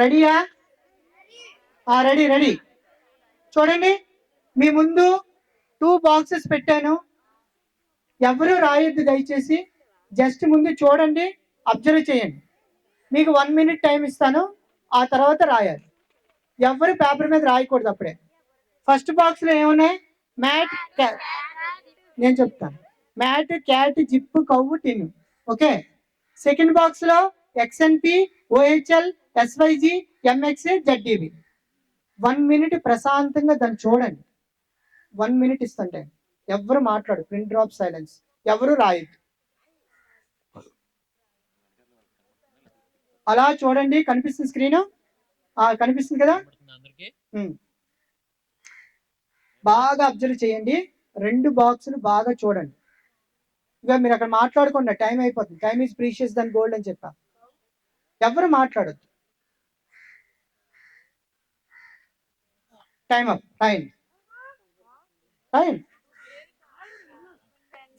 రెడీయా? రెడీ. చూడండి, మీ ముందు 2 బాక్సెస్ పెట్టాను. ఎవరు రాయొద్దు దయచేసి, జస్ట్ ముందు చూడండి, అబ్జర్వ్ చేయండి. మీకు 1 మినిట్ టైం ఇస్తాను, ఆ తర్వాత రాయాలి. ఎవరు పేపర్ మీద రాయకూడదు అప్పుడే. ఫస్ట్ బాక్స్లో ఏమున్నాయి? మ్యాట్, నేను చెప్తాను. మ్యాట్, క్యాట్, జిప్, కవ్వు, టిన్. ఓకే. సెకండ్ బాక్స్లో XNP, OHL, SYG, MX, ZDB. 1 minute ప్రశాంతంగా దాన్ని చూడండి. 1 minute ఇస్తుంటే ఎవరు మాట్లాడు, ప్రింట్ డ్రాప్ సైలెన్స్, ఎవరు రాయద్దు. అలా చూడండి. కనిపిస్తుంది స్క్రీన్? కనిపిస్తుంది కదా? బాగా అబ్జర్వ్ చేయండి. 2 బాక్సులు బాగా చూడండి. ఇక మీరు అక్కడ మాట్లాడకుండా టైం అయిపోతుంది. Time is precious than gold అని చెప్పా. ఎవరు మాట్లాడద్దు. Time up. Time.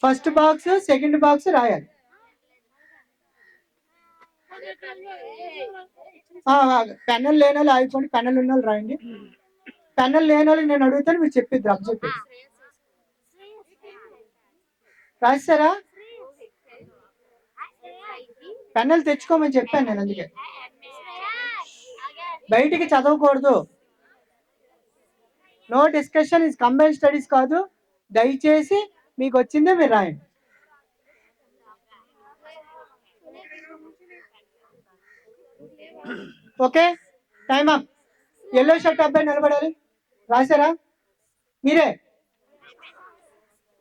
First box, second box రాయాలి. పెన్నులు లేని వాళ్ళు ఆగిపోండి, పెన్నులు ఉన్న వాళ్ళు రాయండి. పెన్నులు లేని వాళ్ళకి నేను అడుగుతాను, మీరు చెప్పిద్ది అప్ చెప్పేది. రాస్తారా? పెన్నులు తెచ్చుకోమని చెప్పాను నేను, అందుకే. బయటికి చదవకూడదు. No discussion is combine studies కాదు. దయచేసి మీకు వచ్చిందే మీరు రాయండి. Okay. Time up. Yellow shirt అబ్బాయి నిలబడాలి. రాశారా? మీరే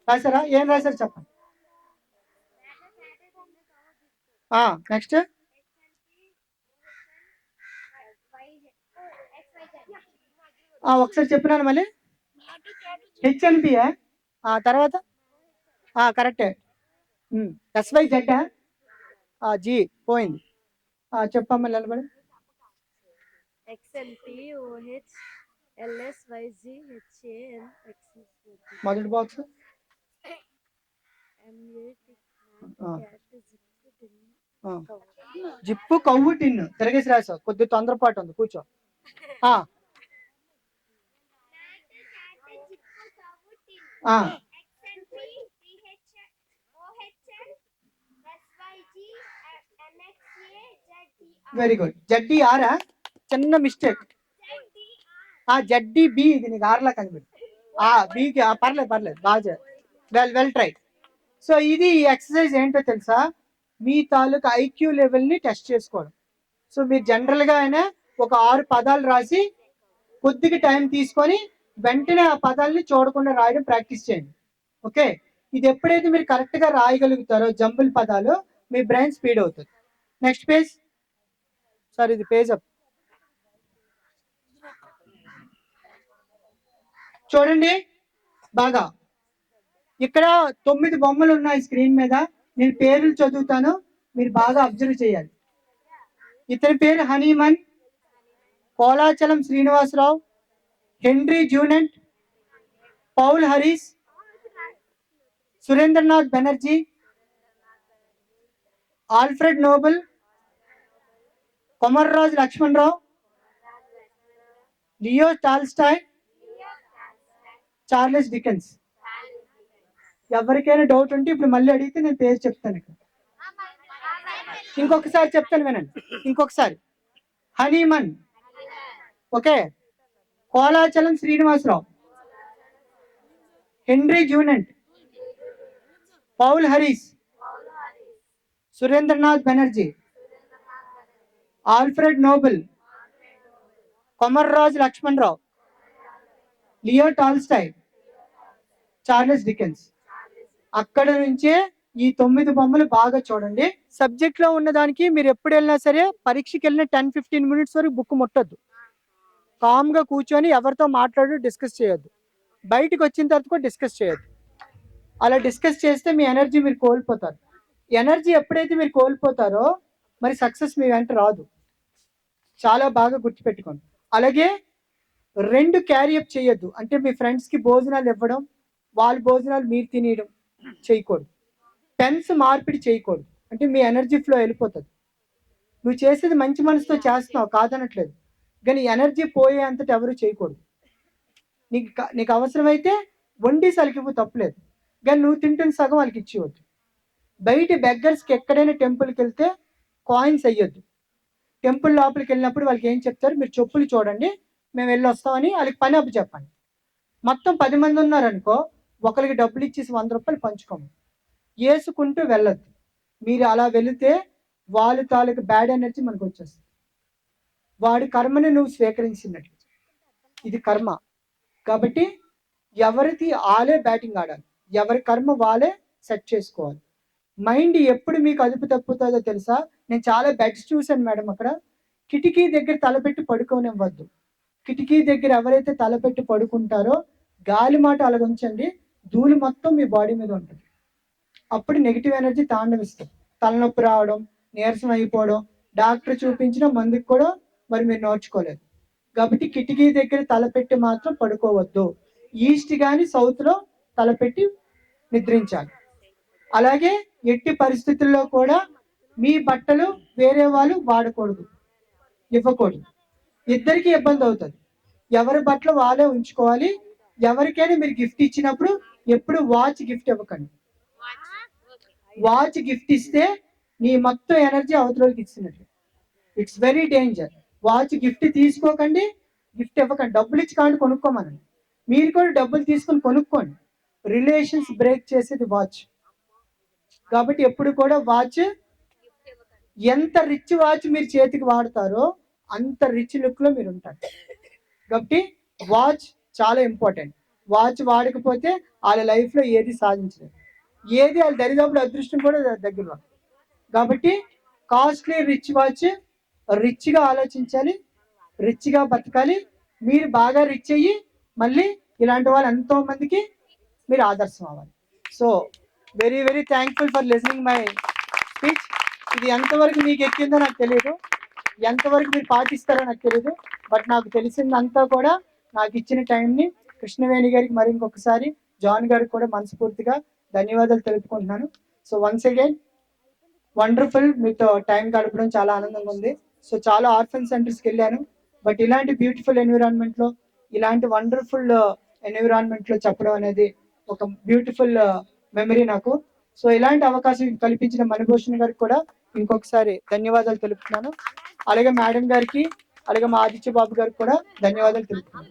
రాశారా? ఏం రాశారు చెప్పండి. నెక్స్ట్ ఒకసారి చెప్పినాను మళ్ళీ. HNP. తర్వాత కరెక్టే. SYZ జీ పోయింది. చెప్పమ్మా నిలబడి. XNP, OH, LS, YG, HAN, XS. మొదటి బాక్స్. జిప్పు, కవ్వు, టిన్. తిరగేసి రాసావు. కొద్ది తొందరపాటు ఉంది, కూర్చో. Very good. ZDR చిన్న మిస్టేక్. ZDB ఇది నీకు ఆర్లా కనిపెట్టు. బికి పర్లేదు బాగా వెల్ ట్రై. సో ఇది ఈ ఎక్సర్సైజ్ ఏంటో తెలుసా? మీ తాలూకా IQ లెవెల్ని టెస్ట్ చేసుకోవడం. సో మీరు జనరల్గా అయినా ఒక 6 పదాలు రాసి కొద్దిగా టైం తీసుకొని వెంటనే ఆ పదాలని చూడకుండా రాయడం ప్రాక్టీస్ చేయండి. ఓకే. ఇది ఎప్పుడైతే మీరు కరెక్ట్గా రాయగలుగుతారో జంబుల్ పదాలు, మీ బ్రెయిన్ స్పీడ్ అవుతుంది. Next page. సార్ ఇది పేజ్ అప్. చూడండి బాగా. ఇక్కడ 9 బొమ్మలు ఉన్నాయి స్క్రీన్ మీద. నేను పేర్లు చదువుతాను, మీరు బాగా అబ్జర్వ్ చేయాలి. ఇతని పేరు Hahnemann, Kolachalam Srinivasarao, Henry Dunant, Paul Harris, Surendranath Banerjee, Alfred Nobel, Kommaraju Lakshmanarao, Leo Tolstoy, Charles Dickens. ఎవరికైనా డౌట్ ఉంటే ఇప్పుడు మళ్ళీ అడిగితే నేను పేరు చెప్తాను. ఇక్కడ ఇంకొకసారి చెప్తాను వినండి. ఇంకొకసారి. Hahnemann, okay. Kolachalam Srinivasarao, Henry Dunant, Paul Harris, Surendranath Banerjee, Alfred Nobel, Kommaraju Lakshmanarao, Leo Tolstoy, Charles Dickens. అక్కడ నుంచే ఈ 9 బొమ్మలు బాగా చూడండి. సబ్జెక్ట్ లో ఉన్న దానికి మీరు ఎప్పుడు వెళ్ళినా సరే, పరీక్షకి వెళ్ళిన 10-15 minutes వరకు బుక్ ముట్టద్దు. కామ్ గా కూర్చొని ఎవరితో మాట్లాడు, డిస్కస్ చేయొద్దు. బయటకు వచ్చిన తర్వాత కూడా డిస్కస్ చేయొద్దు. అలా డిస్కస్ చేస్తే మీ ఎనర్జీ మీరు కోల్పోతారు. ఎనర్జీ ఎప్పుడైతే మీరు కోల్పోతారో మరి సక్సెస్ మీ వెంట రాదు. చాలా బాగా గుర్తుపెట్టుకోండి. అలాగే 2 క్యారీఅప్ చేయొద్దు. అంటే మీ ఫ్రెండ్స్కి భోజనాలు ఇవ్వడం, వాళ్ళ భోజనాలు మీరు తినేయడం చేయకూడదు. పెన్స్ మార్పిడి చేయకూడదు. అంటే మీ ఎనర్జీ ఫ్లో వెళ్ళిపోతుంది. నువ్వు చేసేది మంచి మనసుతో చేస్తున్నావు, కాదనట్లేదు, కానీ ఎనర్జీ పోయే అంతటి ఎవరు చేయకూడదు. నీకు అవసరమైతే వండి సలికివ్వు, తప్పలేదు, కానీ నువ్వు తింటున్న సగం వాళ్ళకి ఇచ్చేవద్దు. బయట బెగ్గర్స్కి ఎక్కడైనా టెంపుల్కి వెళ్తే కాయిన్స్ అయ్యొద్దు. టెంపుల్ లోపలికి వెళ్ళినప్పుడు వాళ్ళకి ఏం చెప్తారు, మీరు చెప్పులు చూడండి, మేము వెళ్ళి వస్తామని వాళ్ళకి పని అప్పు చెప్పండి. మొత్తం 10 మంది ఉన్నారనుకో, ఒకరికి డబ్బులు ఇచ్చేసి 100 రూపాయలు పంచుకోము, వేసుకుంటూ వెళ్ళొద్దు. మీరు అలా వెళితే వాళ్ళ తాలూకు బ్యాడ్ ఎనర్జీ మనకు వచ్చేస్తుంది. వాడి కర్మని నువ్వు స్వీకరించినట్లు, ఇది కర్మ. కాబట్టి ఎవరికి వాళ్ళే బ్యాటింగ్ ఆడాలి, ఎవరి కర్మ వాళ్ళే సెట్ చేసుకోవాలి. మైండ్ ఎప్పుడు మీకు అదుపు తప్పుతుందో తెలుసా? నేను చాలా బెడ్స్ చూశాను మేడం, అక్కడ కిటికీ దగ్గర తలపెట్టి పడుకోనివ్వద్దు. కిటికీ దగ్గర ఎవరైతే తలపెట్టి పడుకుంటారో గాలి మాట అలాగుంచండి, ధూళి మొత్తం మీ బాడీ మీద ఉంటుంది. అప్పుడు నెగిటివ్ ఎనర్జీ తాండవిస్తుంది. తలనొప్పి రావడం, నీరసం అయిపోవడం, డాక్టర్ చూపించిన మందుకు కూడా మరి మీరు నోచుకోలేదు. కాబట్టి కిటికీ దగ్గర తలపెట్టి మాత్రం పడుకోవద్దు. ఈస్ట్ కానీ సౌత్లో తలపెట్టి నిద్రించాలి. అలాగే ఎట్టి పరిస్థితుల్లో కూడా మీ బట్టలు వేరే వాళ్ళు వాడకూడదు, ఇవ్వకూడదు. ఇద్దరికి ఇబ్బంది అవుతుంది. ఎవరి బట్టలు వాళ్ళే ఉంచుకోవాలి. ఎవరికైనా మీరు గిఫ్ట్ ఇచ్చినప్పుడు ఎప్పుడు వాచ్ గిఫ్ట్ ఇవ్వకండి. వాచ్ గిఫ్ట్ ఇస్తే నీ మొత్తం ఎనర్జీ అవతలకి ఇచ్చినట్లు. It's very danger. Watch gift తీసుకోకండి, గిఫ్ట్ ఇవ్వకండి. డబ్బులు ఇచ్చి కానీ కొనుక్కోమనండి. మీరు కూడా డబ్బులు తీసుకొని కొనుక్కోండి. రిలేషన్స్ బ్రేక్ చేసేది వాచ్. కాబట్టి ఎప్పుడు కూడా వాచ్, ఎంత రిచ్ వాచ్ మీరు చేతికి వాడతారో అంత రిచ్ లుక్ లో మీరు ఉంటారు. కాబట్టి వాచ్ చాలా ఇంపార్టెంట్. వాచ్ వాడకపోతే వాళ్ళ లైఫ్ లో ఏది సాధించలేదు, ఏది వాళ్ళ దరిదాపుల అదృష్టం కూడా దగ్గర. కాబట్టి కాస్ట్లీ రిచ్ వాచ్, రిచ్ గా ఆలోచించాలి, రిచ్ గా బతకాలి. మీరు బాగా రిచ్ అయ్యి మళ్ళీ ఇలాంటి వాళ్ళు ఎంతో మందికి మీరు ఆదర్శం అవ్వాలి. So very very thankful for listening my speech. ఇది ఎంతవరకు మీకు ఎక్కిందో నాకు తెలియదు, ఎంతవరకు మీరు పాటిస్తారో నాకు తెలియదు. బట్ నాకు తెలిసిందంతా కూడా నాకు ఇచ్చిన టైంని కృష్ణవేణి గారికి మరి ఇంకొకసారి, జాన్ గారికి కూడా మనస్ఫూర్తిగా ధన్యవాదాలు తెలుపుకుంటున్నాను. సో వన్స్ అగైన్ వండర్ఫుల్, మీతో టైం గడపడం చాలా ఆనందంగా ఉంది. సో చాలా ఆర్ఫన్ సెంటర్స్కి వెళ్ళాను, బట్ ఇలాంటి బ్యూటిఫుల్ ఎన్విరాన్మెంట్లో, ఇలాంటి వండర్ఫుల్ ఎన్విరాన్మెంట్లో చెప్పడం అనేది ఒక బ్యూటిఫుల్ మెమరీ నాకు. సో ఇలాంటి అవకాశం కల్పించిన మణిభూషణ్ గారికి కూడా ఇంకొకసారి ధన్యవాదాలు తెలుపుతున్నాను. అలాగే మేడం గారికి, అలాగే మా ఆదిత్య బాబు గారికి కూడా ధన్యవాదాలు తెలుపుతున్నాను.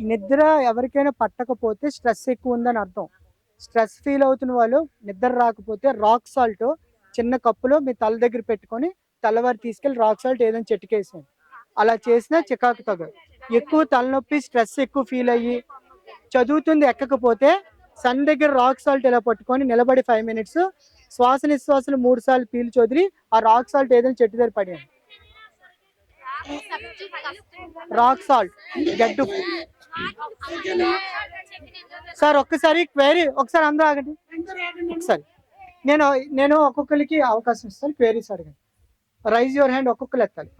నిద్ర ఎవరికైనా పట్టకపోతే స్ట్రెస్ ఎక్కువ ఉందని అర్థం. స్ట్రెస్ ఫీల్ అవుతున్న వాళ్ళు నిద్ర రాకపోతే రాక్ సాల్ట్ చిన్న కప్పులో మీ తల దగ్గర పెట్టుకొని తెల్లవారు తీసుకెళ్ళి రాక్ సాల్ట్ ఏదైనా చెట్టుకేసేయండి. అలా చేసినా చికాకు తగ్గదు. ఎక్కువ తలనొప్పి, స్ట్రెస్ ఎక్కువ ఫీల్ అయ్యి చదువుతుంది ఎక్కకపోతే సన్ దగ్గర రాక్ సాల్ట్ ఇలా పట్టుకొని నిలబడి 5 minutes శ్వాస నిశ్వాసలు 3 సార్లు పీల్చి వదిలి ఆ రాక్ సాల్ట్ ఏదైనా చెట్టు దగ్గర పడేయండి. రాక్ సాల్ట్, గడ్డు. సార్ ఒక్కసారి క్వేరీ, ఒకసారి అందరూ ఆగండి ఒకసారి. నేను ఒక్కొక్కరికి అవకాశం ఇస్తాను, క్వేరీస్ అడగండి. రైజ్ యువర్ హ్యాండ్, ఒక్కొక్కరు ఎత్తాలి,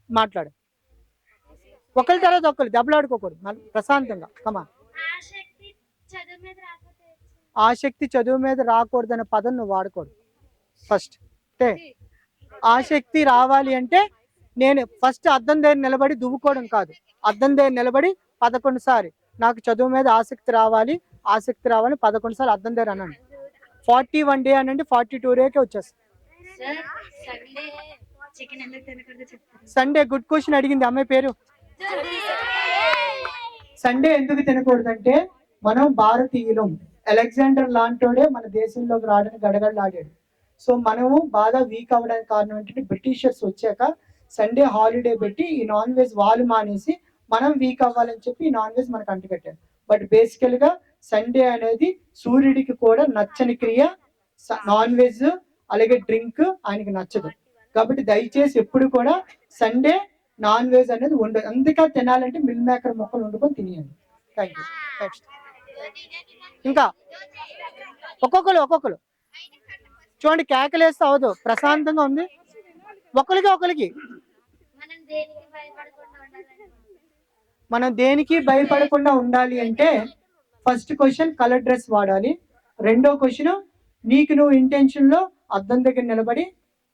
మాట్లాడు. ఒకరి తర్వాత ఒకరు దెబ్బలాడుకోకూడదు, ప్రశాంతంగా. కమా. ఆసక్తి చదువు మీద రాకూడదనే పదం నువ్వు వాడకూడదు ఫస్ట్. ఆసక్తి రావాలి అంటే నేను ఫస్ట్ అద్దం దగ్గర నిలబడి దువ్వుకోవడం కాదు, అద్దం దగ్గర నిలబడి 11 సార్లు నాకు చదువు మీద ఆసక్తి రావాలి 11 సార్లు అద్దం దగ్గర అనండి. 41 డే అనండి, 42 డేకే వచ్చేస్తుంది. సండే గుడ్ క్వశ్చన్ అడిగింది అమ్మాయి పేరు. సండే ఎందుకు తినకూడదంటే మనం భారతీయులం. అలెగ్జాండర్ లాంటోడే మన దేశంలోకి రావడానికి గడగడలాడాడు. సో మనము బాగా వీక్ అవ్వడానికి కారణం ఏంటంటే బ్రిటిషర్స్ వచ్చాక సండే హాలిడే పెట్టి ఈ నాన్ వెజ్ వాళ్ళు మానేసి మనం వీక్ అవ్వాలని చెప్పి ఈ నాన్ వెజ్ మనకు అంటుకట్టారు. బట్ బేసికల్ గా సండే అనేది సూర్యుడికి కూడా నచ్చని క్రియ. నాన్ వెజ్ అలాగే డ్రింక్ ఆయనకి నచ్చదు. కాబట్టి దయచేసి ఎప్పుడు కూడా సండే నాన్ వెజ్ అనేది ఉండదు. అందుకే తినాలంటే మిల్ మేకర్ మొక్కలు వండుకొని తినేయండి. Thank you. నెక్స్ట్ ఇంకా ఒక్కొక్కరు చూడండి, కేకలేస్తే అవదు, ప్రశాంతంగా ఉంది. ఒకరికి మనం దేనికి భయపడకుండా ఉండాలి అంటే ఫస్ట్ క్వశ్చన్ కలర్ డ్రెస్ వాడాలి. రెండో క్వశ్చన్ నీకు నువ్వు ఇంటెన్షన్ లో అద్దం దగ్గర నిలబడి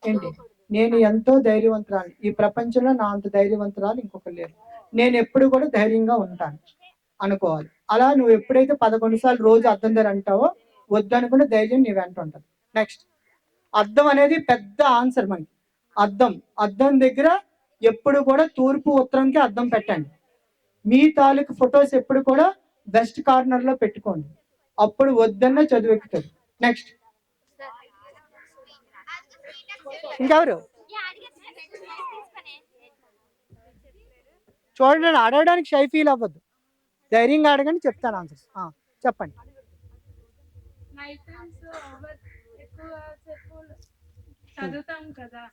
ఏంటి, నేను ఎంతో ధైర్యవంతురాలు, ఈ ప్రపంచంలో నా అంత ధైర్యవంతురాలు ఇంకొకరు లేరు, నేను ఎప్పుడు కూడా ధైర్యంగా ఉంటాను అనుకోవాలి. అలా నువ్వు ఎప్పుడైతే 11 సార్లు రోజు అద్దం దగ్గర అంటావో వద్దనుకున్న ధైర్యం నీ వెంట ఉంటుంది. నెక్స్ట్, అద్దం అనేది పెద్ద ఆన్సర్ మనకి. అద్దం దగ్గర ఎప్పుడు కూడా తూర్పు ఉత్తరంకి అద్దం పెట్టండి. మీ తాలూకు ఫొటోస్ ఎప్పుడు కూడా వెస్ట్ కార్నర్ లో పెట్టుకోండి, అప్పుడు వద్దన్న చదువెక్కుతుంది. నెక్స్ట్, ఇంకెవరు చూడండి, అడగడానికి షై ఫీల్ అవ్వద్దు, ధైర్యంగా అడగండి, చెప్తాను ఆన్సర్స్. చెప్పండి. నైట్ టైమ్స్ ఎక్కువ సేపు చదువుతాం కదా,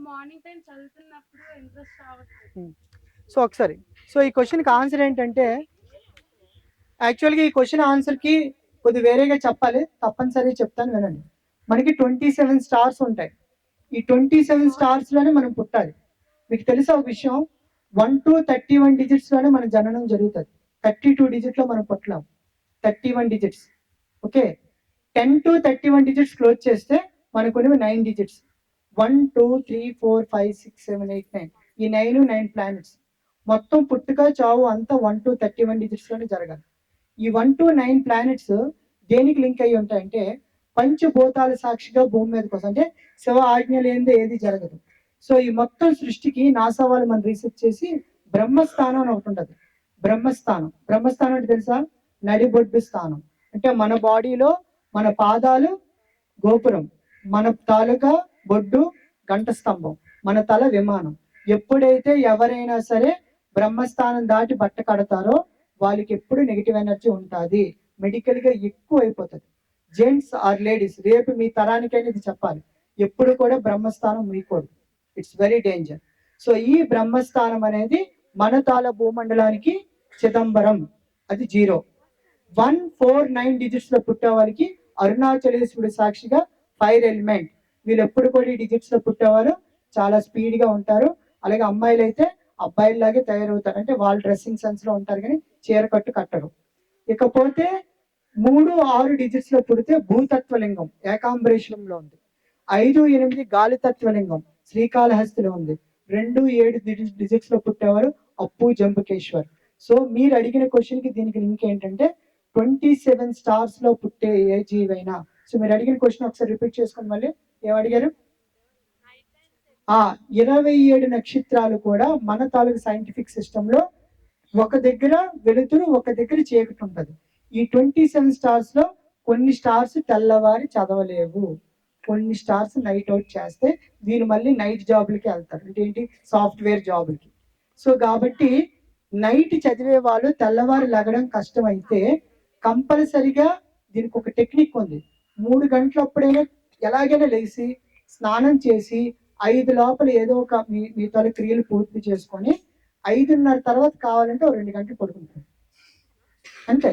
మార్నింగ్ టైం చదువుతున్నప్పుడు ఇంట్రెస్ట్ రావట్లేదు. సో ఈ క్వశ్చన్కి ఆన్సర్ ఏంటంటే, యాక్చువల్గా ఈ క్వశ్చన్ ఆన్సర్కి కొద్ది వేరేగా చెప్పాలి, తప్పనిసరిగా చెప్తాను వినండి. మనకి 27 స్టార్స్ ఉంటాయి. ఈ 27 స్టార్స్ లోనే మనం పుట్టాలి. మీకు తెలుసా ఒక విషయం, 1 to 31 డిజిట్స్ లోనే మన జననం జరుగుతుంది. 32 డిజిట్ లో మనం పుట్టలేం, 31 digits. Okay, 10 to 31 digits close చేస్తే మనకు 9 డిజిట్స్. 1 2 3 4 5 6 7 8 9, ఈ 9 ప్లానెట్స్. మొత్తం పుట్టుక చావు అంతా 1 to 31 డిజిట్స్ లోనే జరగాలి. ఈ 1 to 9 ప్లానెట్స్ దేనికి లింక్ అయ్యి ఉంటాయంటే, పంచభూతాల సాక్షిగా భూమి మీదకి వస్తాయి. అంటే శివ ఆజ్ఞ లేనిదే ఏది జరగదు. సో ఈ మొత్తం సృష్టికి నాసా వాళ్ళు మనం రీసెర్చ్ చేసి బ్రహ్మస్థానం అని ఒకటి ఉంటుంది. బ్రహ్మస్థానం అంటే తెలుసా? నడిబొడ్డు స్థానం. అంటే మన బాడీలో మన పాదాలు గోపురం, మన తాలూకా బొడ్డు గంట స్తంభం, మన తల విమానం. ఎప్పుడైతే ఎవరైనా సరే బ్రహ్మస్థానం దాటి బట్ట కడతారో వాళ్ళకి ఎప్పుడు నెగిటివ్ ఎనర్జీ ఉంటుంది, మెడికల్ గా ఎక్కువ అయిపోతుంది. జెంట్స్ ఆర్ లేడీస్, రేపు మీ తరానికైనా ఇది చెప్పాలి, ఎప్పుడు కూడా బ్రహ్మస్థానం మీకూడదు, ఇట్స్ వెరీ డేంజర్. సో ఈ బ్రహ్మస్థానం అనేది మన తాల భూమండలానికి చిదంబరం, అది 0. 1 4 9 డిజిట్స్ లో పుట్టే వాళ్ళకి అరుణాచలేశ్వరుడు సాక్షిగా ఫైర్ ఎలిమెంట్. వీళ్ళు ఎప్పుడు కూడా ఈ డిజిట్స్ లో పుట్టేవారు చాలా స్పీడ్ గా ఉంటారు. అలాగే అమ్మాయిలు అయితే అబ్బాయిలాగే తయారవుతారు, అంటే వాళ్ళ డ్రెస్సింగ్ సెన్స్ లో ఉంటారు కానీ చీర కట్టు కట్టరు. ఇకపోతే 3 6 డిజిట్స్ లో పుడితే భూతత్వలింగం ఏకాంబరేశ్వరంలో ఉంది. 5 8 గాలి తత్వలింగం శ్రీకాళహస్తిలో ఉంది. 2 7 డిజిట్స్ లో పుట్టేవారు అప్పు జంబుకేశ్వర్. సో మీరు అడిగిన క్వశ్చన్ కి దీనికి లింక్ ఏంటంటే 27 స్టార్స్ లో పుట్టే ఏ జీవైనా. సో మీరు అడిగిన క్వశ్చన్ ఒకసారి రిపీట్ చేసుకుని మళ్ళీ ఏమడిగారు? 27 నక్షత్రాలు కూడా మన తాలూకు సైంటిఫిక్ సిస్టమ్ లో ఒక దగ్గర వెలుతురు, ఒక దగ్గర చీకటి ఉంటది. ఈ 27 స్టార్స్ లో కొన్ని స్టార్స్ తెల్లవారి చదవలేవు, కొన్ని స్టార్స్ నైట్ అవుట్ చేస్తే వీళ్ళు మళ్ళీ నైట్ జాబ్లకి వెళ్తారు, అంటే ఏంటి, సాఫ్ట్వేర్ జాబ్లకి. సో కాబట్టి నైట్ చదివే వాళ్ళు తెల్లవారు లగడం కష్టం అయితే కంపల్సరిగా దీనికి ఒక టెక్నిక్ ఉంది. 3 గంటలప్పుడైనా ఎలాగైనా లేచి స్నానం చేసి 5 లోపల ఏదో ఒక మీ తల క్రియలు పూర్తి చేసుకొని 5:30 తర్వాత కావాలంటే 2 గంటలు పడుకుంటారు అంతే.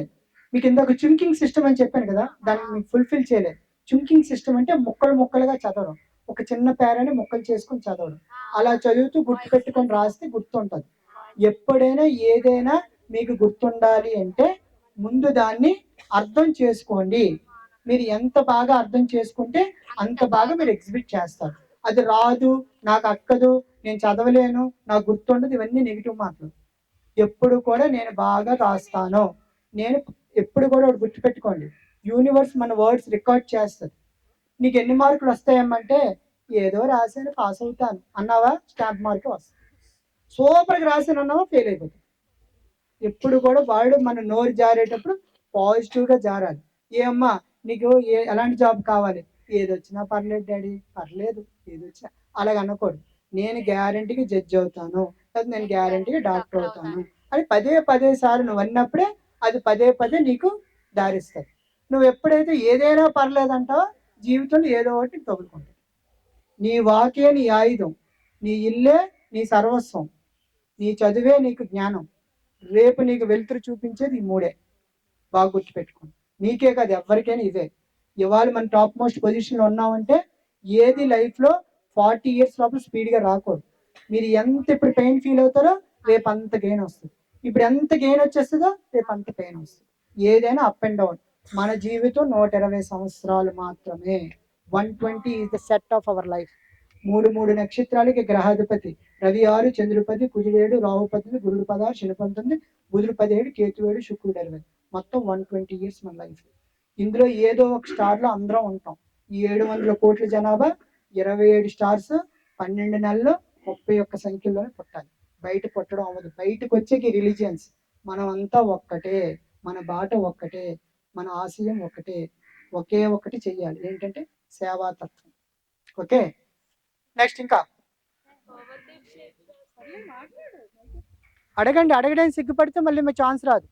మీకు ఇందాక చుంకింగ్ సిస్టమ్ అని చెప్పాను కదా, దాన్ని మీకు ఫుల్ఫిల్ చేయలేదు. చుంకింగ్ సిస్టమ్ అంటే ముక్కలుగా చదవడం, ఒక చిన్న పేరాని ముక్కలు చేసుకొని చదవడం. అలా చదువుతూ గుర్తు పెట్టుకొని రాస్తే గుర్తుంటది. ఎప్పుడైనా ఏదైనా మీకు గుర్తుండాలి అంటే ముందు దాన్ని అర్థం చేసుకోండి. మీరు ఎంత బాగా అర్థం చేసుకుంటే అంత బాగా మీరు ఎగ్జిబిట్ చేస్తారు. అది రాదు, నాకు అక్కదు, నేను చదవలేను, నాకు గుర్తుండదు, ఇవన్నీ నెగిటివ్ మాటలు. ఎప్పుడు కూడా నేను బాగా రాస్తాను, నేను ఎప్పుడు కూడా గుర్తుపెట్టుకోండి, యూనివర్స్ మన వర్డ్స్ రికార్డ్ చేస్తుంది. నీకు ఎన్ని మార్కులు వస్తాయమ్మంటే ఏదో రాశాను పాస్ అవుతాను అన్నావా, స్టాంప్ మార్క్ వస్తుంది. సూపర్గా రాశాను అన్నావా, ఫెయిల్ అయిపోతుంది. ఎప్పుడు కూడా వాడు మన నోరు జారేటప్పుడు పాజిటివ్గా జారాలి. ఏమ్మా నీకు ఎలాంటి జాబ్ కావాలి, ఏదొచ్చినా పర్లేదు డాడీ, పర్లేదు ఏదొచ్చినా, అలాగ అనకూడదు. నేను గ్యారంటీగా జడ్జ్ అవుతాను, లేదా నేను గ్యారంటీగా డాక్టర్ అవుతాను అని పదే సార్లు నువ్వు అన్నప్పుడే అది పదే నీకు దారిస్తుంది. నువ్వు ఎప్పుడైతే ఏదైనా పర్లేదంటావో జీవితంలో ఏదో ఒకటి తగులుకుంటుంది. నీ వాకే నీ ఆయుధం, నీ ఇల్లే నీ సర్వస్వం, నీ చదువే నీకు జ్ఞానం. రేపు నీకు వెలుతురు చూపించేది ఈ 3. బాగా గుర్తుపెట్టుకోండి. నీకే కాదు ఎవరికైనా ఇదే. ఇవాళ మన టాప్ మోస్ట్ పొజిషన్లో ఉన్నామంటే ఏది లైఫ్లో 40 ఇయర్స్ లోపల స్పీడ్గా రాకూడదు. మీరు ఎంత ఇప్పుడు పెయిన్ ఫీల్ అవుతారో రేపు అంత గెయిన్ వస్తుంది, ఇప్పుడు ఎంత గెయిన్ వచ్చేస్తుందో రేపు అంత పెయిన్ వస్తుంది. ఏదైనా అప్ అండ్ డౌన్. మన జీవితం 120 సంవత్సరాలు మాత్రమే. 120 is the set of our life. మూడు నక్షత్రాలకి గ్రహాధిపతి రవి 6, చంద్రుపతి, కుజుడు 7, రాహు 18, గురుడు 16, శని 19, బుధుడు 17, కేతు 7, శుక్రుడు 20. మొత్తం 120 ఇయర్స్ మన లైఫ్. ఇందులో ఏదో ఒక స్టార్ లో అందరం ఉంటాం. ఈ 700 కోట్ల జనాభా 27 స్టార్స్ 12 నెలలు 31 సంఖ్యలోనే పుట్టాలి. బయట పుట్టడం అవ్వదు. బయటకు వచ్చేకి రిలీజియన్స్ మనం అంతా ఒక్కటే, మన బాట ఒక్కటే, మన ఆశయం ఒక్కటే, ఒకే ఒకటి చెయ్యాలి. ఏంటంటే సేవాతత్వం. ఓకే, నెక్స్ట్ ఇంకా అడగడానికి సిగ్గుపడితే మళ్ళీ మీ ఛాన్స్ రాదు.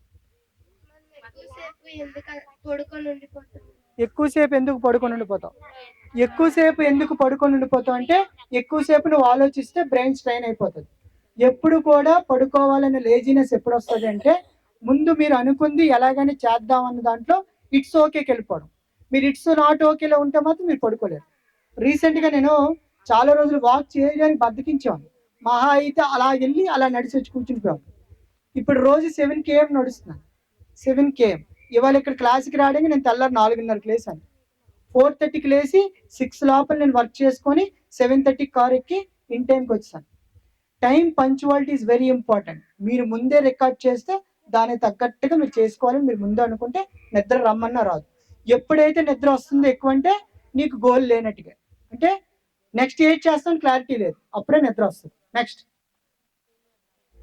ఎక్కువసేపు ఎందుకు పడుకొని ఉండిపోతావు? ఎక్కువసేపు ఎందుకు పడుకొని ఉండిపోతావు అంటే ఎక్కువసేపు నువ్వు ఆలోచిస్తే బ్రెయిన్ స్ట్రెయిన్ అయిపోతుంది. ఎప్పుడు కూడా పడుకోవాలనే లేజినెస్ ఎప్పుడు వస్తుంది అంటే ముందు మీరు అనుకుంది ఎలాగైనా చేద్దాం అన్న దాంట్లో ఇట్స్ ఓకేకి వెళ్ళిపోవడం. మీరు ఇట్స్ నాట్ ఓకేలో ఉంటే మాత్రం మీరు పడుకోలేరు. రీసెంట్గా నేను చాలా రోజులు వాక్ చేయడానికి బద్దకించాను. మహా అయితే అలా వెళ్ళి అలా నడిచి వచ్చి కూర్చునిపోయాను. ఇప్పుడు రోజు 7 km నడుస్తున్నాను. 7 km. ఇవాళ ఇక్కడ క్లాస్కి రావడానికి నేను తెల్లారి 4:30కి లేసాను. 4:30కి లేచి 6 లోపల నేను వర్క్ చేసుకొని 7:30కి కార్ ఎక్కి ఇన్ టైంకి వచ్చాను. Time punctuality is very important. మీరు ముందే రికార్డ్ చేస్తే దానికి తగ్గట్టుగా మీరు చేసుకోవాలని మీరు ముందే అనుకుంటే నిద్ర రమ్మన్నా రాదు. ఎప్పుడైతే నిద్ర వస్తుందో ఎక్కువ అంటే నీకు గోల్ లేనట్టుగా, అంటే నెక్స్ట్ ఏం చేస్తాను క్లారిటీ లేదు, అప్పుడే నిద్ర వస్తుంది. నెక్స్ట్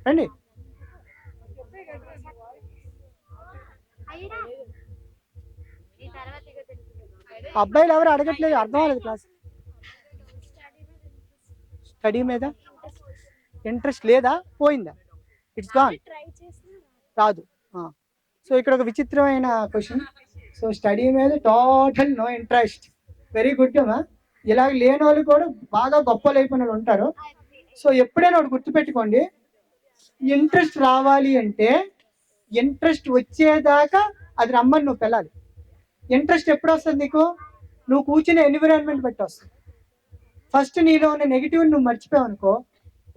రండి. అబ్బాయిలు ఎవరు అడగట్లేదు, అర్థం అవ్వలేదు. క్లాస్ స్టడీ మీద ఇంట్రెస్ట్ లేదా, పోయిందా? ఇట్స్ గాన్, రాదు. సో ఇక్కడ ఒక విచిత్రమైన క్వశ్చన్. సో స్టడీ మీద total no interest. Very good అమ్మా. ఇలా లేని వాళ్ళు కూడా బాగా గొప్పలు అయిపోయిన వాళ్ళు ఉంటారు. సో ఎప్పుడైనా ఒకటి గుర్తుపెట్టుకోండి, ఇంట్రెస్ట్ రావాలి అంటే ఇంట్రెస్ట్ వచ్చేదాకా అది రమ్మని నువ్వు వెళ్ళాలి. ఇంట్రెస్ట్ ఎప్పుడు వస్తుంది నీకు? నువ్వు కూర్చునే ఎన్విరాన్మెంట్ బట్టి వస్తుంది. ఫస్ట్ నీలో ఉన్న నెగిటివ్ నువ్వు మర్చిపోయావు అనుకో,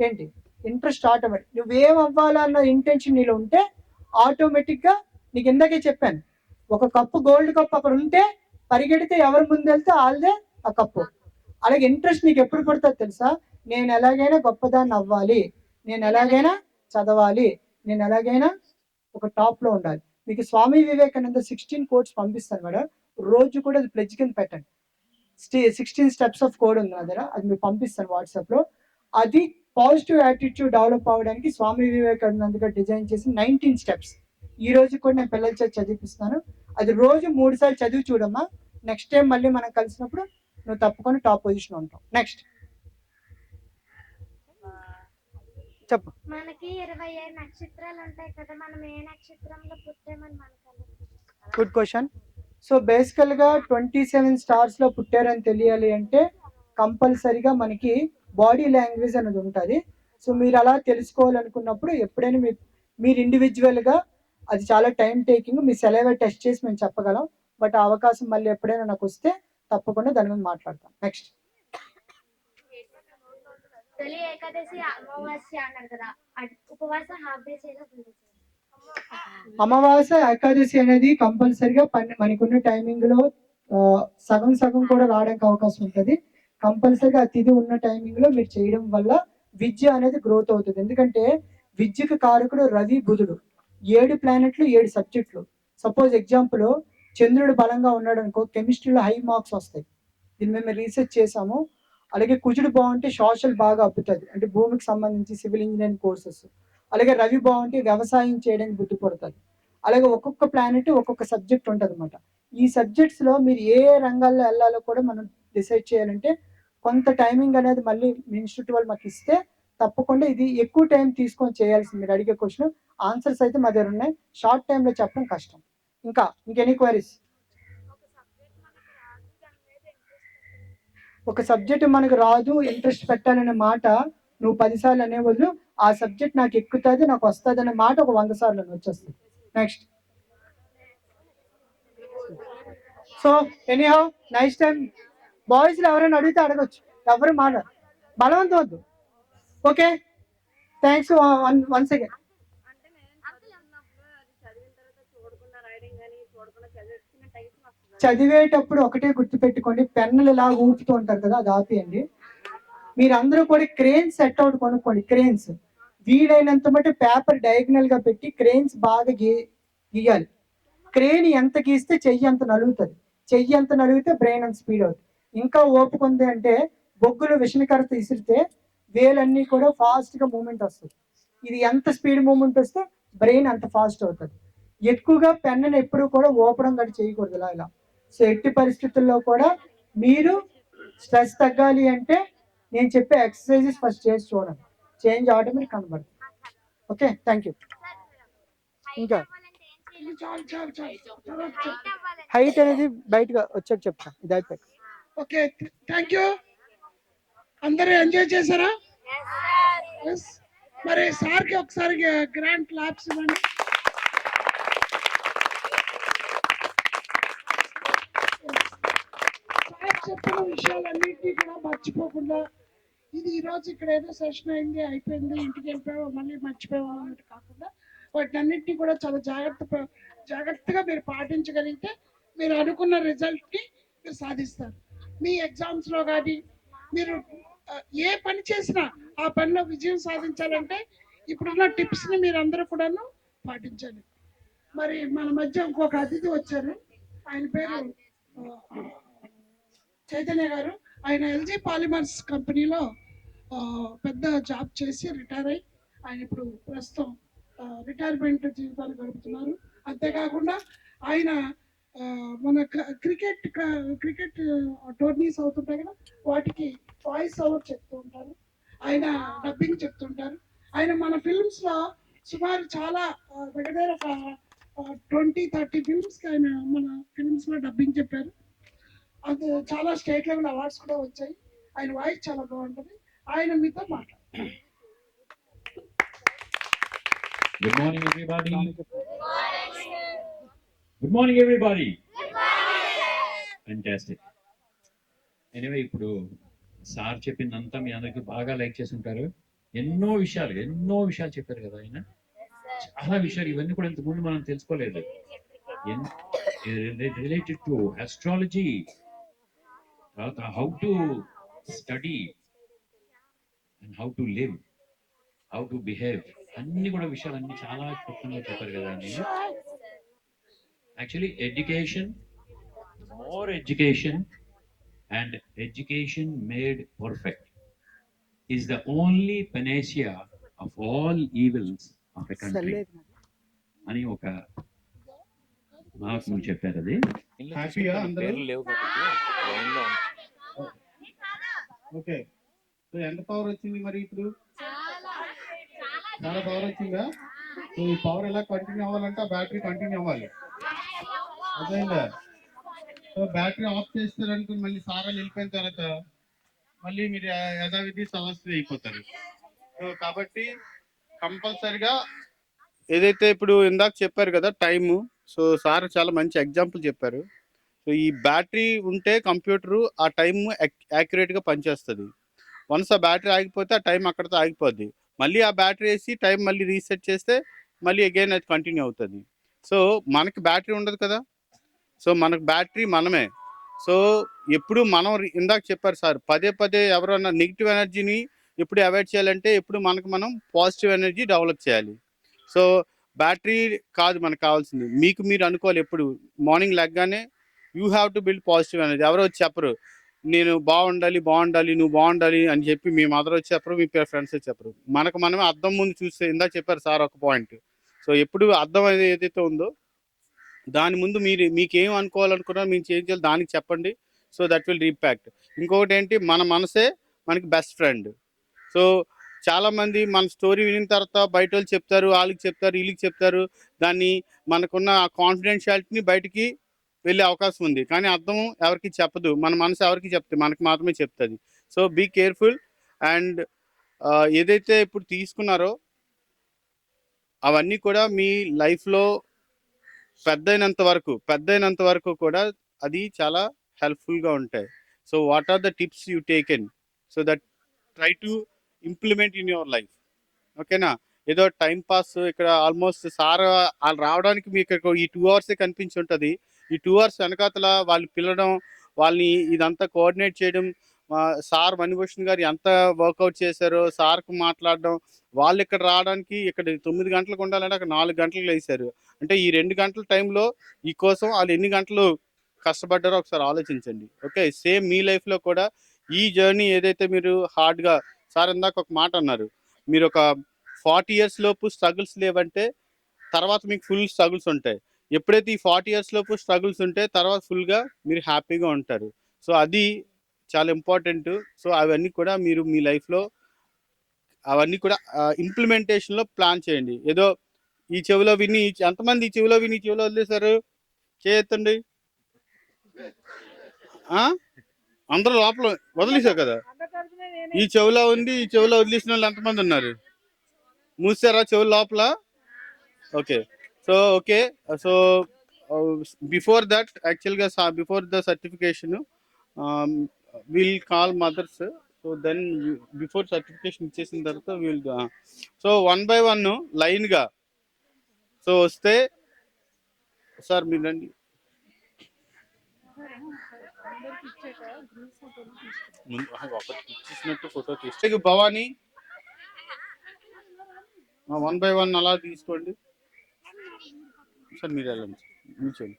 ఏంటి ఇంట్రెస్ట్ ఆటోమేటిక్. నువ్వేం అవ్వాలన్న ఇంటెన్షన్ నీలో ఉంటే ఆటోమేటిక్గా, నీకు ఇందాకే చెప్పాను, ఒక కప్పు గోల్డ్ కప్పు అక్కడ ఉంటే పరిగెడితే ఎవరు ముందు వెళ్తే వాళ్ళదే ఆ కప్పు. అలాగే ఇంట్రెస్ట్ నీకు ఎప్పుడు పడుతుంది తెలుసా? నేను ఎలాగైనా గొప్పదాన్ని అవ్వాలి, నేను ఎలాగైనా చదవాలి, నేను ఎలాగైనా ఒక టాప్లో ఉండాలి. మీకు స్వామి వివేకానంద 16 కోడ్స్ పంపిస్తాను మేడం. రోజు కూడా అది ప్లెడ్జ్ కింద పెట్టండి. 16 స్టెప్స్ ఆఫ్ కోడ్ ఉంది నా దగ్గర, అది మీకు పంపిస్తాను వాట్సాప్లో. అది పాజిటివ్ యాటిట్యూడ్ డెవలప్ అవ్వడానికి స్వామి వివేకానంద గారు డిజైన్ చేసి 19 స్టెప్స్. ఈ రోజు కూడా నేను పిల్లల చేత చదివిపిస్తాను. అది రోజు 3 సార్లు చదివి చూడమ్మా. నెక్స్ట్ టైం మళ్ళీ మనం కలిసినప్పుడు నువ్వు తప్పకుండా టాప్ పొజిషన్ ఉంటావు. నెక్స్ట్ చెప్పు. మనకి 27 నక్షత్రాలు ఉంటాయి కదా, మనం ఏ నక్షత్రంలో పుట్టామని మనకు? Good question. సో బేసికల్గా 27 స్టార్స్లో పుట్టారని తెలియాలి అంటే కంపల్సరీగా మనకి బాడీ లాంగ్వేజ్ అనేది ఉంటుంది. సో మీరు అలా తెలుసుకోవాలనుకున్నప్పుడు ఎప్పుడైనా మీరు ఇండివిజువల్గా, అది చాలా టైం టేకింగ్, మీ సెలవు టెస్ట్ చేసి మేము చెప్పగలం. బట్ ఆ అవకాశం మళ్ళీ ఎప్పుడైనా నాకు వస్తే తప్పకుండా దాని మీద మాట్లాడతాం. నెక్స్ట్ తొలి ఏకాదశి అమావాస్య అన్నారు కదా, ఉపవాసం హాఫ్ డే చేయాలి. అమావాస్య ఏకాదశి అనేది కంపల్సరిగా మనకున్న టైమింగ్ లో సగం సగం కూడా రావడానికి అవకాశం ఉంటుంది. కంపల్సరిగా తిథి ఉన్న టైమింగ్ లో మీరు చేయడం వల్ల విద్య అనేది గ్రోత్ అవుతుంది. ఎందుకంటే విద్యకు కారకుడు రవి, బుధుడు, 7 ప్లానెట్లు 7 సబ్జెక్టులు. సపోజ్ ఎగ్జాంపుల్ చంద్రుడు బలంగా ఉన్నాడు అనుకో, కెమిస్ట్రీలో హై మార్క్స్ వస్తాయి. దీన్ని మేము రీసెర్చ్ చేసాము. అలాగే కుజుడు బాగుంటే సోషల్ బాగా అబ్బుతుంది, అంటే భూమికి సంబంధించి సివిల్ ఇంజనీరింగ్ కోర్సెస్. అలాగే రవి బాగుంటే వ్యవసాయం చేయడానికి బుద్ధి పడుతుంది. అలాగే ఒక్కొక్క ప్లానెట్ ఒక్కొక్క సబ్జెక్ట్ ఉంటుంది అనమాట. ఈ సబ్జెక్ట్స్లో మీరు ఏ రంగాల్లో వెళ్ళాలో కూడా మనం డిసైడ్ చేయాలంటే కొంత టైమింగ్ అనేది మళ్ళీ మీ ఇన్స్టిట్యూట్ వాళ్ళు మాకు ఇస్తే తప్పకుండా ఇది ఎక్కువ టైం తీసుకొని చేయాల్సింది. మీరు అడిగే క్వశ్చన్ ఆన్సర్స్ అయితే మా దగ్గర ఉన్నాయి, షార్ట్ టైంలో చెప్పడం కష్టం. ఇంకెనీ క్వైరీస్? ఒక సబ్జెక్ట్ మనకు రాదు, ఇంట్రెస్ట్ పెట్టాలనే మాట నువ్వు 10 సార్లు అనే బదులు ఆ సబ్జెక్ట్ నాకు ఎక్కుతుంది, నాకు వస్తుంది అనే మాట ఒక 100 సార్లు వచ్చేస్తుంది. Next. So anyhow nice time. బాయ్స్లో ఎవరైనా అడిగితే అడగచ్చు, ఎవరు మాట బలవంతం వద్దు. Okay, thanks once again. చదివేటప్పుడు ఒకటే గుర్తుపెట్టుకోండి, పెన్నులు ఇలా ఊపుతూ ఉంటారు కదా, అది ఆపేయండి. మీరందరూ కూడా క్రేన్స్ సెట్ అవుట్ కొనుక్కోండి. క్రేన్స్ వీలైనంత మట్టి పేపర్ డయాగ్నల్ గా పెట్టి క్రేన్స్ బాగా గీయాలి. క్రేన్ ఎంత గీస్తే చెయ్యి అంత నలుగుతుంది. చెయ్యి ఎంత నలిగితే బ్రెయిన్ అంత స్పీడ్ అవుతుంది. ఇంకా ఓపిక ఉంది అంటే బొగ్గులు విషణకరత ఇసిరితే వేలన్నీ కూడా ఫాస్ట్ గా మూమెంట్ వస్తుంది. ఇది ఎంత స్పీడ్ మూమెంట్ వస్తే బ్రెయిన్ అంత ఫాస్ట్ అవుతుంది. ఎక్కువగా పెన్నుని ఎప్పుడు కూడా ఓపడం గడి చేయకూడదు ఇలా. సో ఎట్టి పరిస్థితుల్లో కూడా మీరు స్ట్రెస్ తగ్గాలి అంటే నేను చెప్పే ఎక్సర్సైజెస్ ఫస్ట్ చేసి చూడండి. చేంజ్ ఆటోమేటిక్ కనబడుతుంది. Okay, thank you. ఇంకా చాలు చాలు చాలు చాలు. హైట్ అనేది బయటగా వచ్చాక చెప్తాను. ఇది అయిపోయాక. Okay, thank you. అందరూ ఎంజాయ్ చేశారా? Yes. మరి సార్కి ఒకసారి గ్రాండ్ క్లాప్స్ ఇవ్వండి. సార్ చెప్పిన విషయాలన్నింటినీ కూడా మర్చిపోకుండా, ఇది ఈరోజు ఇక్కడ ఏదో సెషన్ అయింది అయిపోయింది ఇంటికి వెళ్ళిపోయావు మళ్ళీ మర్చిపోయావు అన్నట్టు కాకుండా వాటినన్నింటినీ కూడా చాలా జాగ్రత్తగా మీరు పాటించగలిగితే మీరు అనుకున్న రిజల్ట్ని మీరు సాధిస్తారు. మీ ఎగ్జామ్స్లో కానీ మీరు ఏ పని చేసినా ఆ పనిలో విజయం సాధించాలంటే ఇప్పుడున్న టిప్స్ని మీరు అందరూ కూడాను పాటించాలి. మరి మన మధ్య ఇంకొక అతిథి వచ్చారు. ఆయన పేరు చైతన్య గారు. ఆయన ఎల్జీ పాలిమర్స్ కంపెనీలో పెద్ద జాబ్ చేసి రిటైర్ అయ్యి ఆయన ఇప్పుడు ప్రస్తుతం రిటైర్మెంట్ జీవితాలు గడుపుతున్నారు. అంతేకాకుండా ఆయన మన క్రికెట్ టోర్నీస్ అవుతుంటాయి కదా, వాటికి వాయిస్ ఓవర్ చెప్తూ ఉంటారు. ఆయన డబ్బింగ్ చెప్తుంటారు. ఆయన మన ఫిల్మ్స్లో సుమారు చాలా దగ్గర ఒక 20-30 ఫిల్మ్స్కి ఆయన మన ఫిల్మ్స్లో డబ్బింగ్ చెప్పారు. అది చాలా స్టేట్ లెవెల్ అవార్డ్స్ కూడా వచ్చాయి. ఆయన వాయిస్ చాలా బాగుంటుంది. ఆయన మీతో మాట్లాడతారు. Good morning, everybody. Good morning, everybody. Fantastic. Anyway, ఇప్పుడు సార్ చెప్పిందంతా మీ అందరికి బాగా లైక్ చేసి ఉంటారు. ఎన్నో విషయాలు చెప్పారు కదా ఆయన. చాలా విషయాలు ఇవన్నీ కూడా ఇంతకుముందు మనం తెలుసుకోలేదు. రిలేటెడ్ టు ఆస్ట్రాలజీ, తర్వాత how to study and how to live, how to behave, అన్ని కూడా విషయాలన్నీ చాలా క్లుప్తంగా చెప్పారు కదా అండి. Actually education, more education and education made perfect is the only panacea of all evils of a country అని ఒక మహాత్ముడు చెప్పారు. అది హ్యాపీగా అందరూ ఓకే. సో ఎంత పవర్ వచ్చింది మరి ఇప్పుడు? చాలా పవర్ వచ్చిందా? సో ఈ పవర్ ఎలా కంటిన్యూ అవ్వాలంటే ఆ బ్యాటరీ కంటిన్యూ అవ్వాలి. అదేందా? సో బ్యాటరీ ఆఫ్ చేస్తారనుకుని మళ్ళీ సారాలు వెళ్ళిపోయిన తర్వాత మళ్ళీ మీరు యథావిధి సమస్య అయిపోతారు. సో కాబట్టి కంపల్సరిగా ఏదైతే ఇప్పుడు ఇందాక చెప్పారు కదా టైము, సో సార్ చాలా మంచి ఎగ్జాంపుల్ చెప్పారు. సో ఈ బ్యాటరీ ఉంటే కంప్యూటరు ఆ టైము యాక్యురేట్గా పనిచేస్తుంది. వన్స్ ఆ బ్యాటరీ ఆగిపోతే ఆ టైం అక్కడితో ఆగిపోద్ది. మళ్ళీ ఆ బ్యాటరీ వేసి టైం మళ్ళీ రీసెట్ చేస్తే మళ్ళీ అగైన్ అది కంటిన్యూ అవుతుంది. సో మనకి బ్యాటరీ ఉండదు కదా, సో మనకు బ్యాటరీ మనమే. సో ఎప్పుడు మనం ఇందాక చెప్పారు సార్, పదే ఎవరన్నా నెగిటివ్ ఎనర్జీని ఎప్పుడు అవాయిడ్ చేయాలంటే ఎప్పుడు మనం పాజిటివ్ ఎనర్జీ డెవలప్ చేయాలి. సో బ్యాటరీ కాదు మనకు కావాల్సింది, మీకు మీరు అనుకోవాలి. ఎప్పుడు మార్నింగ్ లెగ్గానే you have to build positive energy. ఎవరో వచ్చి చెప్పరు నేను బాగుండాలి నువ్వు బాగుండాలి అని చెప్పి, మీ మదర్ వచ్చి చెప్పరు, మీ ఫ్రెండ్స్ వచ్చి చెప్పరు. మనమే అద్దం ముందు చూస్తే, ఇందాక చెప్పారు సార్ ఒక పాయింట్. సో ఎప్పుడు అద్దం ఏదైతే ఉందో దాని ముందు మీకు ఏం అనుకోవాలనుకున్నా మీరు చేంజ్ చేయాలి, దానికి చెప్పండి. So that will react. ఇంకొకటి ఏంటి, మన మనసే మనకి బెస్ట్ ఫ్రెండ్. సో చాలామంది మన స్టోరీ వినిన తర్వాత బయట వాళ్ళు చెప్తారు, వాళ్ళకి చెప్తారు, వీళ్ళకి చెప్తారు. దాన్ని మనకున్న ఆ కాన్ఫిడెన్షియాలిటీని బయటికి వెళ్ళే అవకాశం ఉంది, కానీ అర్థం ఎవరికి చెప్పదు. మన మనసు ఎవరికి చెప్తుంది, మనకి మాత్రమే చెప్తుంది. So be careful. అండ్ ఏదైతే ఇప్పుడు తీసుకున్నారో అవన్నీ కూడా మీ లైఫ్లో పెద్దయినంత వరకు కూడా అది చాలా హెల్ప్ఫుల్గా ఉంటాయి. So what are the tips you taken, so that try to implement in your life. ఓకేనా? ఏదో టైం పాస్ ఇక్కడ ఆల్మోస్ట్ సార్ వాళ్ళు రావడానికి మీకు ఈ 2 అవర్సే కనిపించి ఉంటుంది. ఈ 2 అవర్స్ వెనకాతల వాళ్ళు పిలవడం, వాళ్ళని ఇదంతా కోఆర్డినేట్ చేయడం, సార్ మణిభూషణ్ గారు ఎంత వర్కౌట్ చేశారో, సార్కు మాట్లాడడం, వాళ్ళు ఇక్కడ రావడానికి ఇక్కడ 9 గంటలకు ఉండాలంటే అక్కడ 4 గంటలకు లేచారు. అంటే ఈ 2 గంటల టైంలో ఈ కోసం వాళ్ళు ఎన్ని గంటలు కష్టపడ్డారో ఒకసారి ఆలోచించండి. ఓకే, సేమ్ మీ లైఫ్లో కూడా ఈ జర్నీ ఏదైతే మీరు హార్డ్గా, సార్ ఇందాక ఒక మాట అన్నారు, మీరు ఒక 40 years లోపు స్ట్రగుల్స్ లేవంటే తర్వాత మీకు ఫుల్ స్ట్రగుల్స్ ఉంటాయి. ఎప్పుడైతే ఈ 40 years లోపు స్ట్రగుల్స్ ఉంటే తర్వాత ఫుల్గా మీరు హ్యాపీగా ఉంటారు. సో అది చాలా ఇంపార్టెంట్. సో అవన్నీ కూడా మీరు మీ లైఫ్లో అవన్నీ కూడా ఇంప్లిమెంటేషన్లో ప్లాన్ చేయండి. ఏదో ఈ చెవిలో విని, ఎంతమంది ఈ చెవిలో విని ఈ చెవిలో వదిలేశారు? చేయొద్దండి. అందరూ లోపల వదిలేశారు కదా, ఈ చెవిలో ఉంది ఈ చెవిలో వదిలేసిన వాళ్ళు ఎంతమంది ఉన్నారు? మూసారా చెవులు లోపల? ఓకే, సో బిఫోర్ దట్ యాక్చువల్గా before the certification will call mothers. So then before certification ఇచ్చేసిన తర్వాత విల్, సో 1 by 1 లైన్గా సో వస్తే, సార్ మీరు రండి. ఒకటి ఇచ్చేసినట్టు ఫోటో తీస్తే భవానీ 1 by 1 అలా తీసుకోండి. సార్ మీరు వెళ్ళండి, కూర్చోండి.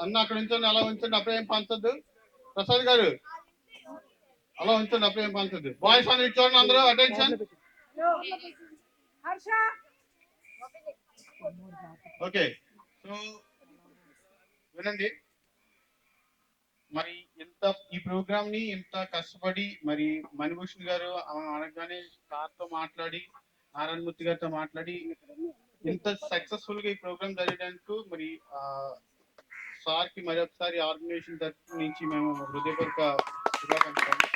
అన్న అక్కడ ఉంచండి, అలా ఉంచండి, అప్పుడు ఏం పంచద్దు. ప్రసాద్ గారు అలా ఉంచండి, అప్పుడు ఏం పంచద్దు. బాయ్స్ అని చూడండి అందరూ, అటెన్షన్. ఓకే, సో వినండి, మరి ఈ ప్రోగ్రామ్ ని ఇంత కష్టపడి మరి మణిభూషణ్ గారు అనగానే సార్తో మాట్లాడి, నారాయణమూర్తి గారితో మాట్లాడి ఇంత సక్సెస్ఫుల్ గా ఈ ప్రోగ్రామ్ జరగడానికి మరి సార్కి మరి ఒకసారి ఆర్గనైజేషన్ తరఫు నుంచి మేము హృదయపూర్వక శుభాకాంక్షలు.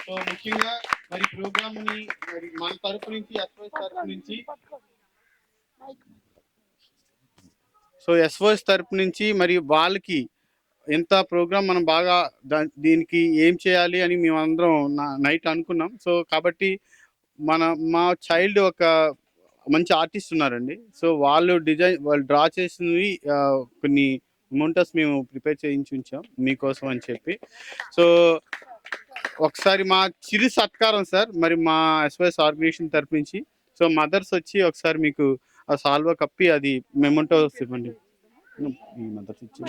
సో ముఖ్యంగా మరి ప్రోగ్రామ్ ని మరి మన తరఫు నుంచి, ఎస్ఓఎస్ తరఫు నుంచి, సో ఎస్ఓఎస్ తరఫు నుంచి మరి వాళ్ళకి ఎంత ప్రోగ్రామ్ మనం బాగా దీనికి ఏం చేయాలి అని మేమందరం నైట్ అనుకున్నాం. సో కాబట్టి మా చైల్డ్ ఒక మంచి ఆర్టిస్ట్ ఉన్నారండి. సో వాళ్ళు డ్రా చేసినవి కొన్ని మొమెంటోస్ మేము ప్రిపేర్ చేయించి ఉంచాం మీకోసం అని చెప్పి. సో ఒకసారి మా చిరు సత్కారం సార్ మరి మా ఎస్ఓఎస్ ఆర్గనైజేషన్ తరఫు నుంచి. సో మదర్స్ వచ్చి ఒకసారి మీకు ఆ సాల్వా కప్పి అది మెమెంటోస్ ఇవ్వండి. ఈ మదర్స్ ఇచ్చి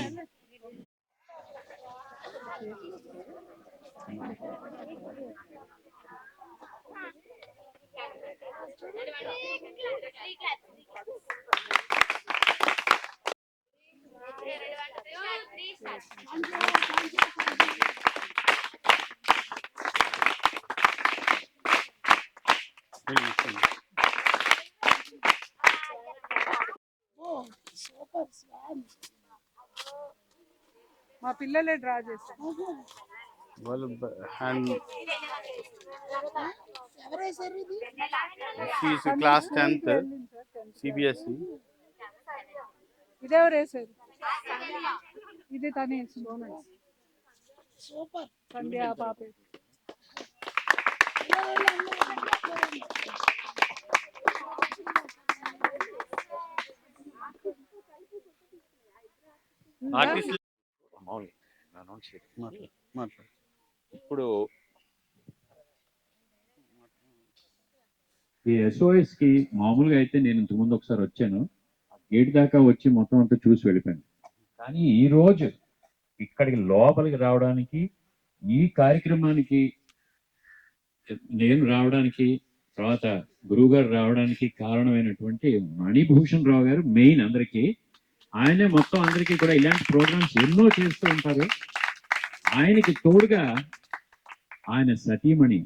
మా పిల్లలే డ్రా చేశారు. వాళ్ళు హ్యాండ్ క్లాస్ 10th సిబిఎస్ఈ. ఇదెవరు వేసారు? ఇది తనే సూపర్ సంధ్య పాప. ఆర్టిస్ట్ ఇప్పుడు ఈ ఎస్ఓఎస్ కి మామూలుగా అయితే నేను ఇంతకుముందు ఒకసారి వచ్చాను, గేట్ దాకా వచ్చి మొత్తం అంతా చూసి వెళ్ళిపోయాను. కానీ ఈ రోజు ఇక్కడికి లోపలికి రావడానికి, ఈ కార్యక్రమానికి నేను రావడానికి, తర్వాత గురువు గారు రావడానికి కారణమైనటువంటి మణిభూషణ్ రావు గారు మెయిన్. అందరికీ ఆయనే మొత్తం అందరికీ కూడా ఇలాంటి ప్రోగ్రామ్స్ ఎన్నో చేస్తూ ఉంటారు. ఆయనకి తోడుగా ఆయన సతీమణి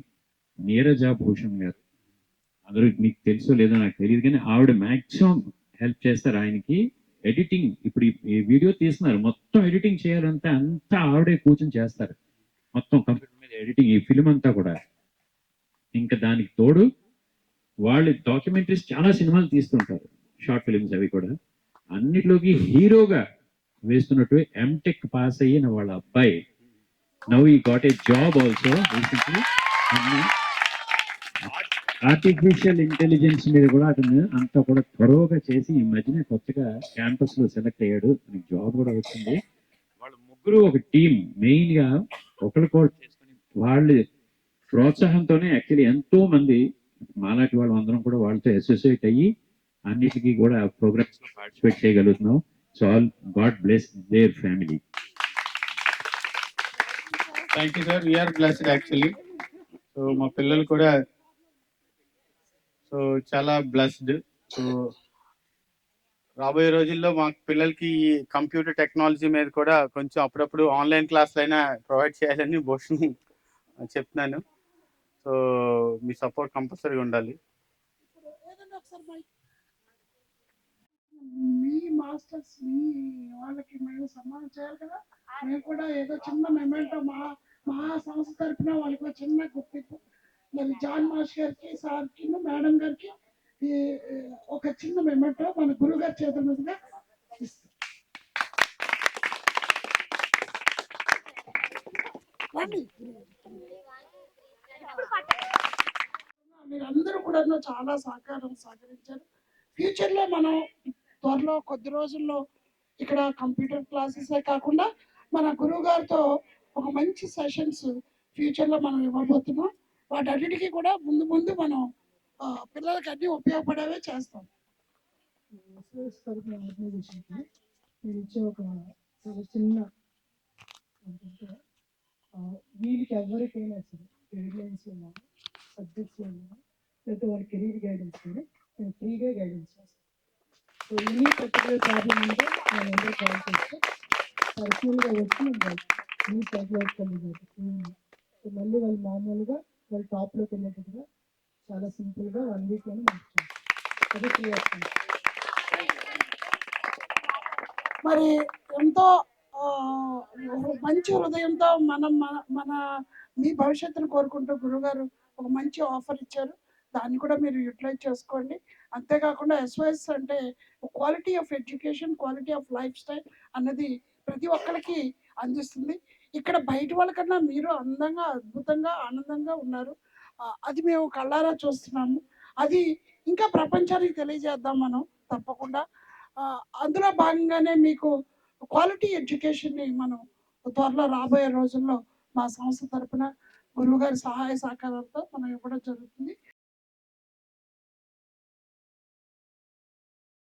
నీరజా భూషణ్ గారు, అందరూ మీకు తెలుసో లేదో నాకు తెలియదు, కానీ ఆవిడ మ్యాక్సిమం హెల్ప్ చేస్తారు ఆయనకి. ఎడిటింగ్, ఇప్పుడు ఈ వీడియో తీస్తున్నారు, మొత్తం ఎడిటింగ్ చేయాలంటే అంతా ఆవిడే కూర్చొని చేస్తారు, మొత్తం కంప్యూటర్ మీద ఎడిటింగ్, ఈ ఫిల్మ్ అంతా కూడా. ఇంకా దానికి తోడు వాళ్ళు డాక్యుమెంటరీస్ చాలా సినిమాలు తీస్తుంటారు, షార్ట్ ఫిల్మ్స్ అవి కూడా. అన్నిట్లోకి హీరోగా వేస్తున్నట్టు ఎంటెక్ పాస్ అయిన వాళ్ళ అబ్బాయి నవ్ ఈ got a job also recently. Artificial intelligence మీద కూడా అతను అంతా కూడా త్వరగా చేసి ఈ మధ్యన కొత్తగా క్యాంపస్ లో సెలెక్ట్ అయ్యాడు, జాబ్ కూడా వచ్చింది. వాళ్ళ ముగ్గురు ఒక టీం మెయిన్ గా ఒకరికొకరు చేసుకుని వాళ్ళ ప్రోత్సాహంతోనే యాక్చువల్లీ ఎంతో మంది మాలాంటి వాళ్ళు అందరం కూడా వాళ్ళతో అసోసియేట్ అయ్యి అన్నిటికీ కూడా ప్రోగ్రామ్స్ లో పార్టిసిపేట్ చేయగలుగుతున్నాం. So all God bless their family. Thank you sir, we are blessed actually. సో మా పిల్లలు కూడా సో చాలా బ్లెస్డ్. సో రాబోయే రోజుల్లో మా పిల్లలకి కంప్యూటర్ టెక్నాలజీ మీద కూడా కొంచెం అప్పుడప్పుడు ఆన్లైన్ క్లాసులు అయినా ప్రొవైడ్ చేయాలని భూషణ్ చెప్తున్నాను. సో మీ సపోర్ట్ కంపల్సరీగా ఉండాలి. ఏదైనా ఒకసారి మీ మాస్టర్స్ మీ వాళ్ళకి మేము సన్మానం చేయాలి కదా. మేము కూడా ఏదో చిన్న మెమెంటో మా సంస్థ తరఫున వాళ్ళకి ఒక చిన్న గుర్తింపు మరి జాన్ మాస్ గారికి సార్కి మేడం గారికి ఈ ఒక చిన్న మెమెంటో మన గురువు గారి చేతుల మీదుగా ఇస్తాం. రండి. మీరందరూ కూడా చాలా సహకరించారు. ఫ్యూచర్లో మనం త్వరలో కొద్ది రోజుల్లో ఇక్కడ కంప్యూటర్ క్లాసెసే కాకుండా మన గురువు గారితో ఒక మంచి సెషన్స్ ఫ్యూచర్లో మనం ఇవ్వబోతున్నాం. వాటన్నిటికీ కూడా ముందు ముందు మనం పిల్లలకి అన్ని ఉపయోగపడేవే చేస్తాం. ఆర్గనైజేషన్కి మీరు ఇచ్చే ఒక చాలా చిన్న వీళ్ళకి ఎవరికైనా సరే గైడ్లైన్స్ ఉన్నా సబ్జెక్ట్స్ ఉన్నా లేకపోతే వాళ్ళ కెరీర్ గైడెన్స్ కానీ నేను ఫ్రీగా గైడెన్స్ చేస్తాను. సో ఎనీ పర్టికులర్ ప్రాబ్లం ఉంటే నేను అందరూ కాల్ చేస్తే పర్సనల్గా వచ్చి నేను మీ సైకలాజికల్ సో మళ్ళీ వాళ్ళు మామూలుగా వాళ్ళు టాప్లోకి వెళ్ళేటట్టుగా చాలా సింపుల్గా 1 వీక్లోనే మార్చాను. అది ఫ్రీ వస్తుంది. మరి ఎంతో మంచి హృదయంతో మన మీ భవిష్యత్తును కోరుకుంటూ గురుగారు ఒక మంచి ఆఫర్ ఇచ్చారు. దాన్ని కూడా మీరు యూటిలైజ్ చేసుకోండి. అంతేకాకుండా ఎస్వైఎస్ అంటే quality of education, quality of life style అన్నది ప్రతి ఒక్కరికి అందిస్తుంది. ఇక్కడ బయట వాళ్ళకన్నా మీరు అందంగా, అద్భుతంగా, ఆనందంగా ఉన్నారు. అది మేము కళ్ళారా చూస్తున్నాము. అది ఇంకా ప్రపంచానికి తెలియజేద్దాం మనం తప్పకుండా. అందులో భాగంగానే మీకు క్వాలిటీ ఎడ్యుకేషన్ని మనం త్వరలో రాబోయే రోజుల్లో మా సంస్థ తరపున గురువుగారి సహాయ సహకారాలతో మనం ఇవ్వడం జరుగుతుంది.